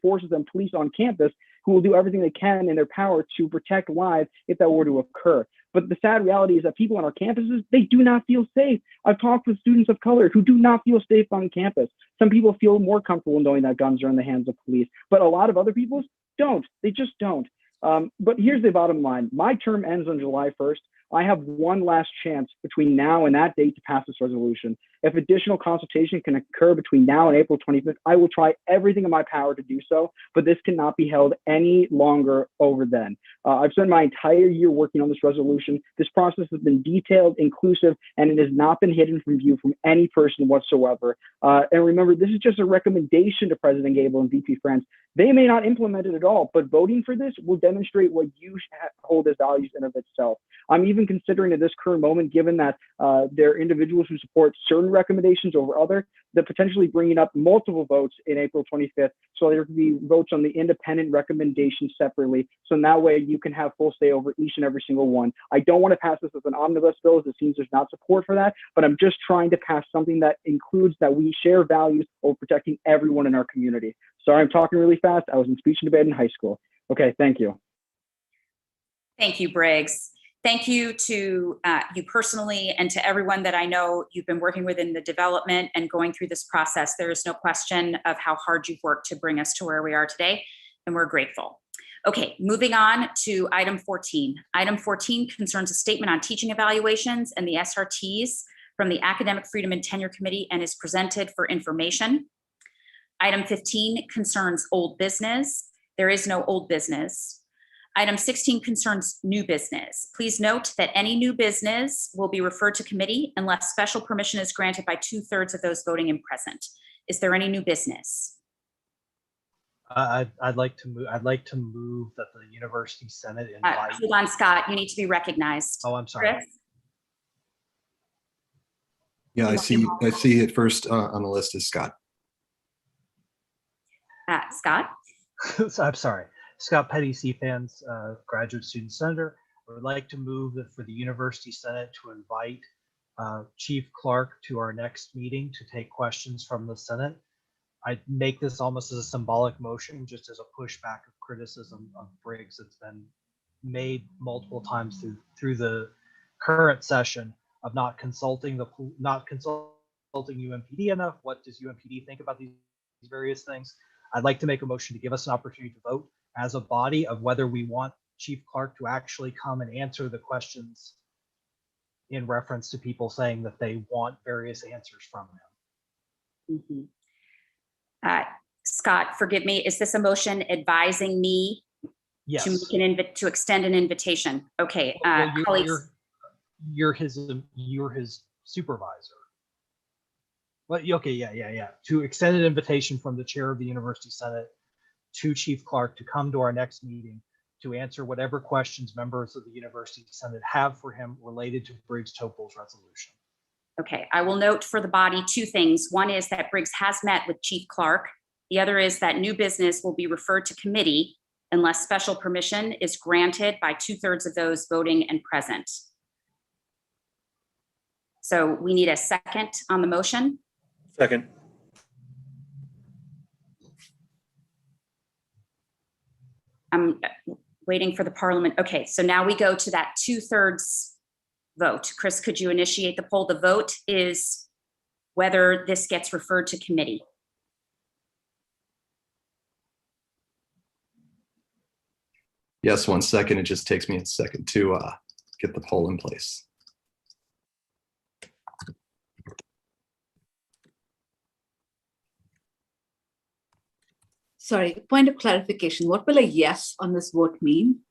forces and police on campus who will do everything they can in their power to protect lives if that were to occur. But the sad reality is that people on our campuses, they do not feel safe. I've talked with students of color who do not feel safe on campus. Some people feel more comfortable knowing that guns are in the hands of police, but a lot of other people don't. They just don't. But here's the bottom line. My term ends on July 1st. I have one last chance between now and that date to pass this resolution. If additional consultation can occur between now and April 25th, I will try everything in my power to do so, but this cannot be held any longer over then. I've spent my entire year working on this resolution. This process has been detailed, inclusive, and it has not been hidden from view from any person whatsoever. And remember, this is just a recommendation to President Gabel and VP France. They may not implement it at all, but voting for this will demonstrate what you hold as values in of itself. I'm even considering at this current moment, given that there are individuals who support certain recommendations over other, that potentially bringing up multiple votes in April 25th, so there can be votes on the independent recommendations separately. So in that way, you can have full say over each and every single one. I don't want to pass this as an omnibus bill, as it seems there's not support for that, but I'm just trying to pass something that includes that we share values over protecting everyone in our community. Sorry, I'm talking really fast. I was in speech and debate in high school. Okay, thank you. Thank you, Briggs. Thank you to you personally and to everyone that I know you've been working with in the development and going through this process. There is no question of how hard you've worked to bring us to where we are today, and we're grateful. Okay, moving on to item 14. Item 14 concerns a statement on teaching evaluations and the SRTs from the Academic Freedom and Tenure Committee and is presented for information. Item 15 concerns old business. There is no old business. Item 16 concerns new business. Please note that any new business will be referred to committee unless special permission is granted by 2/3 of those voting and present. Is there any new business? I'd like to move that the University Senate invite. Hold on, Scott. You need to be recognized. Oh, I'm sorry. Chris? Yeah, I see it first on the list is Scott. Scott? I'm sorry, Scott Petty, CFAN's graduate student senator. I would like to move that for the University Senate to invite Chief Clark to our next meeting to take questions from the Senate. I'd make this almost as a symbolic motion, just as a pushback of criticism of Briggs that's been made multiple times through the current session of not consulting UMPD enough. What does UMPD think about these various things? I'd like to make a motion to give us an opportunity to vote as a body of whether we want Chief Clark to actually come and answer the questions in reference to people saying that they want various answers from him. Mm-hmm. Scott, forgive me, is this a motion advising me Yes. to extend an invitation? Okay, Well, colleagues. You're his supervisor. Well, okay, yeah. To extend an invitation from the chair of the University Senate to Chief Clark to come to our next meeting to answer whatever questions members of the University Senate have for him related to Briggs Topol's resolution. Okay, I will note for the body two things. One is that Briggs has met with Chief Clark. The other is that new business will be referred to committee unless special permission is granted by 2/3 of those voting and present. So we need a second on the motion. Second. I'm waiting for the parliament. Okay, so now we go to that 2/3 vote. Chris, could you initiate the poll? The vote is whether this gets referred to committee. Yes, 1 second. It just takes me a second to get the poll in place. Sorry, point of clarification. What will a yes on this vote mean?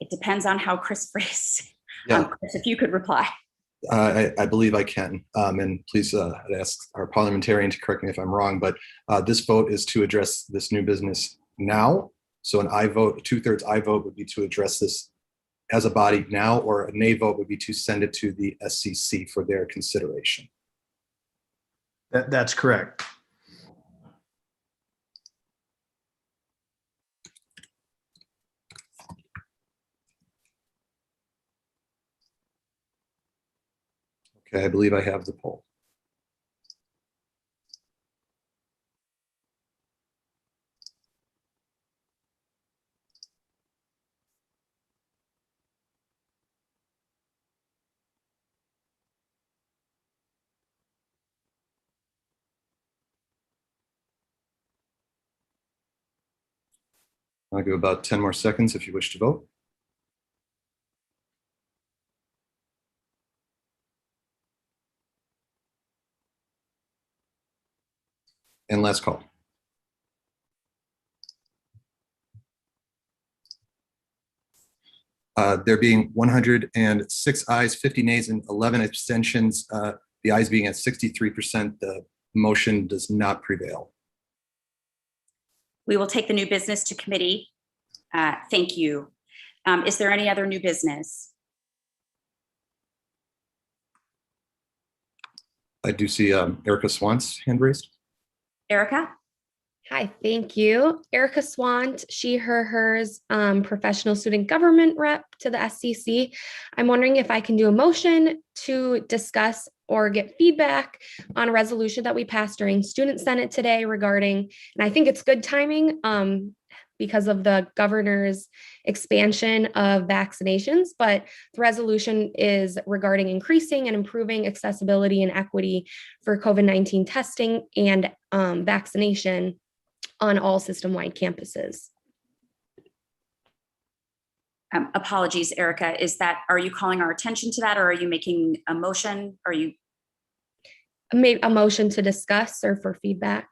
It depends on how Chris phrased. Yeah. Chris, if you could reply. I believe I can. And please I'd ask our parliamentarian to correct me if I'm wrong, but this vote is to address this new business now. So an aye vote, a 2/3 aye vote would be to address this as a body now, or a nay vote would be to send it to the SCC for their consideration. That's correct. Okay, I believe I have the poll. I'll give about 10 more seconds if you wish to vote. And last call. There being 106 ayes, 50 nays, and 11 abstentions, the ayes being at 63%, the motion does not prevail. We will take the new business to committee. Thank you. Is there any other new business? I do see Erica Swan's hand raised. Erica? Hi, thank you. Erica Swant, she, her, hers, professional student government rep to the SCC. I'm wondering if I can do a motion to discuss or get feedback on a resolution that we passed during Student Senate today regarding, and I think it's good timing because of the governor's expansion of vaccinations, but the resolution is regarding increasing and improving accessibility and equity for COVID-19 testing and vaccination on all system-wide campuses. Apologies, Erica. Are you calling our attention to that, or are you making a motion? Are you? Made a motion to discuss or for feedback.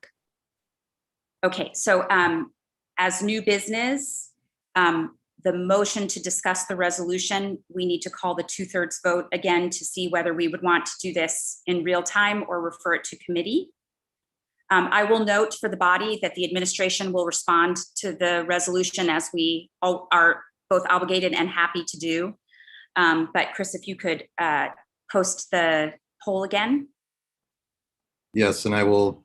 Okay, so as new business, the motion to discuss the resolution, we need to call the 2/3 vote again to see whether we would want to do this in real time or refer it to committee. I will note for the body that the administration will respond to the resolution as we all are both obligated and happy to do. But Chris, if you could post the poll again. Yes, and I will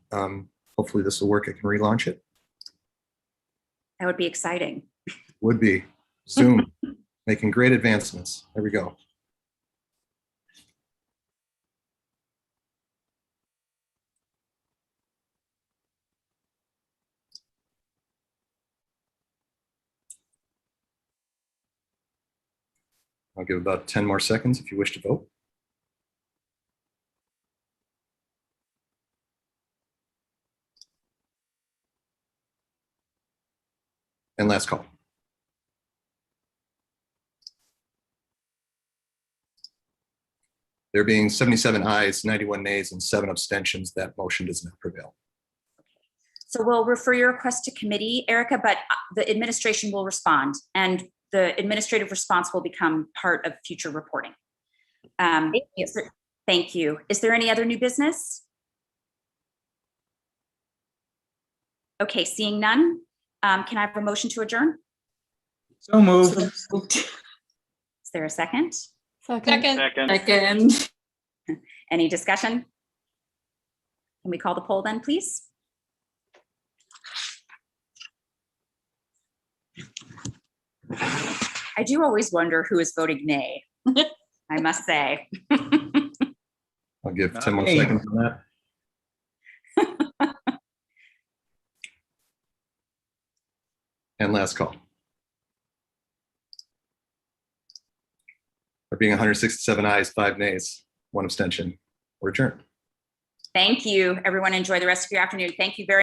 Hopefully this will work. I can relaunch it. That would be exciting. Would be. Zoom, making great advancements. There we go. I'll give about 10 more seconds if you wish to vote. And last call. There being 77 ayes, 91 nays, and 7 abstentions, that motion does not prevail. So we'll refer your request to committee, Erica, but the administration will respond and the administrative response will become part of future reporting. Thank you. Is there any other new business? Okay, seeing none, can I have a motion to adjourn? So moved. Is there a second? Second. Any discussion? Can we call the poll then, please? I do always wonder who is voting nay, I must say. I'll give 10 more seconds on that. And last call. There being 167 ayes, 5 nays, 1 abstention. We're adjourned. Thank you, everyone. Enjoy the rest of your afternoon. Thank you very